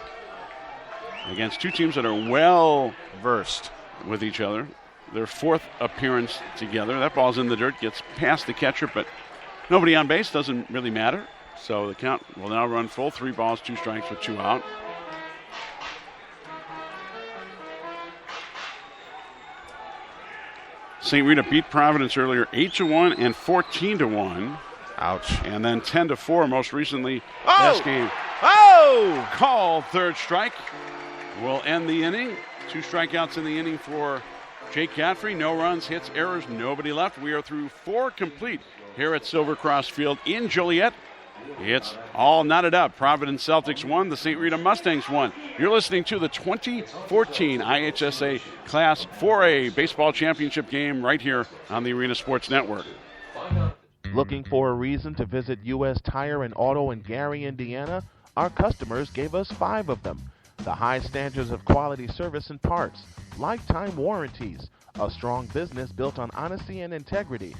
Against 2 teams that are well versed with each other. Their 4th appearance together. That ball's in the dirt, gets past the catcher, but nobody on base, doesn't really matter. So the count will now run full. 3 balls, 2 strikes with 2 out. St. Rita beat Providence earlier 8-1 and 14-1. Ouch. And then 10-4 most recently last game. Oh! Called third strike. Will end the inning. 2 strikeouts in the inning for Jake Godfrey. No runs, hits, errors, nobody left. We are through 4 complete here at Silver Cross Field in Joliet. It's all knotted up. Providence Celtics won. The St. Rita Mustangs won. You're listening to the 2014 IHSA Class 4A Baseball Championship game right here on the Arena Sports Network. Looking for a reason to visit U.S. Tire and Auto in Gary, Indiana? Our customers gave us 5 of them. The high standards of quality service and parts, lifetime warranties, a strong business built on honesty and integrity.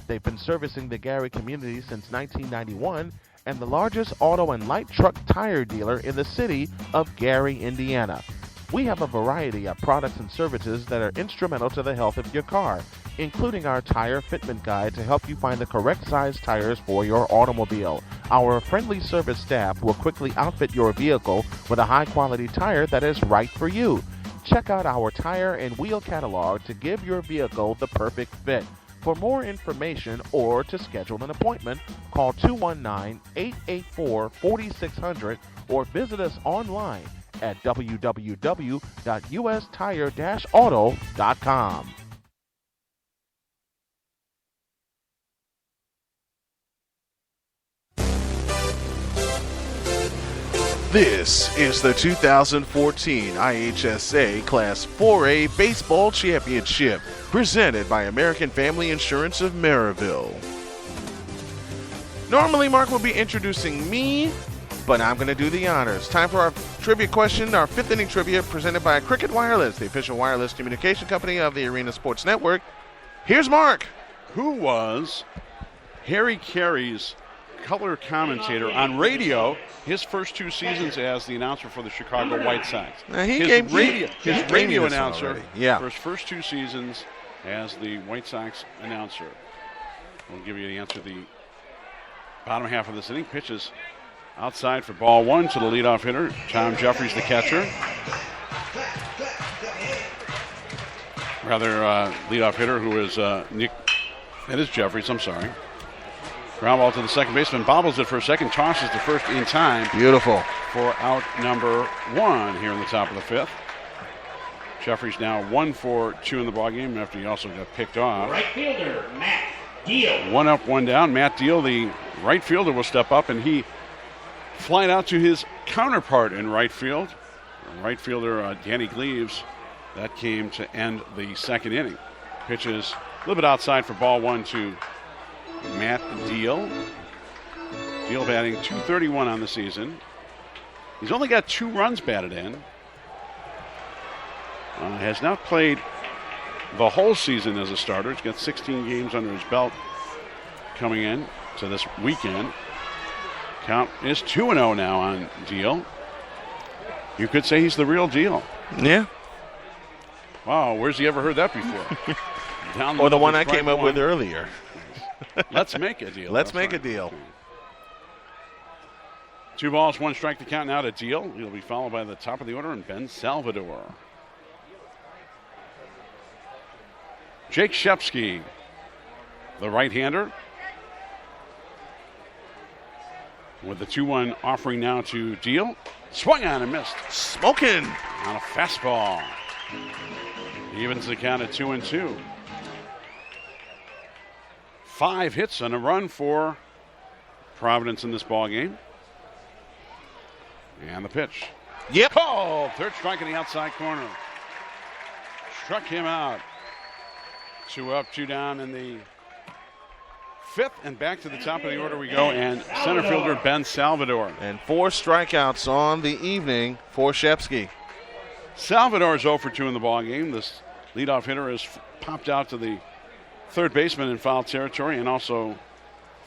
They've been servicing the Gary community since 1991 and the largest auto and light truck tire dealer in the city of Gary, Indiana. We have a variety of products and services that are instrumental to the health of your car, including our tire fitment guide to help you find the correct size tires for your automobile. Our friendly service staff will quickly outfit your vehicle with a high-quality tire that is right for you. Check out our tire and wheel catalog to give your vehicle the perfect fit. For more information or to schedule an appointment, call 219-884-4600 or visit us online at www.ustire-auto.com. This is the 2014 IHSA Class 4A Baseball Championship, presented by American Family Insurance of Maryville. Normally, Mark will be introducing me, but I'm going to do the honors. Time for our trivia question, our 5th inning trivia, presented by Cricket Wireless, the official wireless communication company of the Arena Sports Network. Here's Mark. Who was Harry Carey's color commentator on radio his first 2 seasons as the announcer for the Chicago White Sox? His radio announcer for his first 2 seasons as the White Sox announcer. We'll give you the answer. The bottom half of this inning. Pitches outside for ball 1 to the leadoff hitter, Tom Jeffries, the catcher. Leadoff hitter who is Nick. That is Jeffries, I'm sorry. Ground ball to the second baseman, bobbles it for a second, tosses the first in time. Beautiful. For out number 1 here in the top of the 5th. Jeffries now 1 for 2 in the ballgame after he also got picked off. Right fielder, Matt Deal. 1 up, 1 down. Matt Deal, the right fielder, will step up, and he flied out to his counterpart in right field. Right fielder Danny Gleaves. That came to end the 2nd inning. Pitches a little bit outside for ball 1 to Matt Deal. Deal batting .231 on the season. He's only got 2 runs batted in. Has not played the whole season as a starter. He's got 16 games under his belt coming in to this weekend. Count is 2-0 now on Deal. You could say he's the real deal. Yeah. Wow, where's he ever heard that before? Down Or the one I strike came up with earlier. Let's make a deal. Let's make a deal. 2 balls, 1 strike to count now to Deal. He'll be followed by the top of the order and Ben Salvador. Jake Shepsky, the right-hander. With the 2-1 offering now to Deal. Swung on and missed. Smoking. On a fastball. Evens the count at 2-2. 5 hits and a run for Providence in this ball game. And the pitch. Yep. Oh, third strike in the outside corner. Struck him out. 2 up, 2 down in the 5th, and back to the top of the order we go, and center fielder Ben Salvador. And 4 strikeouts on the evening for Shepsky. Salvador is 0 for 2 in the ball game. This leadoff hitter has popped out to the third baseman in foul territory and also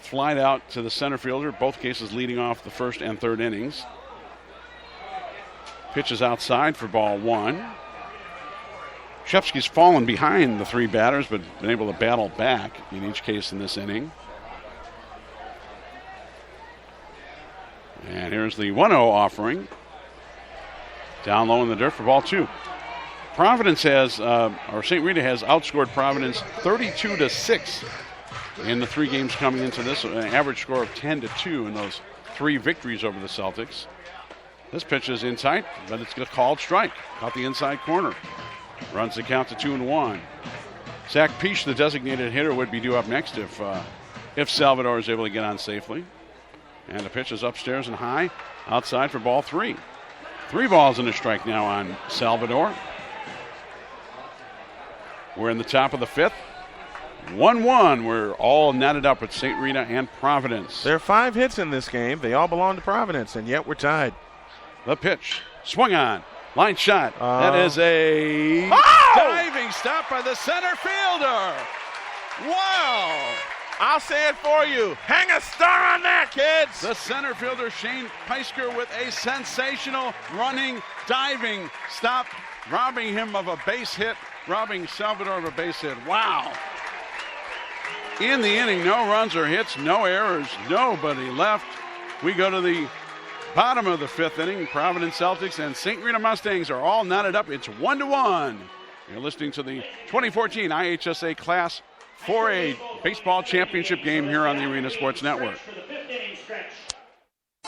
flied out to the center fielder, both cases leading off the first and third innings. Pitches outside for ball 1. Shepsky's fallen behind the 3 batters, but been able to battle back in each case in this inning. And here's the 1-0 offering. Down low in the dirt for ball 2. Providence has, or St. Rita has outscored Providence 32-6 in the 3 games coming into this, an average score of 10-2 in those 3 victories over the Celtics. This pitch is in tight, but it's a called strike. Caught the inside corner. Runs the count to 2-1. Zach Peach, the designated hitter, would be due up next if Salvador is able to get on safely. And the pitch is upstairs and high, outside for ball 3. 3 balls and a strike now on Salvador. We're in the top of the 5th. 1-1. We're all netted up with St. Rita and Providence. There are 5 hits in this game. They all belong to Providence, and yet we're tied. The pitch. Swung on. Line shot. That is a diving stop by the center fielder. Wow. I'll say it for you. Hang a star on that, kids. The center fielder, Shane Peisker, with a sensational running, diving stop, robbing him of a base hit, robbing Salvador of a base hit. Wow. In the inning, no runs or hits, no errors, nobody left. We go to the bottom of the 5th inning. Providence Celtics and St. Rita Mustangs are all knotted up. It's 1-1. You're listening to the 2014 IHSA Class 4A Baseball Championship game here on the Arena Sports Network.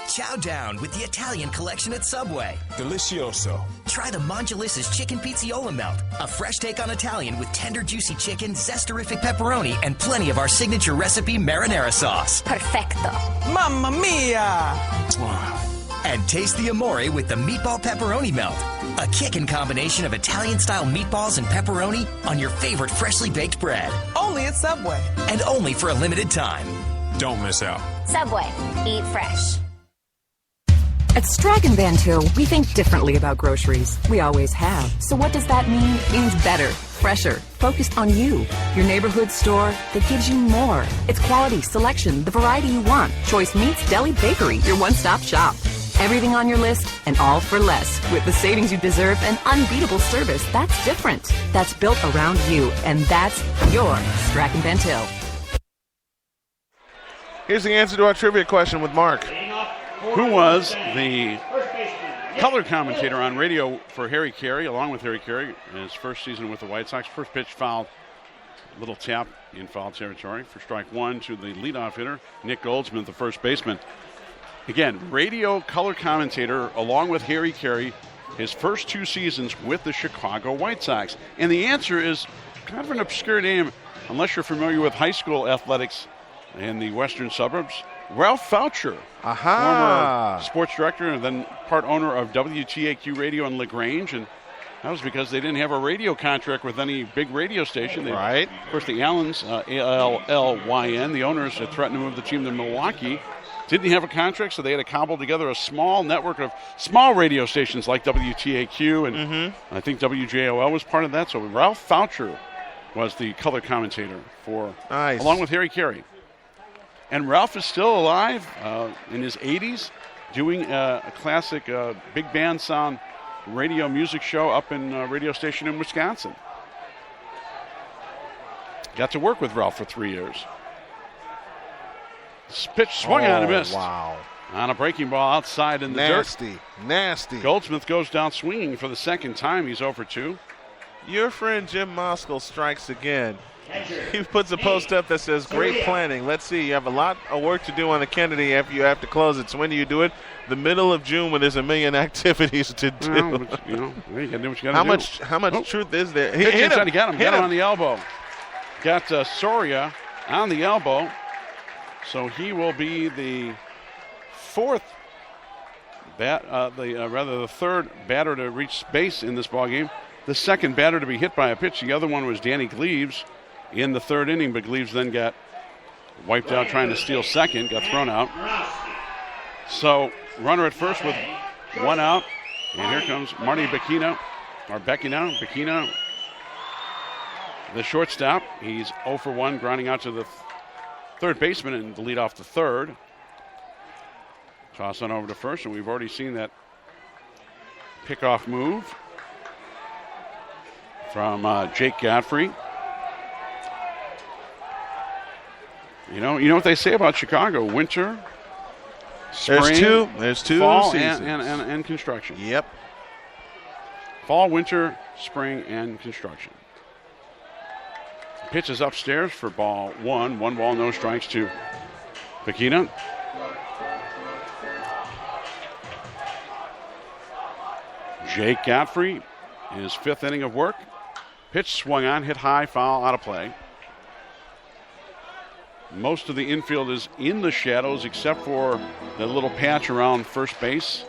Chow down with the Italian collection at Subway. Delicioso. Try the Mongelis's Chicken Pizziola Melt, a fresh take on Italian with tender, juicy chicken, zesterific pepperoni, and plenty of our signature recipe marinara sauce. Perfecto. Mamma mia! And taste the amore with the Meatball Pepperoni Melt, a kickin' combination of Italian-style meatballs and pepperoni on your favorite freshly baked bread. Only at Subway. And only for a limited time. Don't miss out. Subway. Eat fresh. At Strachan Van Til, we think differently about groceries. We always have. So what does that mean? It means better, fresher, focused on you. Your neighborhood store that gives you more. It's quality, selection, the variety you want. Choice meats, deli, bakery, your one-stop shop. Everything on your list and all for less. With the savings you deserve and unbeatable service, that's different. That's built around you, and that's your Strachan Van Til. Here's the answer to our trivia question with Mark. Who was the color commentator on radio for Harry Carey, along with Harry Carey, in his first season with the White Sox? First pitch fouled, little tap in foul territory for strike 1 to the leadoff hitter, Nick Goldsmith, the first baseman. Again, radio color commentator, along with Harry Carey, his first 2 seasons with the Chicago White Sox. And the answer is kind of an obscure name, unless you're familiar with high school athletics in the western suburbs. Ralph Foucher, former sports director and then part owner of WTAQ Radio in LaGrange. And that was because they didn't have a radio contract with any big radio station. Right. Of course, the Allens, A-L-L-Y-N, the owners had threatened to move the team to Milwaukee. Didn't have a contract, so they had to cobble together a small network of small radio stations like WTAQ, and I think WJOL was part of that. So Ralph Foucher was the color commentator for, along with Harry Carey. And Ralph is still alive in his 80s, doing a classic big band sound radio music show up in a radio station in Wisconsin. Got to work with Ralph for 3 years. This pitch swung on and missed. Wow. On a breaking ball outside in the dirt. Nasty. Goldsmith goes down swinging for the second time. He's 0 for 2. Your friend Jim Moskal strikes again. He puts a post up that says, great planning. Let's see, you have a lot of work to do on the Kennedy after you have to close it. So when do you do it? The middle of June when there's a million activities to do. Well, but, you got to do what you got to do. How much truth is there? He hit him. Got him on the elbow. Got Soria on the elbow. So he will be the the third batter to reach base in this ballgame. The second batter to be hit by a pitch. The other one was Danny Gleaves in the third inning, but Gleaves then got wiped out trying to steal second, got thrown out. So runner at first with one out, and here comes Marty Becchino, the shortstop. He's 0 for 1, grounding out to the third baseman and the lead off the third. Toss on over to first, and we've already seen that pickoff move from Jake Godfrey. You know what they say about Chicago: winter, spring, there's two fall, seasons. and construction. Yep. Fall, winter, spring, and construction. Pitch is upstairs for ball one. 1 ball, no strikes to Becchino. Jake Godfrey, his 5th inning of work. Pitch swung on, hit high, foul, out of play. Most of the infield is in the shadows except for the little patch around first base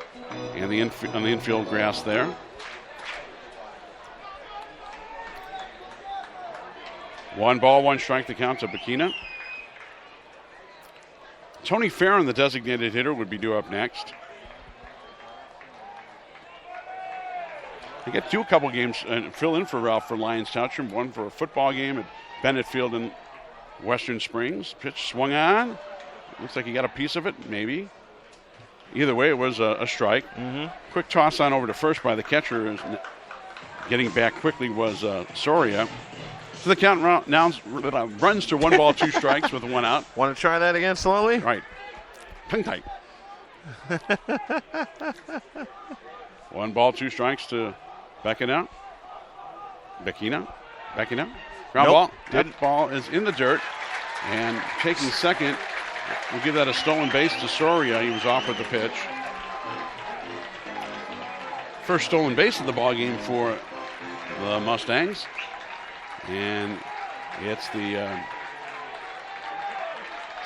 and the infield grass there. One ball, one strike to count to Becchino. Tony Farron, the designated hitter, would be due up next. They get to do a couple games and fill in for Ralph for Lions Township. One for a football game at Bennett Field in Western Springs. Pitch swung on. Looks like he got a piece of it, maybe. Either way, it was a strike. Mm-hmm. Quick toss on over to first by the catcher. Getting back quickly was Soria. So the count now runs to 1 ball, 2 strikes with 1 out. Want to try that again slowly? Right. Tongue tight. 1 ball, 2 strikes to Becchino. Ground ball. That ball is in the dirt. And taking second, we'll give that a stolen base to Soria. He was off with the pitch. First stolen base of the ball game for the Mustangs. And it's the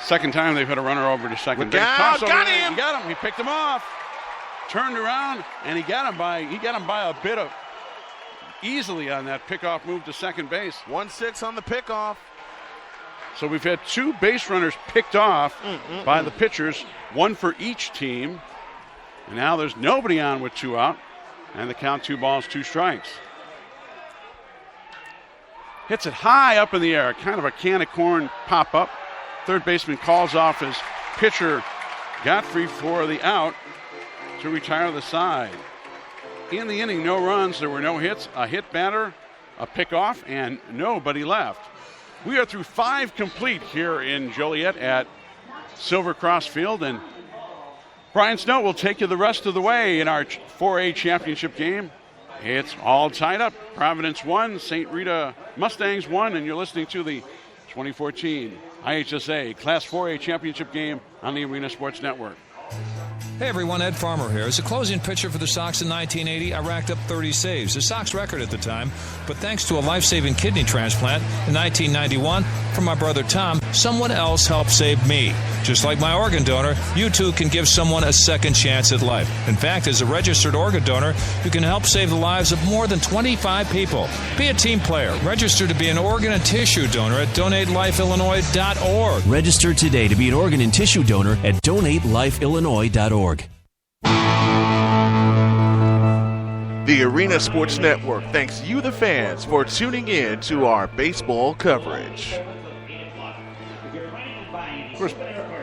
second time they've had a runner over to second base. Got him! He got him. He picked him off. Turned around and he got him by a bit of easily on that pickoff move to second base. 1-6 on the pickoff. So we've had 2 base runners picked off by the pitchers, 1 for each team. And now there's nobody on with 2 out. And the count 2 balls, 2 strikes. Hits it high up in the air, kind of a can of corn pop-up. Third baseman calls off his pitcher, Godfrey, for the out to retire the side. In the inning, no runs, there were no hits, a hit batter, a pickoff, and nobody left. We are through 5 complete here in Joliet at Silver Cross Field, and Brian Snow will take you the rest of the way in our 4A championship game. It's all tied up. Providence 1, St. Rita Mustangs 1, and you're listening to the 2014 IHSA Class 4A championship game on the Arena Sports Network. Hey everyone, Ed Farmer here. As a closing pitcher for the Sox in 1980, I racked up 30 saves, a Sox record at the time. But thanks to a life-saving kidney transplant in 1991 from my brother Tom, someone else helped save me. Just like my organ donor, you too can give someone a second chance at life. In fact, as a registered organ donor, you can help save the lives of more than 25 people. Be a team player. Register to be an organ and tissue donor at DonateLifeIllinois.org. Register today to be an organ and tissue donor at DonateLifeIllinois.org. The Arena Sports Network thanks you, the fans, for tuning in to our baseball coverage. Of course,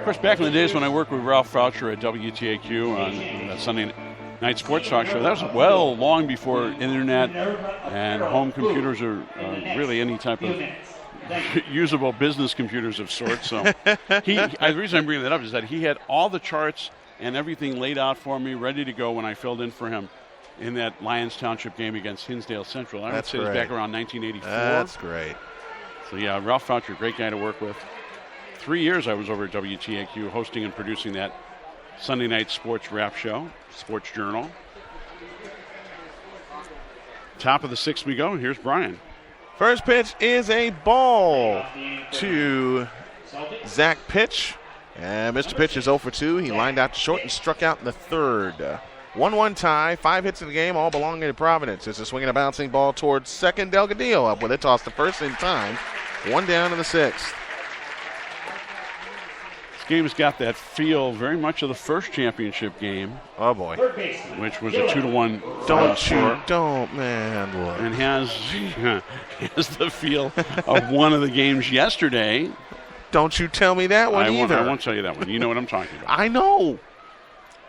Of course, back in the days when I worked with Ralph Foucher at WTAQ on the Sunday Night Sports Talk Show, that was well long before internet and home computers or really any type of usable business computers of sorts. So the reason I'm bringing that up is that he had all the charts and everything laid out for me, ready to go when I filled in for him in that Lyons Township game against Hinsdale Central. I would say it was back around 1984. That's great. So, yeah, Ralph Foucher, great guy to work with. 3 years I was over at WTAQ hosting and producing that Sunday night sports wrap show, Sports Journal. Top of the sixth we go. Here's Brian. First pitch is a ball to Zach Pitch. And Mr. Pitch is 0 for 2. He lined out to short and struck out in the third. 1-1 tie, 5 hits in the game, all belonging to Providence. It's a swinging a bouncing ball towards second. Delgadillo up with it, tossed to first in time. 1 down in the sixth. This game has got that feel very much of the first championship game. Oh, boy. Which was a 2-1 Don't, man. Look. And has the feel of one of the games yesterday. Don't you tell me that one either. I won't tell you that one. You know what I'm talking about. I know.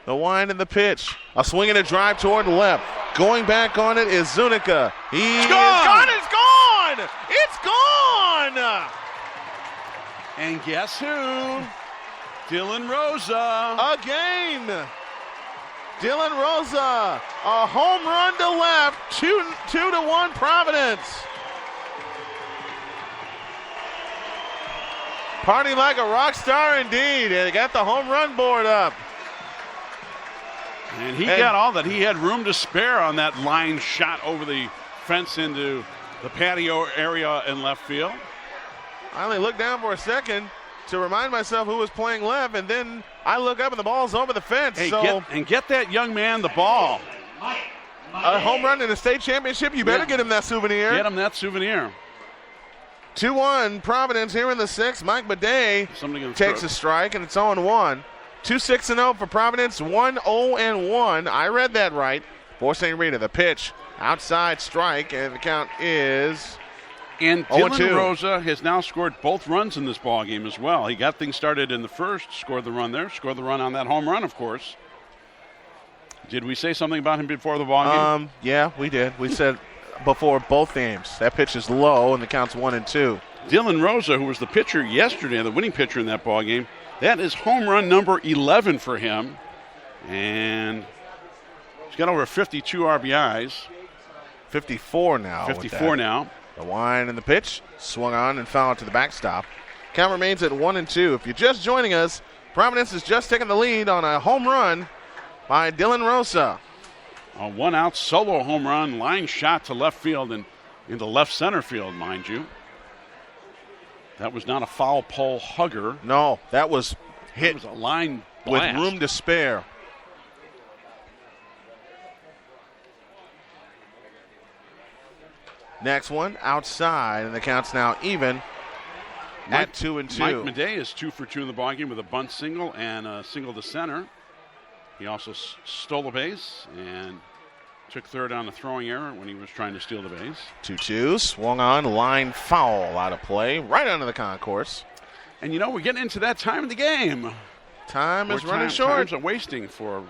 The wind and the pitch. A swing and a drive toward left. Going back on it is Zuniga. It's gone. It's gone. It's gone. And guess who? Dylan Rosa. Again. Dylan Rosa. A home run to left. 2-1 Providence. Party like a rock star indeed. They got the home run board up. And he got all that. He had room to spare on that line shot over the fence into the patio area in left field. I only looked down for a second to remind myself who was playing left, and then I look up and the ball's over the fence. Hey, get that young man the ball. A home run in the state championship, you better get him that souvenir. Get him that souvenir. 2-1 Providence here in the sixth. Mike Bidet takes a strike, and it's 0-1. 2-6-0 for Providence, 1-0-1. I read that right for St. Rita. The pitch, outside strike, and the count is And Dylan Rosa has now scored both runs in this ball game as well. He got things started in the first, scored the run there, scored the run on that home run, of course. Did we say something about him before the ball game? Yeah, we did. We said before both games. That pitch is low, and the count's 1-2. Dylan Rosa, who was the pitcher yesterday, the winning pitcher in that ball game, that is home run number 11 for him. And he's got over 52 RBIs. 54 now. 54 now. The wind and the pitch swung on and fouled to the backstop. Count remains at 1-2. If you're just joining us, Providence has just taken the lead on a home run by Dylan Rosa. A one-out solo home run, line shot to left field and into left center field, mind you. That was not a foul pole hugger. No, that was hit. It was a line blast. With room to spare. Next one, outside, and the count's now even at 2-2. Mike Madej is 2 for 2 in the ballgame with a bunt single and a single to center. He also stole a base and took third on a throwing error when he was trying to steal the base. 2-2, swung on, line foul out of play, right onto the concourse. And you know, we're getting into that time of the game. Time is running short. Time's a wasting for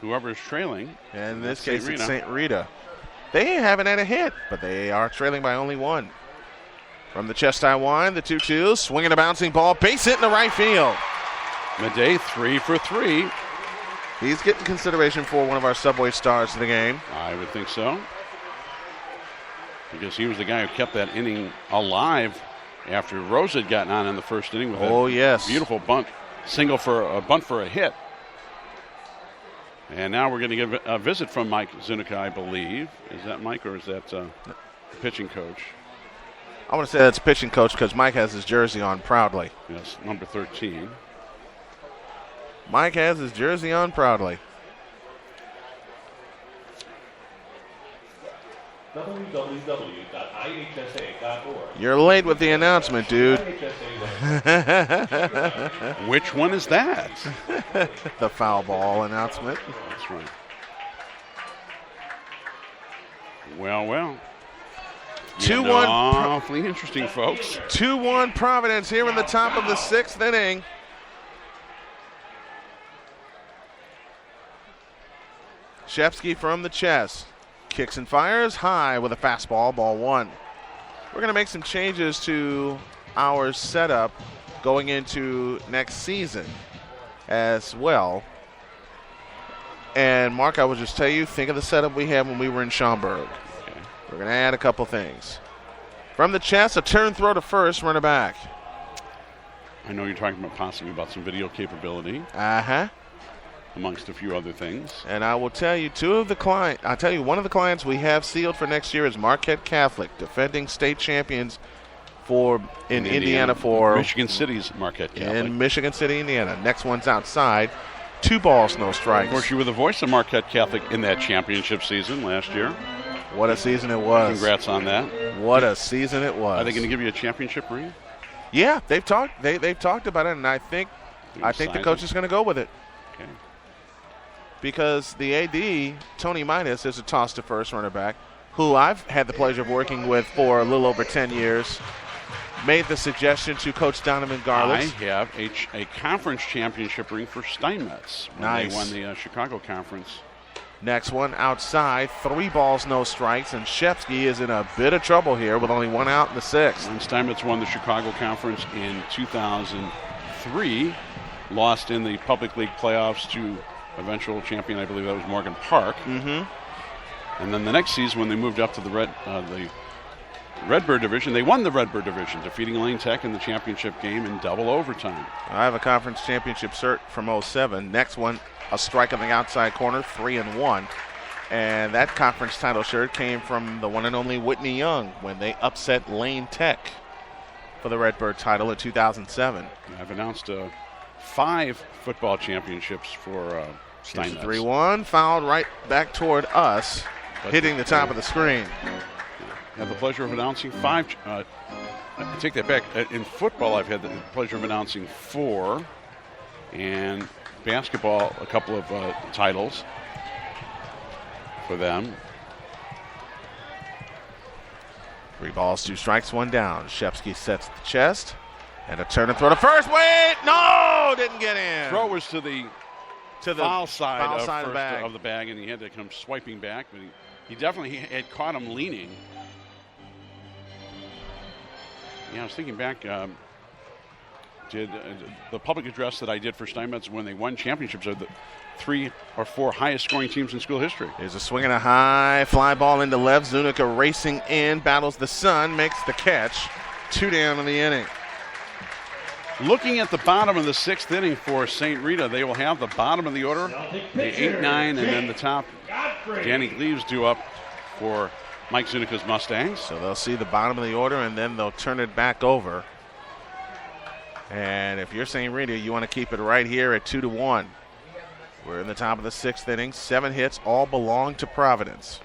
whoever is trailing. And in this case, it's St. Rita. They haven't had a hit, but they are trailing by only one. From the chest high wind, the 2-2, swinging a bouncing ball, base hit in the right field. Madej 3 for 3. He's getting consideration for one of our Subway stars of the game. I would think so. Because he was the guy who kept that inning alive after Rose had gotten on in the first inning with a beautiful bunt, bunt for a hit. And now we're going to get a visit from Mike Zuniga, I believe. Is that Mike or is that the pitching coach? I want to say that's pitching coach because Mike has his jersey on proudly. Yes, number 13. Mike has his jersey on proudly. www.ihsa.org. You're late with the announcement, dude. Which one is that? The foul ball announcement. That's right. Well. 2-1. Awfully interesting, folks. 2-1 Providence here in the top of the 6th inning. Shepsky from the chest. Kicks and fires high with a fastball, ball 1. We're going to make some changes to our setup going into next season as well. And, Mark, I will just tell you, think of the setup we had when we were in Schaumburg. Okay. We're going to add a couple things. From the chest, a turn throw to first, runner back. I know you're talking about possibly about some video capability. Uh-huh. Amongst a few other things. And I will tell you, one of the clients we have sealed for next year is Marquette Catholic, defending state champions in Indiana for Michigan City's Marquette Catholic. In Michigan City, Indiana. Next one's outside. 2 balls, no strikes. Of course, you were the voice of Marquette Catholic in that championship season last year. What a season it was. Congrats on that. What a season it was. Are they going to give you a championship ring? Yeah, they've talked about it, and I think the coach is going to go with it. Okay. Because the AD, Tony Midas, is a toss to first runner back, who I've had the pleasure of working with for a little over 10 years. Made the suggestion to Coach Donovan Garlick. I have a conference championship ring for Steinmetz when nice. They won the Chicago Conference. Next one outside, 3 balls, no strikes, and Shepsky is in a bit of trouble here with only 1 out in the 6th. And Steinmetz won the Chicago Conference in 2003, lost in the Public League playoffs to eventual champion, I believe that was Morgan Park. Mm-hmm. And then the next season when they moved up to the Redbird Division, they won the Redbird Division, defeating Lane Tech in the championship game in double overtime. I have a conference championship cert from 07. Next one, a strike on the outside corner, 3-1. And that conference title shirt came from the one and only Whitney Young when they upset Lane Tech for the Redbird title in 2007. I've announced 5 football championships for Steinmetz. 3-1, fouled right back toward us, hitting the top of the screen. I have the pleasure of announcing 5. I take that back. In football, I've had the pleasure of announcing 4. And basketball, a couple of titles for them. 3 balls, 2 strikes, 1 down. Shepsky sets the chest. And a turn and throw to first. Wait! No! Didn't get in. Throw was to the foul side, of the bag, and he had to come swiping back. But he definitely had caught him leaning. Yeah, I was thinking back. Did the public address that I did for Steinmetz when they won championships are the 3 or 4 highest scoring teams in school history. There's a swing and a high fly ball into left. Zuniga racing in, battles the sun, makes the catch. 2 down in the inning. Looking at the bottom of the 6th inning for St. Rita, they will have the bottom of the order, the 8-9, and then the top. Danny Gleaves due up for Mike Zuniga's Mustangs. So they'll see the bottom of the order, and then they'll turn it back over. And if you're St. Rita, you want to keep it right here at 2-1. We're in the top of the 6th inning. 7 hits, all belong to Providence.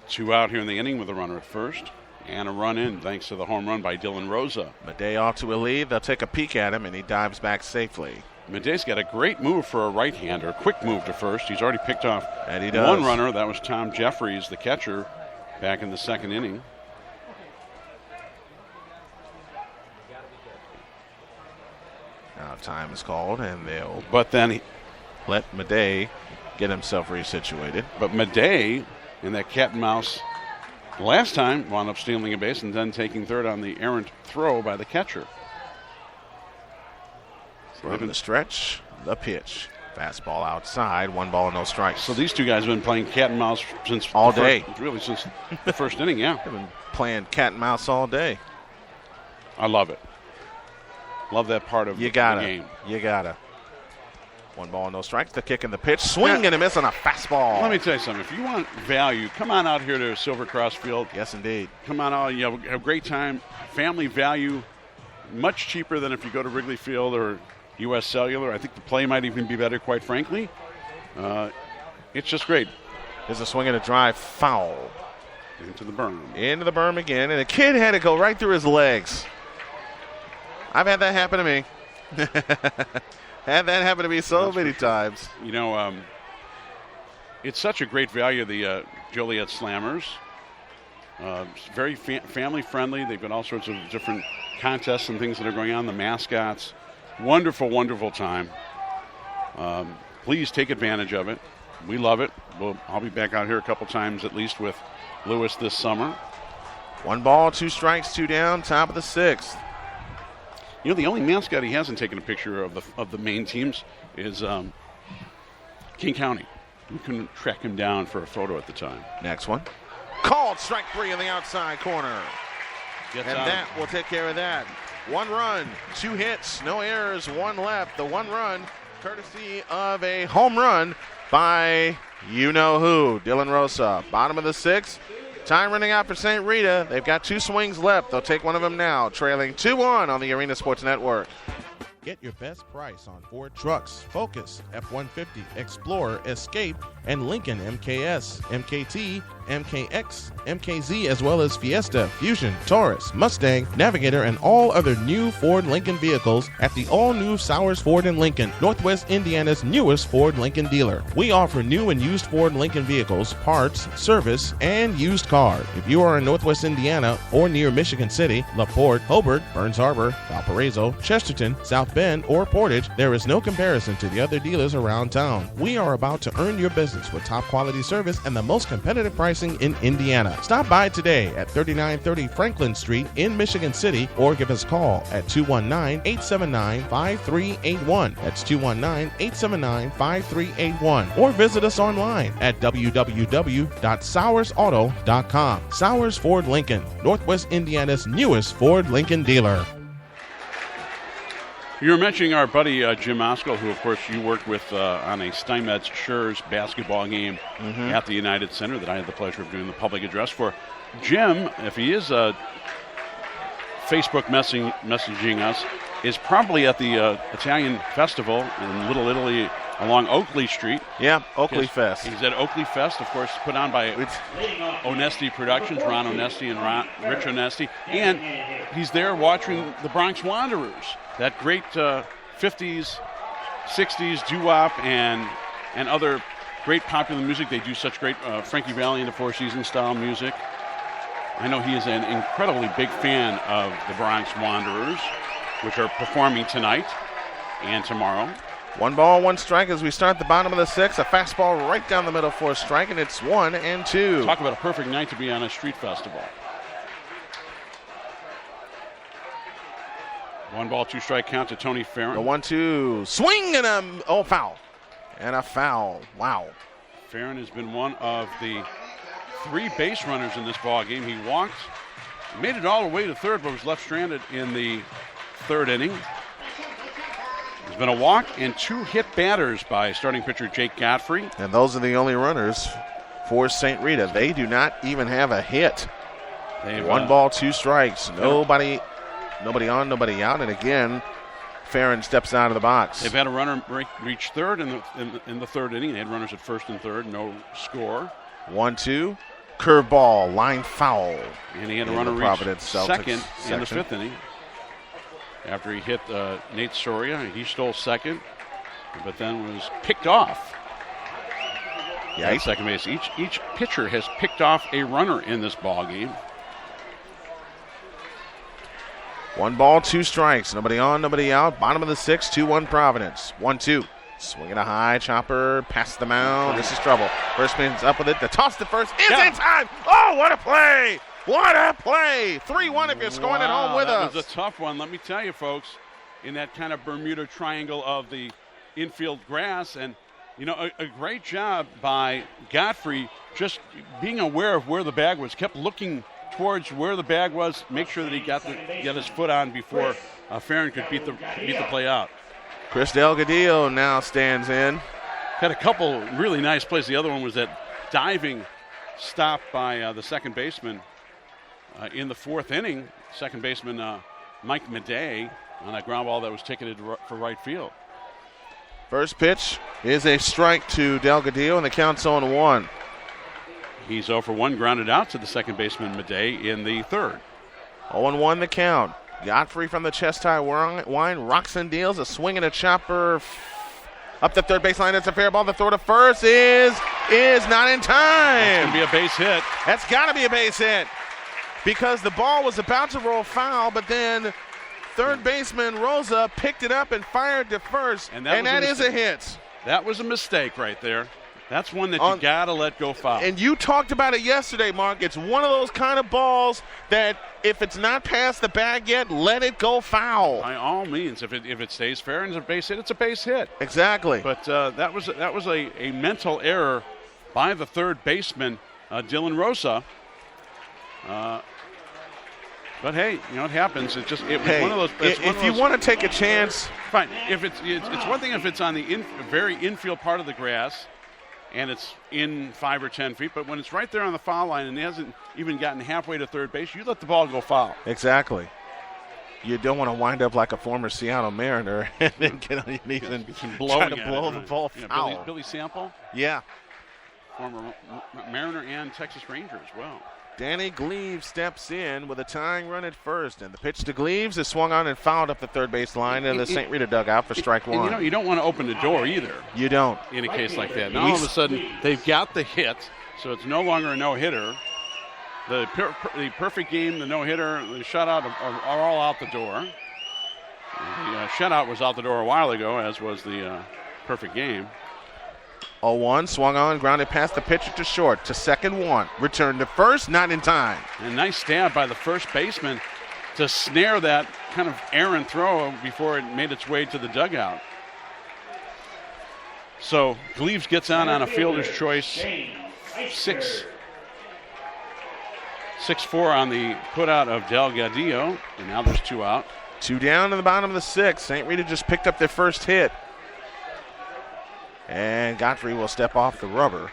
2 out here in the inning with a runner at first. And a run in thanks to the home run by Dylan Rosa. Madej off to a lead. They'll take a peek at him, and he dives back safely. Madej's got a great move for a right-hander. Quick move to first. He's already picked off and he does. 1 runner. That was Tom Jeffries, the catcher, back in the 2nd inning. Now time is called, and they'll let Madej get himself resituated. But Madej, in that cat and mouse last time, wound up stealing a base and then taking third on the errant throw by the catcher. From the stretch, the pitch. Fastball outside, 1 ball, no strikes. So these 2 guys have been playing cat and mouse since all day. Really since the 1st inning, yeah. They've been playing cat and mouse all day. I love it. Love that part of the game. You gotta. 1 ball, no strikes. The kick and the pitch. Swing and a miss on a fastball. Let me tell you something. If you want value, come on out here to Silver Cross Field. Yes, indeed. Come on out. You have a great time. Family value, much cheaper than if you go to Wrigley Field or U.S. Cellular. I think the play might even be better, quite frankly. It's just great. There's a swing and a drive. Foul. Into the berm. Into the berm again. And the kid had to go right through his legs. I've had that happen to me. Had that happen to me so many times. You know, it's such a great value, the Joliet Slammers. Very family friendly. They've got all sorts of different contests and things that are going on. The mascots, wonderful, wonderful time. Please take advantage of it. We love it. I'll be back out here a couple times at least with Lewis this summer. 1 ball, 2 strikes, 2 down, top of the 6th. You know, the only mascot he hasn't taken a picture of the main teams is King County. We couldn't track him down for a photo at the time. Next one. Called strike 3 in the outside corner. Gets and out. That will take care of that. 1 run, 2 hits, no errors, 1 left. The 1 run, courtesy of a home run by you-know-who, Dylan Rosa. Bottom of the 6th. Time running out for St. Rita. They've got 2 swings left. They'll take one of them now, trailing 2-1 on the Arena Sports Network. Get your best price on Ford trucks, Focus, F-150, Explorer, Escape, and Lincoln MKS, MKT, MKX, MKZ, as well as Fiesta, Fusion, Taurus, Mustang, Navigator, and all other new Ford Lincoln vehicles at the all-new Sowers Ford in Lincoln, Northwest Indiana's newest Ford Lincoln dealer. We offer new and used Ford Lincoln vehicles, parts, service, and used cars. If you are in Northwest Indiana or near Michigan City, LaPorte, Hobart, Burns Harbor, Valparaiso, Chesterton, South Bend, or Portage, there is no comparison to the other dealers around town. We are about to earn your business with top quality service and the most competitive pricing in Indiana. Stop by today at 3930 Franklin Street in Michigan City or give us a call at 219-879-5381. That's 219-879-5381. Or visit us online at www.sowersauto.com. Sowers Ford Lincoln, Northwest Indiana's newest Ford Lincoln dealer. You were mentioning our buddy Jim Oskell, who, of course, you worked with on a Steinmetz Schurz basketball game at the United Center that I had the pleasure of doing the public address for. Jim, if he is Facebook messaging us, is probably at the Italian Festival in Little Italy along Oakley Street. Yeah, Oakley Fest. He's at Oakley Fest, of course, put on by Onesti Productions, Ron Onesti and Rich Onesti. And he's there watching the Bronx Wanderers, that great 50s, 60s doo-wop and other great popular music. They do such great Frankie Valli and the Four Seasons style music. I know he is an incredibly big fan of the Bronx Wanderers, which are performing tonight and tomorrow. 1 ball, 1 strike as we start the bottom of the 6th. A fastball right down the middle for a strike, and it's 1-2. Talk about a perfect night to be on a street festival. 1 ball, 2 strike count to Tony Farron. The 1-2 swing and a foul. And a foul. Wow. Farron has been one of the 3 base runners in this ball game. He walked, made it all the way to third, but was left stranded in the 3rd inning. There's been a walk and 2 hit batters by starting pitcher Jake Godfrey. And those are the only runners for St. Rita. They do not even have a hit. 1 ball, 2 strikes. Nobody on, nobody out. And again, Farron steps out of the box. They've had a runner reach third in the 3rd inning. They had runners at 1st and 3rd, no score. 1-2, curveball, line foul. And he had a runner reach second in the 5th inning. After he hit Nate Soria, he stole second, but then was picked off at second base. Each pitcher has picked off a runner in this ball game. 1 ball, 2 strikes. Nobody on, nobody out. Bottom of the 6th, 2-1 Providence. 1-2. Swinging a high chopper past the mound. This is trouble. First man's up with it. The toss to first is in time. Oh, what a play! What a play! 3-1 if you're scoring at home with us. That was a tough one. Let me tell you, folks, in that kind of Bermuda Triangle of the infield grass. And, you know, a great job by Godfrey just being aware of where the bag was. Kept looking towards where the bag was, make sure that he got his foot on before Farron could beat the play out. Chris Delgadillo now stands in. Had a couple really nice plays. The other one was that diving stop by the second baseman in the 4th inning. Second baseman Mike Madej on that ground ball that was ticketed for right field. First pitch is a strike to Delgadillo, and the count's 0-1. He's 0 for 1, grounded out to the second baseman Madej in the 3rd. 0-1 the count. Godfrey from the chest high wine rocks and deals. A swing and a chopper up the third baseline. It's a fair ball. The throw to first is not in time. That's going to be a base hit. That's got to be a base hit. because the ball was about to roll foul, but then third baseman Rosa picked it up and fired to first, and that is a hit. That was a mistake right there. That's one that you got to let go foul. And you talked about it yesterday, Mark. It's one of those kind of balls that if it's not past the bag yet, let it go foul. By all means, if it stays fair and it's a base hit, it's a base hit. Exactly. But that was a mental error by the third baseman, Dylan Rosa. But hey, it happens. It was one of those. If you want to take a chance, fine. If it's one thing if it's on the very infield part of the grass, and it's in 5 or 10 feet. But when it's right there on the foul line and it hasn't even gotten halfway to third base, you let the ball go foul. Exactly. You don't want to wind up like a former Seattle Mariner and then get on your knees and try to blow the ball foul. Billy Sample. Yeah. Former Mariner and Texas Ranger as well. Danny Gleaves steps in with a tying run at first, and the pitch to Gleaves is swung on and fouled up the third base line in the St. Rita dugout for strike one. And you don't want to open the door either. You don't. In a case like that. Now all of a sudden, they've got the hit, so it's no longer a no-hitter. The perfect game, the no-hitter, the shutout are all out the door. The shutout was out the door a while ago, as was the perfect game. 0-1, swung on, grounded past the pitcher to short, to second one. Return to first, not in time. A nice stab by the first baseman to snare that kind of errant throw before it made its way to the dugout. So Gleaves gets on a fielder's choice. 6-4 on the putout of Delgadillo, and now there's 2 out. 2 down in the bottom of the 6th. St. Rita just picked up their first hit. And Godfrey will step off the rubber.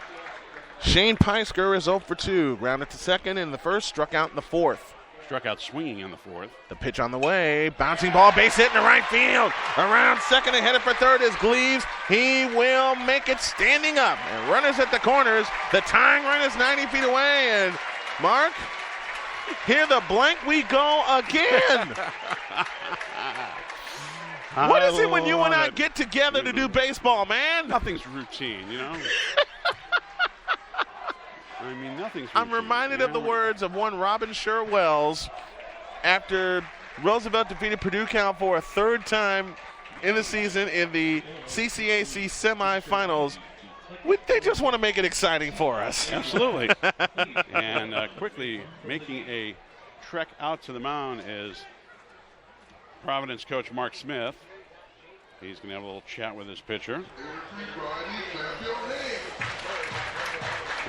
Shane Peisker is 0 for 2. Grounded to second in the first, struck out in the 4th. Struck out swinging in the 4th. The pitch on the way. Bouncing ball, base hit in the right field. Around second and headed for third is Gleaves. He will make it standing up. And runners at the corners. The tying run is 90 feet away. And Mark, here the blank we go again. What is it when you and I get together to do baseball, man? Nothing's routine, I mean, nothing's routine. I'm reminded of the words of one Robin Sher-Wells after Roosevelt defeated Purdue Cal for a third time in the season in the CCAC semifinals. They just want to make it exciting for us. Absolutely. And quickly making a trek out to the mound is Providence coach Mark Smith. He's going to have a little chat with his pitcher.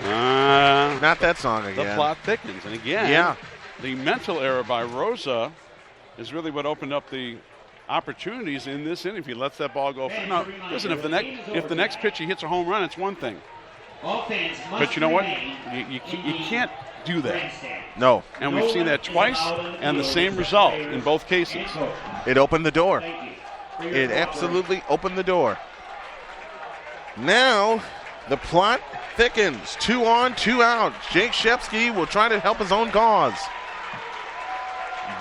Not that song again. The plot thickens. And again, the mental error by Rosa is really what opened up the opportunities in this inning. If he lets that ball go. Now, listen, if the next pitch he hits a home run, it's one thing. But you know what? You can't do that. No. And we've seen that twice and the same result in both cases. It opened the door. It absolutely opened the door. Now the plot thickens. 2 on, 2 out. Jake Shepsky will try to help his own cause.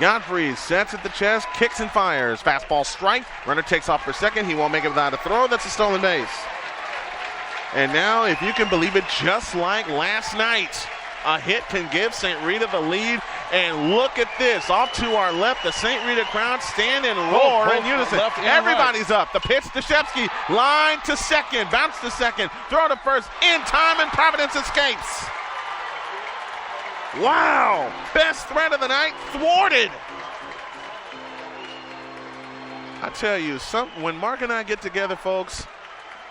Godfrey sets at the chest, kicks and fires. Fastball strike. Runner takes off for second. He won't make it without a throw. That's a stolen base. And now, if you can believe it, just like last night, a hit can give St. Rita the lead. And look at this. Off to our left, the St. Rita crowd stand and roar in unison. Everybody's up. The pitch to Shepsky. Line to second. Bounce to second. Throw to first. In time, and Providence escapes. Wow. Best threat of the night thwarted. I tell you, when Mark and I get together, folks,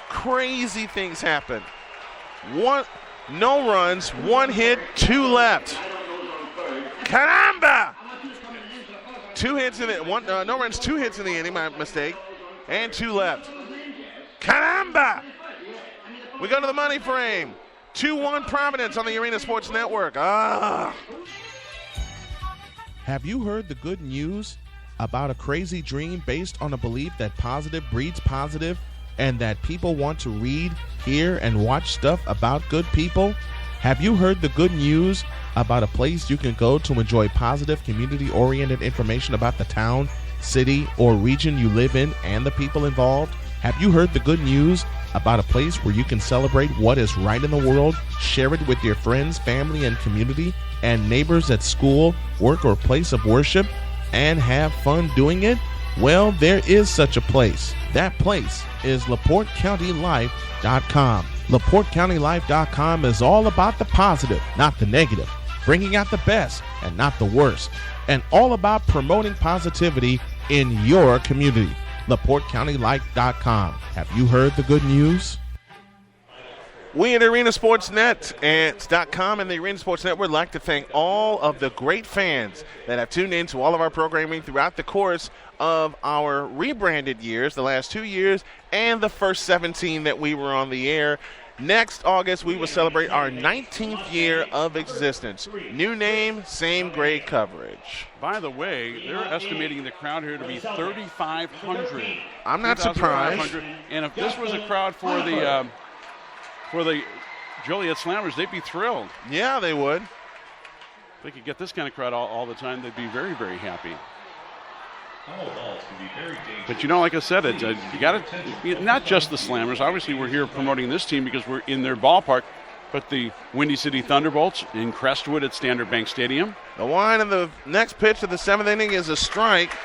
crazy things happen. No runs, 1 hit, 2 left. Caramba! 2 hits in it. No runs, 2 hits in the inning. My mistake. And 2 left. Caramba! We go to the money frame. 2-1 Providence on the Arena Sports Network. Have you heard the good news about a crazy dream based on a belief that positive breeds positive and that people want to read, hear, and watch stuff about good people? Have you heard the good news about a place you can go to enjoy positive, community-oriented information about the town, city, or region you live in and the people involved? Have you heard the good news about a place where you can celebrate what is right in the world, share it with your friends, family, and community, and neighbors at school, work, or place of worship, and have fun doing it? Well, there is such a place. That place is LaPorteCountyLife.com. LaPorteCountyLife.com is all about the positive, not the negative, bringing out the best and not the worst, and all about promoting positivity in your community. LaPorteCountyLife.com. Have you heard the good news? We at ArenaSportsNet.com and the Arena Sports Network would like to thank all of the great fans that have tuned in to all of our programming throughout the course of our rebranded years, the last 2 years, and the first 17 that we were on the air. Next August, we will celebrate our 19th year of existence. New name, same grade coverage. By the way, they're estimating the crowd here to be 3,500. I'm not surprised. And if this was a crowd for the Joliet Slammers, they'd be thrilled. Yeah, they would. If they could get this kind of crowd all the time, they'd be very, very happy. But like I said, you got to not just the Slammers. Obviously, we're here promoting this team because we're in their ballpark, but the Windy City Thunderbolts in Crestwood at Standard Bank Stadium. The one in the next pitch of the 7th inning is a strike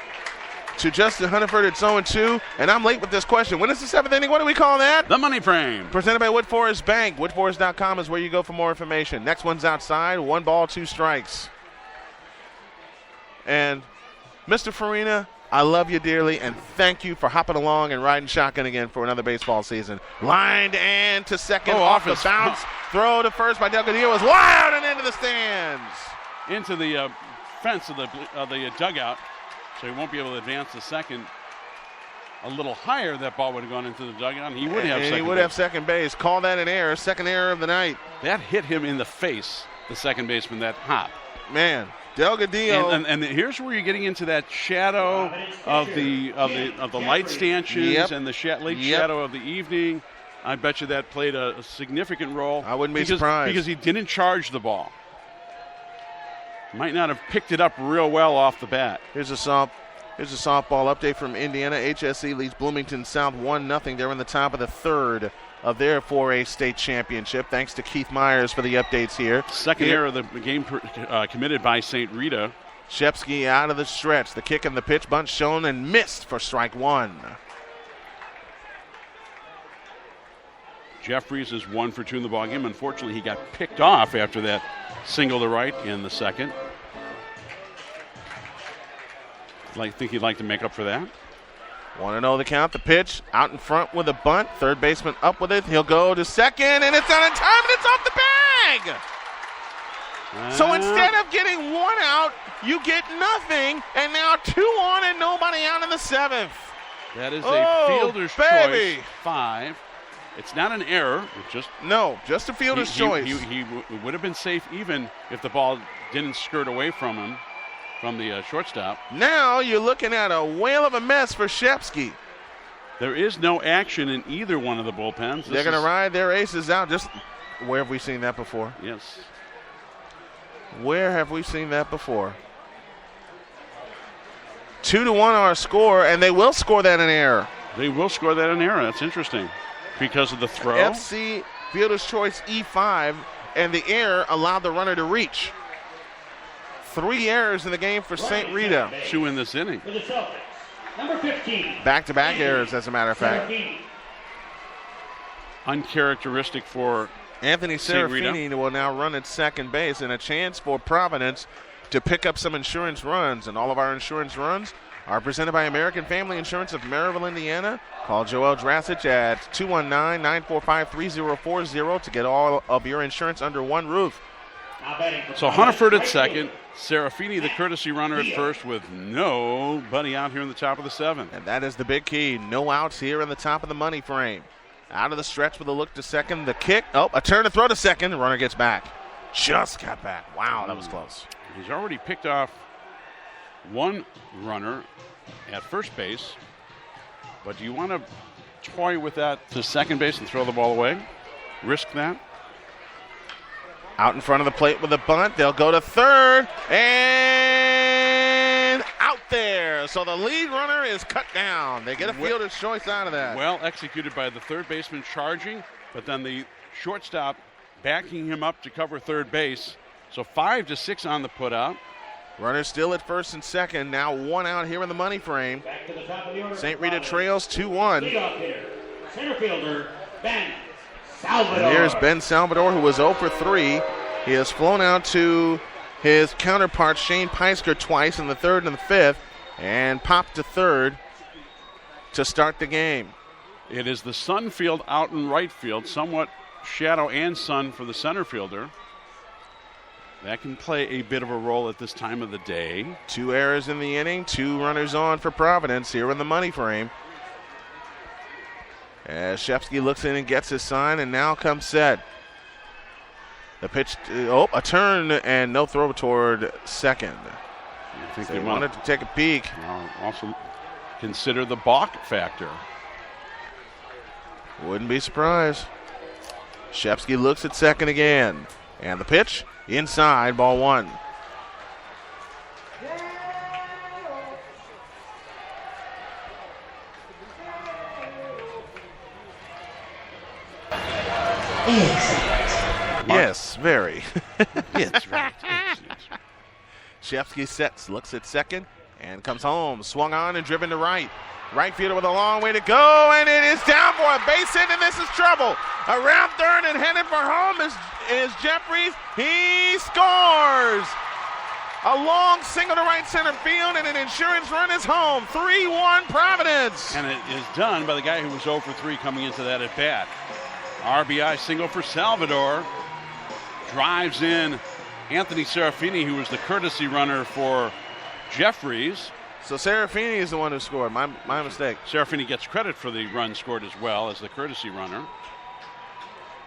to Justin Hunniford. It's 0-2, and I'm late with this question. When is the 7th inning? What do we call that? The Money Frame. Presented by Woodforest Bank. Woodforest.com is where you go for more information. Next one's outside. 1 ball, 2 strikes. And Mr. Farina, I love you dearly, and thank you for hopping along and riding shotgun again for another baseball season. Lined and to second, off the bounce. Throw to first by Delgadillo was wild and into the stands. Into the fence of the dugout, so he won't be able to advance to second. A little higher, that ball would have gone into the dugout, and he would have second base. Have second base. Call that an error. Second error of the night. That hit him in the face, the second baseman, that hop. Man. Delgadillo. And here's where you're getting into that shadow of the light stanchions and the late shadow of the evening. I bet you that played a significant role. I wouldn't be surprised. Because he didn't charge the ball. Might not have picked it up real well off the bat. Here's a softball update from Indiana. IHSA leads Bloomington South 1-0. They're in the top of the 3rd of their 4A state championship. Thanks to Keith Myers for the updates here. Second error of the game committed by St. Rita. Shepsky out of the stretch. The kick and the pitch bunt shown and missed for strike 1. Jeffries is 1 for 2 in the ballgame. Unfortunately, he got picked off after that single to right in the second. Think he'd like to make up for that. 1-0 the count. The pitch out in front with a bunt. Third baseman up with it. He'll go to second, and it's not in time, and it's off the bag. So instead of getting 1 out, you get nothing, and now 2 on and nobody out in the 7th. That is a fielder's choice. 5. It's not an error. It's just a fielder's choice. He would have been safe even if the ball didn't skirt away from him. From the shortstop. Now you're looking at a whale of a mess for Shepsky. There is no action in either one of the bullpens. They're going to ride their aces out. Where have we seen that before? Yes. Where have we seen that before? 2-1 our score, and they will score that in error. They will score that in error. That's interesting. Because of the throw. FC fielder's choice E5, and the error allowed the runner to reach. 3 errors in the game for St. Rita. 2 in this inning. Number 15. Back-to-back errors, as a matter of fact. Uncharacteristic for Anthony Serafini will now run at second base, and a chance for Providence to pick up some insurance runs. And all of our insurance runs are presented by American Family Insurance of Maryville, Indiana. Call Joel Drasich at 219-945-3040 to get all of your insurance under one roof. So Hunniford at second. Serafini, the courtesy runner at first, with nobody out here in the top of the 7th. And that is the big key. No outs here in the top of the money frame. Out of the stretch with a look to second. The kick. A turn to throw to second. The runner gets back. Just got back. Wow, that was close. He's already picked off 1 runner at first base. But do you want to toy with that to second base and throw the ball away? Risk that? Out in front of the plate with a bunt. They'll go to third. And out there. there. So the lead runner is cut down. They get a fielder's choice out of that. Well executed by the third baseman charging, but then the shortstop backing him up to cover third base. So 5-6 on the putout. Runner still at first and second. Now one out here in the money frame. St. Rita trails 2-1. Center fielder, Ben Salvador. And here's Ben Salvador, who was 0 for 3. He has flown out to his counterpart, Shane Peisker, twice in the third and the fifth, and popped to third to start the game. It is the sun field out in right field, somewhat shadow and sun for the center fielder. That can play a bit of a role at this time of the day. 2 errors in the inning, 2 runners on for Providence here in the money frame. As Shepsky looks in and gets his sign, and now comes set. The pitch, a turn and no throw toward second. I think they wanted to take a peek. Also consider the balk factor. Wouldn't be surprised. Shepsky looks at second again. And the pitch, inside, ball 1. Yes, very. It's right. Shepsky sets, looks at second, and comes home. Swung on and driven to right. Right fielder with a long way to go, and it is down for a base hit, and this is trouble. Around third and headed for home is Jeffries. He scores! A long single to right center field, and an insurance run is home. 3-1 Providence. And it is done by the guy who was 0 for 3 coming into that at bat. RBI single for Salvador. Drives in Anthony Serafini, who was the courtesy runner for Jeffries. So Serafini is the one who scored. My mistake. Serafini gets credit for the run scored as well as the courtesy runner.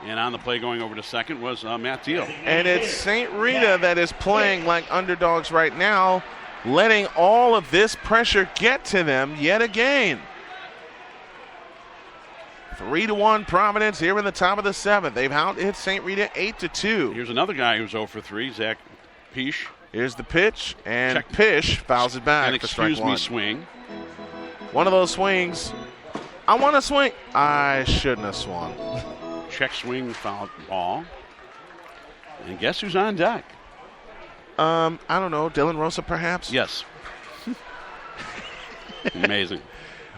And on the play going over to second was Matt Deal. And it's St. Rita that is playing like underdogs right now, letting all of this pressure get to them yet again. 3-1 Providence here in the top of the 7th. They've out-hit St. Rita 8-2. Here's another guy who's 0 for 3, Zach Pish. Here's the pitch, and Pish fouls it back. And excuse me, swing. One of those swings. I want to swing. I shouldn't have swung. Check swing, foul ball. And guess who's on deck? I don't know. Dylan Rosa, perhaps? Yes. Amazing.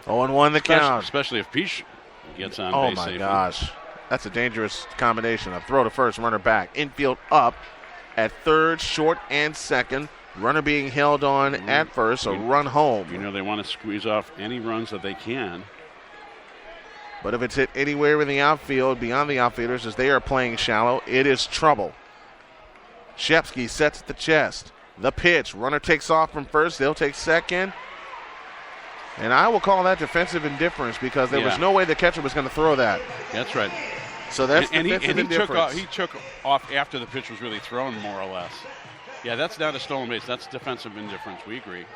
0-1 the count. Especially if Pish gets on base safely. Oh, my gosh. That's a dangerous combination. A throw to first, runner back. Infield up at third, short and second. Runner being held on at first, so run home. You know they want to squeeze off any runs that they can. But if it's hit anywhere in the outfield, beyond the outfielders, as they are playing shallow, it is trouble. Shepsky sets at the chest. The pitch. Runner takes off from first. They'll take second. And I will call that defensive indifference because there was no way the catcher was going to throw that. That's right. So that's defensive indifference. He took off after the pitch was really thrown, more or less. Yeah, that's not a stolen base. That's defensive indifference. We agree.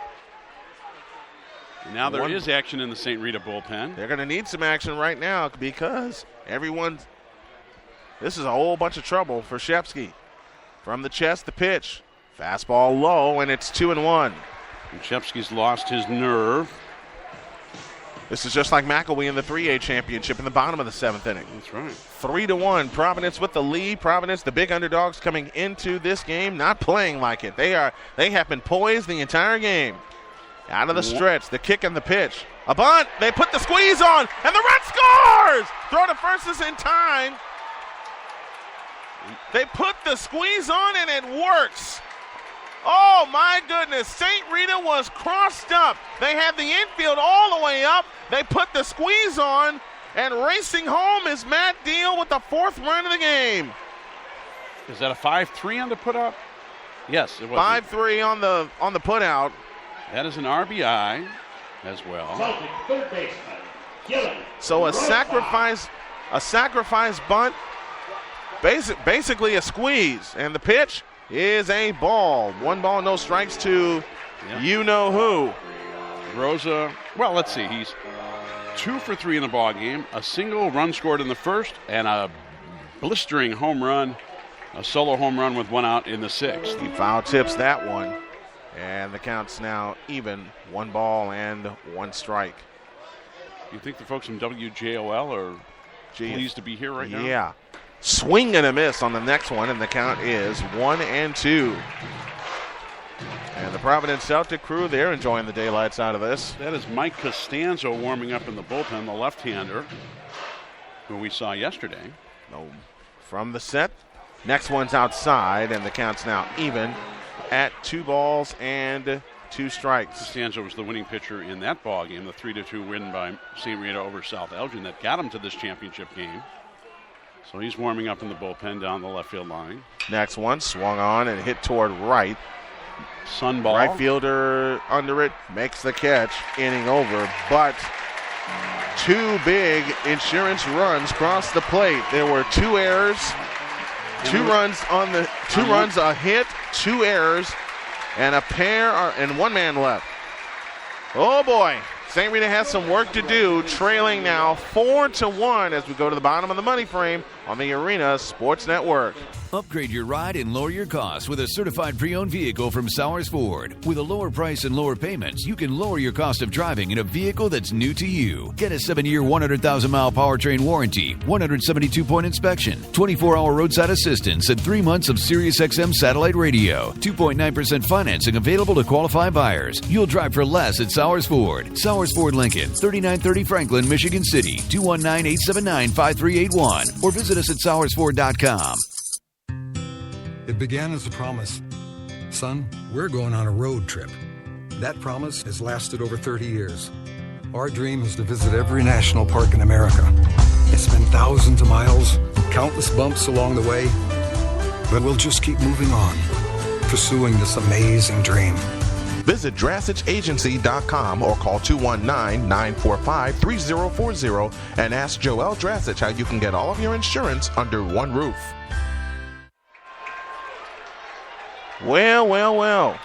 And now there is action in the St. Rita bullpen. They're going to need some action right now because this is a whole bunch of trouble for Shepsky. From the chest, the pitch. Fastball low, and it's 2-1. And Shepsky's lost his nerve. This is just like McElwee in the 3A championship in the bottom of the 7th inning. That's right. 3-1. Providence with the lead. Providence, the big underdogs coming into this game, not playing like it. They have been poised the entire game. Out of the stretch, the kick and the pitch. A bunt. They put the squeeze on, and the run scores! Throw to first is in time. They put the squeeze on, and it works. Oh, my goodness. St. Rita was crossed up. They had the infield all the way up. They put the squeeze on, and racing home is Matt Deal with the 4th run of the game. Is that a 5-3 on the putout? Yes, it was. 5-3 on the putout. That is an RBI as well. So a sacrifice bunt, basically a squeeze, and the pitch is a ball. 1 ball, no strikes to you-know-who. Rosa, well, let's see. He's 2 for 3 in the ball game. A single run scored in the first, and a blistering home run, a solo home run with 1 out in the 6th. He foul tips that one. And the count's now even, 1 ball and 1 strike. You think the folks from WJOL are pleased to be here right now? Yeah. Swing and a miss on the next one, and the count is 1-2. And the Providence Celtic crew, they're enjoying the daylights out of this. That is Mike Costanzo warming up in the bullpen, the left-hander, who we saw yesterday. From the set. Next one's outside, and the count's now even at 2 balls and 2 strikes. Costanzo was the winning pitcher in that ball game, the 3-2 win by St. Rita over South Elgin that got him to this championship game. So he's warming up in the bullpen down the left field line. Next one swung on and hit toward right. Sun ball. Right fielder under it, makes the catch, inning over, but 2 big insurance runs crossed the plate. There were 2 errors, 2 runs on the 2 runs, a hit, 2 errors, and a pair and 1 man left. Oh boy, St. Rita has some work to do, trailing now 4-1 as we go to the bottom of the money frame on the Arena Sports Network. Upgrade your ride and lower your costs with a certified pre-owned vehicle from Sowers Ford. With a lower price and lower payments, you can lower your cost of driving in a vehicle that's new to you. Get a 7-year, 100,000-mile powertrain warranty, 172-point inspection, 24-hour roadside assistance, and 3 months of SiriusXM satellite radio. 2.9% financing available to qualified buyers. You'll drive for less at Sowers Ford. Sowers Ford Lincoln, 3930 Franklin, Michigan City, 219-879-5381. Or visit us at SowersFord.com. It began as a promise. Son, we're going on a road trip. That promise has lasted over 30 years. Our dream is to visit every national park in America. It's been thousands of miles, countless bumps along the way, but we'll just keep moving on, pursuing this amazing dream. Visit DrassichAgency.com or call 219-945-3040 and ask Joel Drassich how you can get all of your insurance under one roof. Well.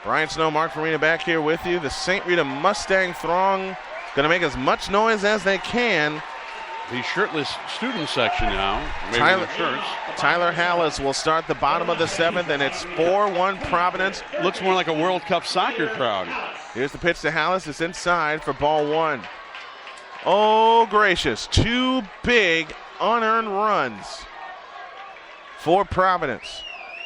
Brian Snow, Mark Farina back here with you. The St. Rita Mustang throng going to make as much noise as they can. The shirtless student section now. Tyler Hallis will start the bottom of the 7th, and it's 4-1 Providence. Looks more like a World Cup soccer crowd. Here's the pitch to Hallis. It's inside for ball 1. Oh, gracious. 2 big unearned runs for Providence.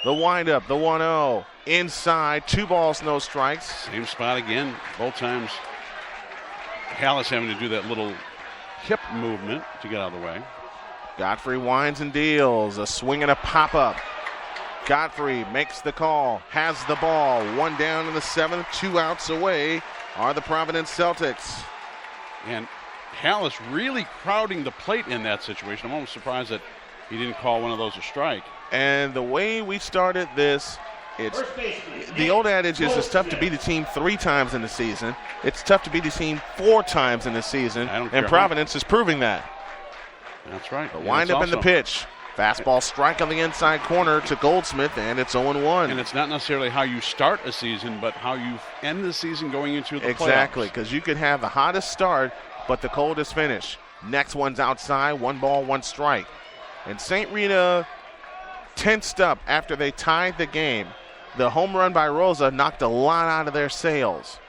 The windup, the 1-0. Inside, 2 balls, no strikes. Same spot again, both times. Hallis having to do that little hip movement to get out of the way. Godfrey winds and deals. A swing and a pop-up. Godfrey makes the call, has the ball. 1 down in the 7th, 2 outs away are the Providence Celtics. And Hallis really crowding the plate in that situation. I'm almost surprised that he didn't call one of those a strike. And the way we started this, it's the old adage is it's tough to beat a team 3 times in the season. It's tough to beat a team 4 times in the season, and Providence is proving that. That's right. The windup and the pitch. Fastball strike on the inside corner to Goldsmith, and it's 0-1. And it's not necessarily how you start a season, but how you end the season going into the playoffs. Exactly, because you could have the hottest start, but the coldest finish. Next one's outside, 1 ball, 1 strike. And St. Rita tensed up after they tied the game. The home run by Rosa knocked a lot out of their sails.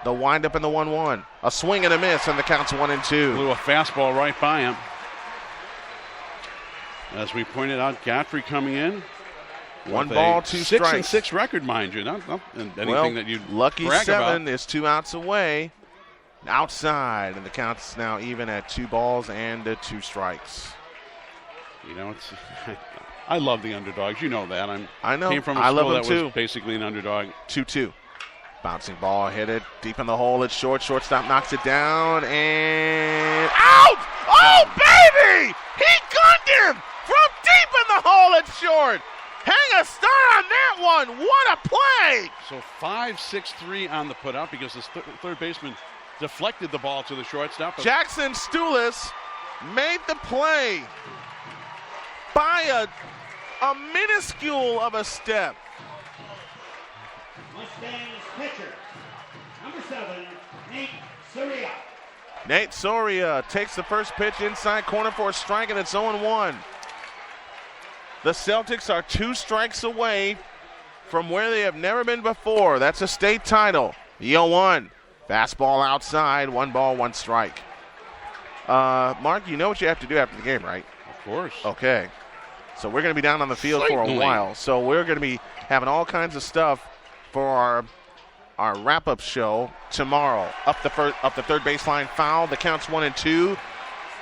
The windup and the 1-1. A swing and a miss, and the count's 1-2. Blew a fastball right by him. As we pointed out, Godfrey coming in. 1 ball, 2 strikes. 6-6 record, mind you. Not anything that you'd lucky brag 7 about. is 2 outs away. Outside, and the count's now even at 2 balls and 2 strikes. You know, I love the underdogs. You know that. I know. Came from a I school love them that too. was basically an underdog. 2-2. Bouncing ball, hit it deep in the hole. It's short. Shortstop knocks it down and out! Oh, baby! He gunned him from deep in the hole. It's short. Hang a star on that one. What a play! So 5-6-3 on the put out because this third baseman deflected the ball to the shortstop. Jackson Stulis made the play by a minuscule of a step. Mustangs pitcher, number 7, Nate Soria. Nate Soria takes the first pitch inside corner for a strike, and it's 0-1. The Celtics are 2 strikes away from where they have never been before. That's a state title. The 0-1. Fastball outside, 1 ball, 1 strike. Mark, you know what you have to do after the game, right? Of course. Okay. So we're going to be down on the field for a while. So we're going to be having all kinds of stuff for our wrap-up show tomorrow. Up the third baseline foul. The count's 1-2.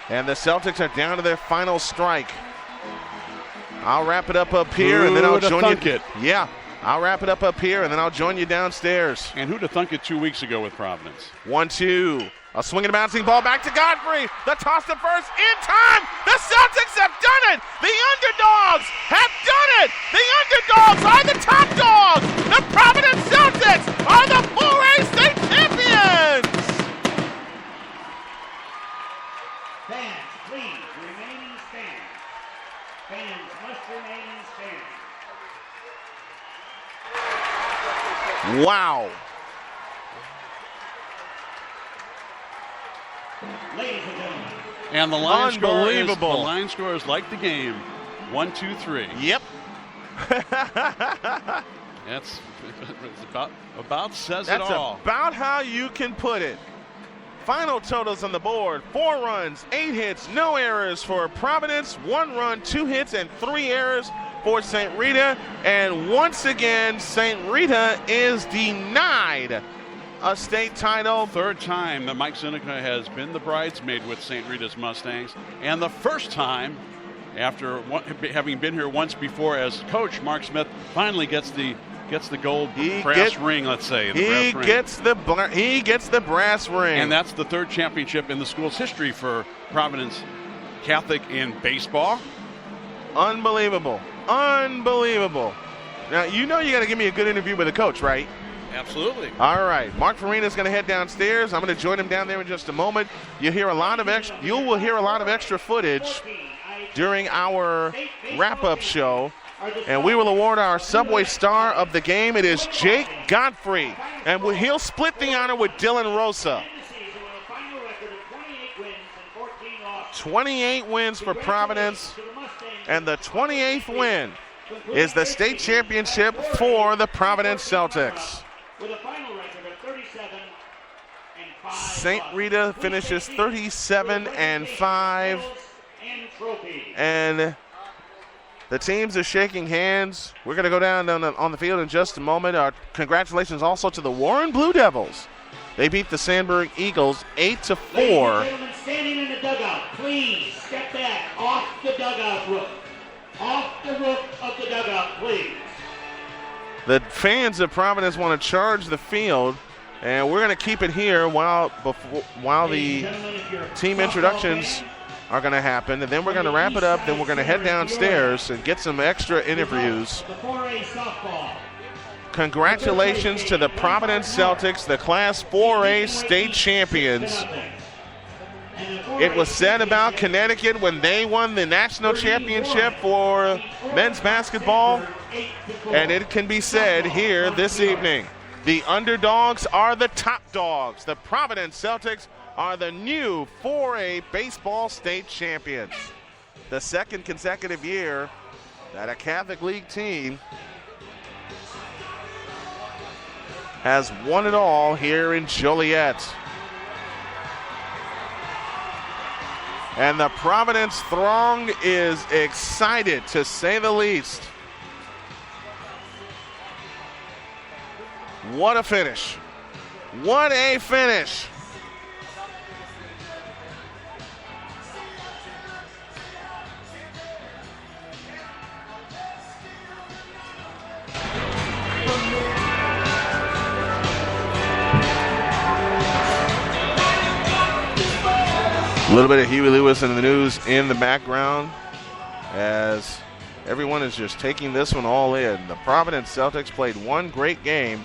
And the Celtics are down to their final strike. I'll wrap it up here, and then I'll join you. Yeah, I'll wrap it up here, and then I'll join you downstairs. And who'd have thunk it 2 weeks ago with Providence? 1-2. A swing and a bouncing ball back to Godfrey. The toss to first in time. The Celtics have done it. The underdogs have done it. The underdogs are the top dogs. The Providence Celtics are the 4A state champions. Fans, please remain in stand. Fans must remain in stand. Wow. Ladies and gentlemen. And the line score is like the game. 1-2-3. Yep. That's about says it all. That's about how you can put it. Final totals on the board: 4 runs, 8 hits, no errors for Providence, 1 run, 2 hits, and 3 errors for St. Rita. And once again, St. Rita is denied a state title. Third time that Mike Zunica has been the bridesmaid with St. Rita's Mustangs, and the first time after having been here once before as coach. Mark Smith finally gets the gold brass ring, let's say. He gets the brass ring. And that's the 3rd championship in the school's history for Providence Catholic in baseball. Unbelievable. Unbelievable. Now, you know you got to give me a good interview with the coach, right? Absolutely. All right. Mark Farina's going to head downstairs. I'm going to join him down there in just a moment. You will hear a lot of extra footage during our wrap-up show. And we will award our Subway Star of the game. It is Jake Godfrey. And he'll split the honor with Dylan Rosa. 28 wins for Providence. And the 28th win is the state championship for the Providence Celtics. St. Rita finishes 37-5. And the teams are shaking hands. We're going to go down on the field in just a moment. Congratulations also to the Warren Blue Devils. They beat the Sandburg Eagles 8-4. Ladies and gentlemen, standing in the dugout, please step back off the dugout roof. Off the roof of the dugout, please. The fans of Providence want to charge the field, and we're going to keep it here while the team introductions are going to happen, and then we're going to wrap it up. Then we're going to head downstairs and get some extra interviews. Congratulations to the Providence Celtics, the Class 4A state champions. It was said about Connecticut when they won the national championship for men's basketball, and it can be said here this evening. The underdogs are the top dogs. The Providence Celtics are the new 4A baseball state champions. The 2nd consecutive year that a Catholic League team has won it all here in Joliet. And the Providence throng is excited, to say the least. What a finish. What a finish. A little bit of Huey Lewis in the news in the background as everyone is just taking this one all in. The Providence Celtics played one great game.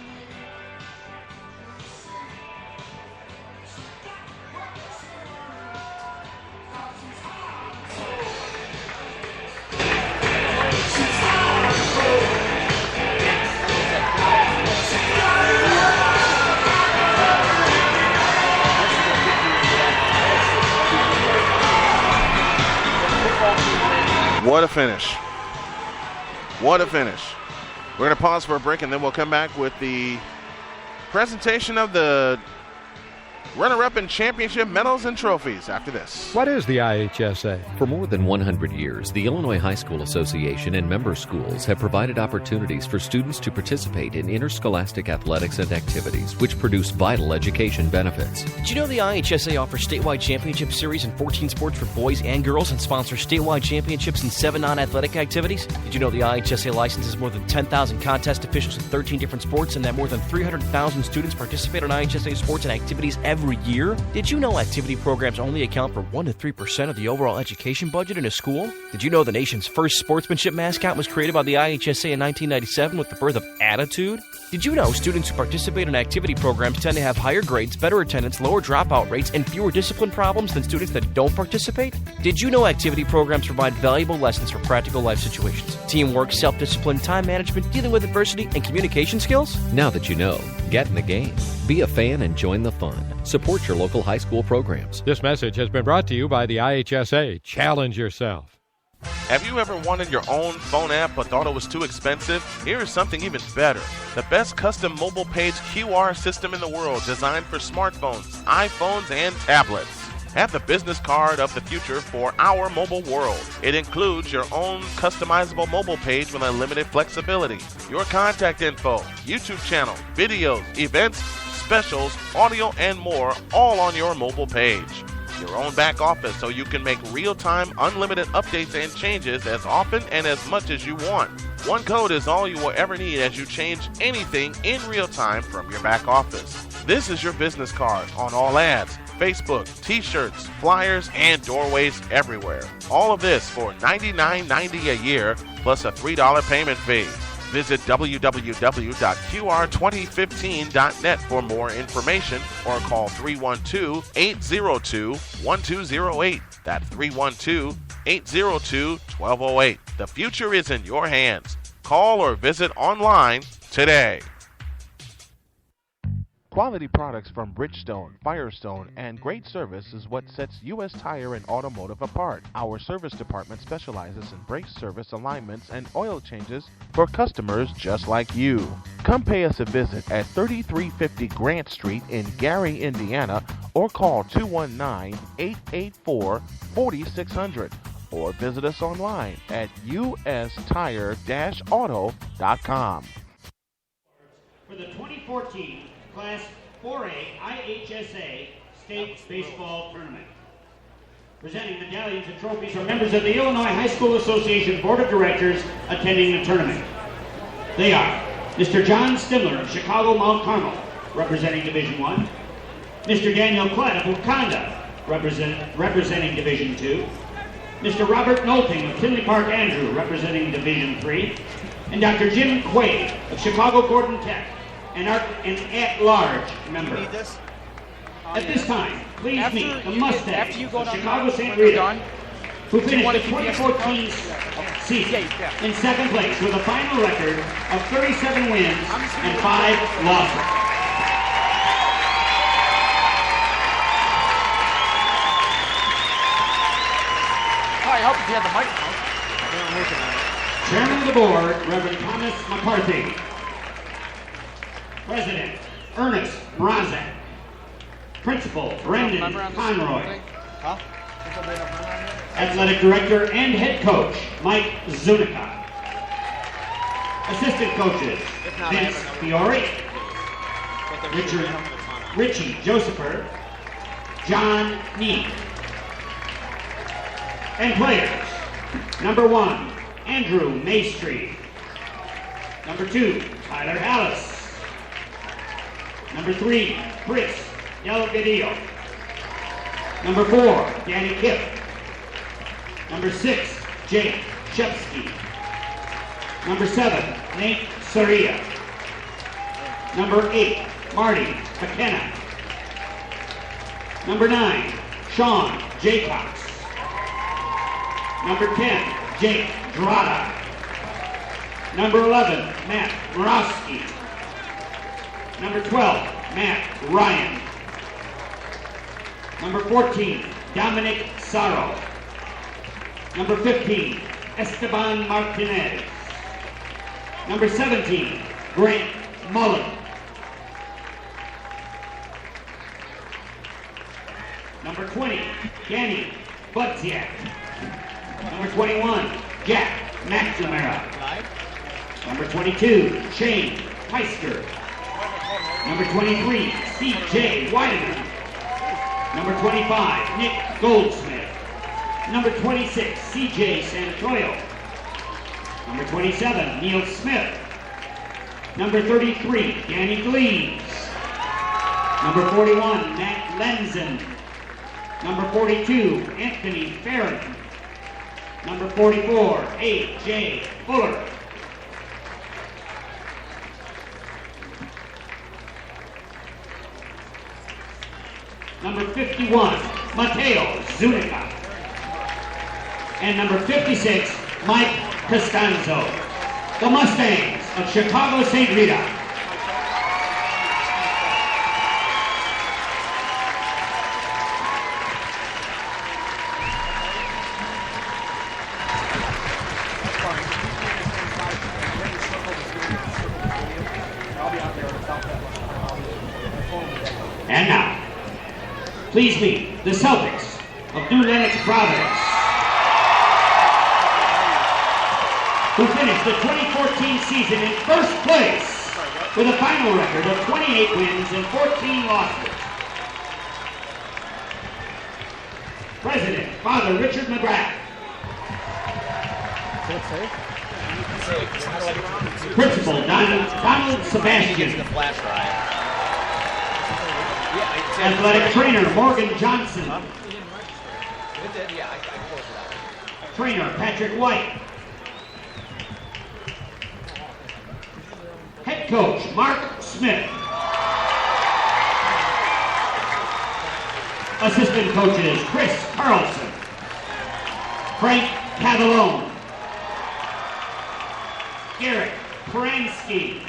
What a finish. What a finish. We're going to pause for a break, and then we'll come back with the presentation of the runner-up and championship medals and trophies after this. What is the IHSA? For more than 100 years, the Illinois High School Association and member schools have provided opportunities for students to participate in interscholastic athletics and activities, which produce vital education benefits. Did you know the IHSA offers statewide championship series in 14 sports for boys and girls and sponsors statewide championships in 7 non-athletic activities? Did you know the IHSA licenses more than 10,000 contest officials in 13 different sports and that more than 300,000 students participate in IHSA sports and activities every year? Did you know activity programs only account for 1 to 3% of the overall education budget in a school? Did you know the nation's first sportsmanship mascot was created by the IHSA in 1997 with the birth of Attitude? Did you know students who participate in activity programs tend to have higher grades, better attendance, lower dropout rates, and fewer discipline problems than students that don't participate? Did you know activity programs provide valuable lessons for practical life situations? Teamwork, self-discipline, time management, dealing with adversity, and communication skills? Now that you know, get in the game. Be a fan and join the fun. Support your local high school programs. This message has been brought to you by the IHSA. Challenge yourself. Have you ever wanted your own phone app but thought it was too expensive? Here is something even better. The best custom mobile page QR system in the world, designed for smartphones, iPhones, and tablets. Have the business card of the future for our mobile world. It includes your own customizable mobile page with unlimited flexibility, your contact info, YouTube channel, videos, events, specials, audio, and more, all on your mobile page. Your own back office so you can make real-time, unlimited updates and changes as often and as much as you want. One code is all you will ever need as you change anything in real time from your back office. This is your business card on all ads, Facebook, t-shirts, flyers, and doorways everywhere. All of this for $99.90 a year plus a $3 payment fee. Visit www.qr2015.net for more information or call 312-802-1208. That's 312-802-1208. The future is in your hands. Call or visit online today. Quality products from Bridgestone, Firestone, and great service is what sets U.S. Tire and Automotive apart. Our service department specializes in brake service alignments and oil changes for customers just like you. Come pay us a visit at 3350 Grant Street in Gary, Indiana, or call 219-884-4600, or visit us online at ustire-auto.com. For the 2014 Class 4A IHSA State Baseball Tournament. Presenting medallions and trophies are members of the Illinois High School Association Board of Directors attending the tournament. They are Mr. John Stimler of Chicago Mount Carmel, representing Division I, Mr. Daniel Klett of Wakanda, representing Division II, Mr. Robert Nolting of Tinley Park Andrew, representing Division III, and Dr. Jim Quaid of Chicago Gordon Tech, an at-large member. At this time, please meet the Mustangs of Chicago St. Rita, who finished the 2014 season in second place with a final record of 37 wins and 5 losses. I hope you have the microphone. Chairman of the Board, Reverend Thomas McCarthy. President, Ernest Mrazek. Principal, Brendan Conroy. Athletic Director and Head Coach, Mike Zunica. Assistant Coaches, Vince Fiore, Richie Josepher, John Neat. And players, number 1, Andrew Maestri. Number 2, Tyler Alice. Number 3, Chris Delgadillo. Number 4, Danny Kipp. Number 6, Jake Shepsky. Number 7, Nate Soria. Number 8, Marty McKenna. Number 9, Sean Jaycox. Number 10, Jake Drada. Number 11, Matt Morowski. Number 12, Matt Ryan. Number 14, Dominic Sarro. Number 15, Esteban Martinez. Number 17, Grant Mullen. Number 20, Danny Budziak. Number 21, Jack McNamara. Number 22, Shane Heisker. Number 23, C.J. Weideman. Number 25, Nick Goldsmith. Number 26, C.J. Santoyo. Number 27, Neil Smith. Number 33, Danny Gleaves. Number 41, Matt Lenzen. Number 42, Anthony Farron. Number 44, A.J. Fuller. Number 51, Mateo Zunica. And number 56, Mike Costanzo. The Mustangs of Chicago St. Rita. And now, please meet the Celtics of New Lenox, Providence, who finished the 2014 season in first place with a final record of 28 wins and 14 losses. President, Father Richard McGrath. Principal, Donald Sebastian. Athletic trainer, Morgan Johnson. Trainer, Patrick White. Head coach, Mark Smith. Assistant coaches, Chris Carlson. Frank Cavallone. Garrett Pransky.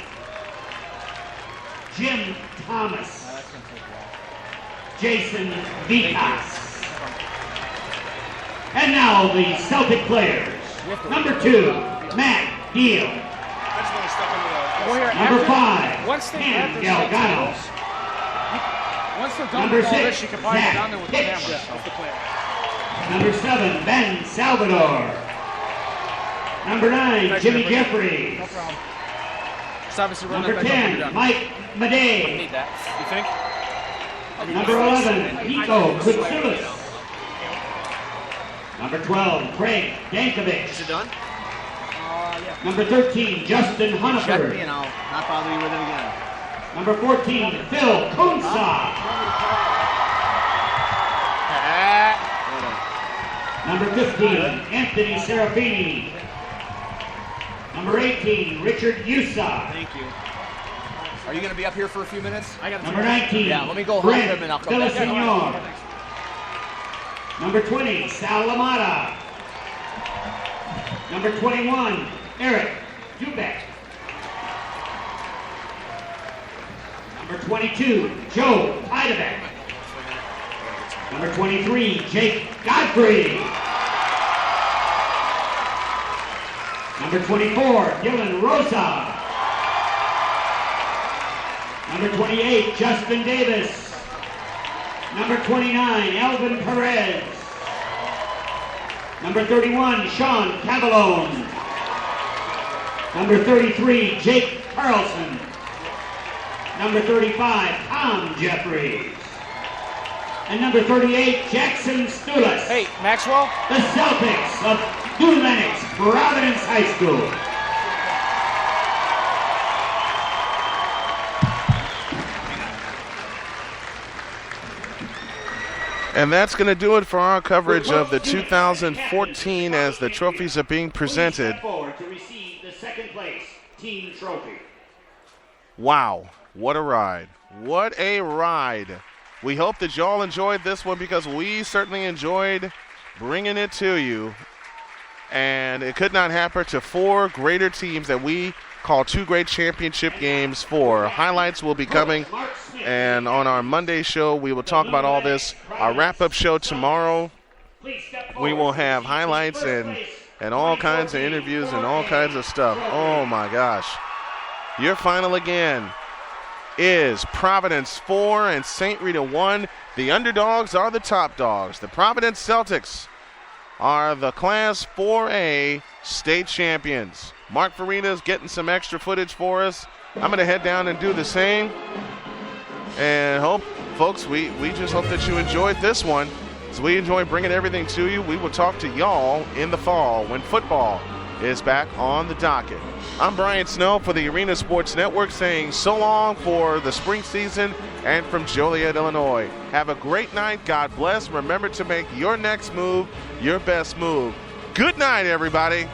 Jim Thomas. Jason Vitas. And now the Celtic players. Number 2, Matt Deal. Number 5, Ken Delgado. Number 6, Zach Pitch. Number 7, Ben Salvador. Number 9, Jimmy Jeffries. Number 10, Mike Madej. You think? Number 11, Nico Kutsulis. Number 12, Craig Dankovich. Is it done? Number 13, Justin Check Hunnifer. me and I'll not bother you with it again. Number 14, Phil Kunsa. Number 15, Anthony Serafini. Number 18, Richard Yusa. Thank you. Are you going to be up here for a few minutes? Number 19, Yeah, let me go home Brent and I'll come back. Villasenor. Number 20, Sal Lamada. Number 21, Eric Dubek. Number 22, Joe Heidebeck. Number 23, Jake Godfrey. Number 24, Dylan Rosa. Number 28, Justin Davis. Number 29, Alvin Perez. Number 31, Sean Cavallone. Number 33, Jake Carlson. Number 35, Tom Jeffries. And number 38, Jackson Stulis. Hey, Maxwell? The Celtics of New Lenox, Providence High School. And that's going to do it for our coverage of the 2014 as the trophies are being presented. Step forward to receive the second place team trophy. Wow, what a ride. What a ride. We hope that y'all enjoyed this one because we certainly enjoyed bringing it to you. And it could not happen to 4 greater teams that we call 2 great championship games for. Highlights will be coming, and on our Monday show, we will talk about all this. Our wrap-up show tomorrow, we will have highlights and and all kinds of interviews and all kinds of stuff. Oh, my gosh. Your final again is Providence 4 and St. Rita 1. The underdogs are the top dogs. The Providence Celtics are the Class 4A state champions. Mark Farina's getting some extra footage for us. I'm going to head down and do the same. And hope, folks, we just hope that you enjoyed this one. As we enjoy bringing everything to you, we will talk to y'all in the fall when football is back on the docket. I'm Brian Snow for the Arena Sports Network saying so long for the spring season and from Joliet, Illinois. Have a great night. God bless. Remember to make your next move your best move. Good night, everybody.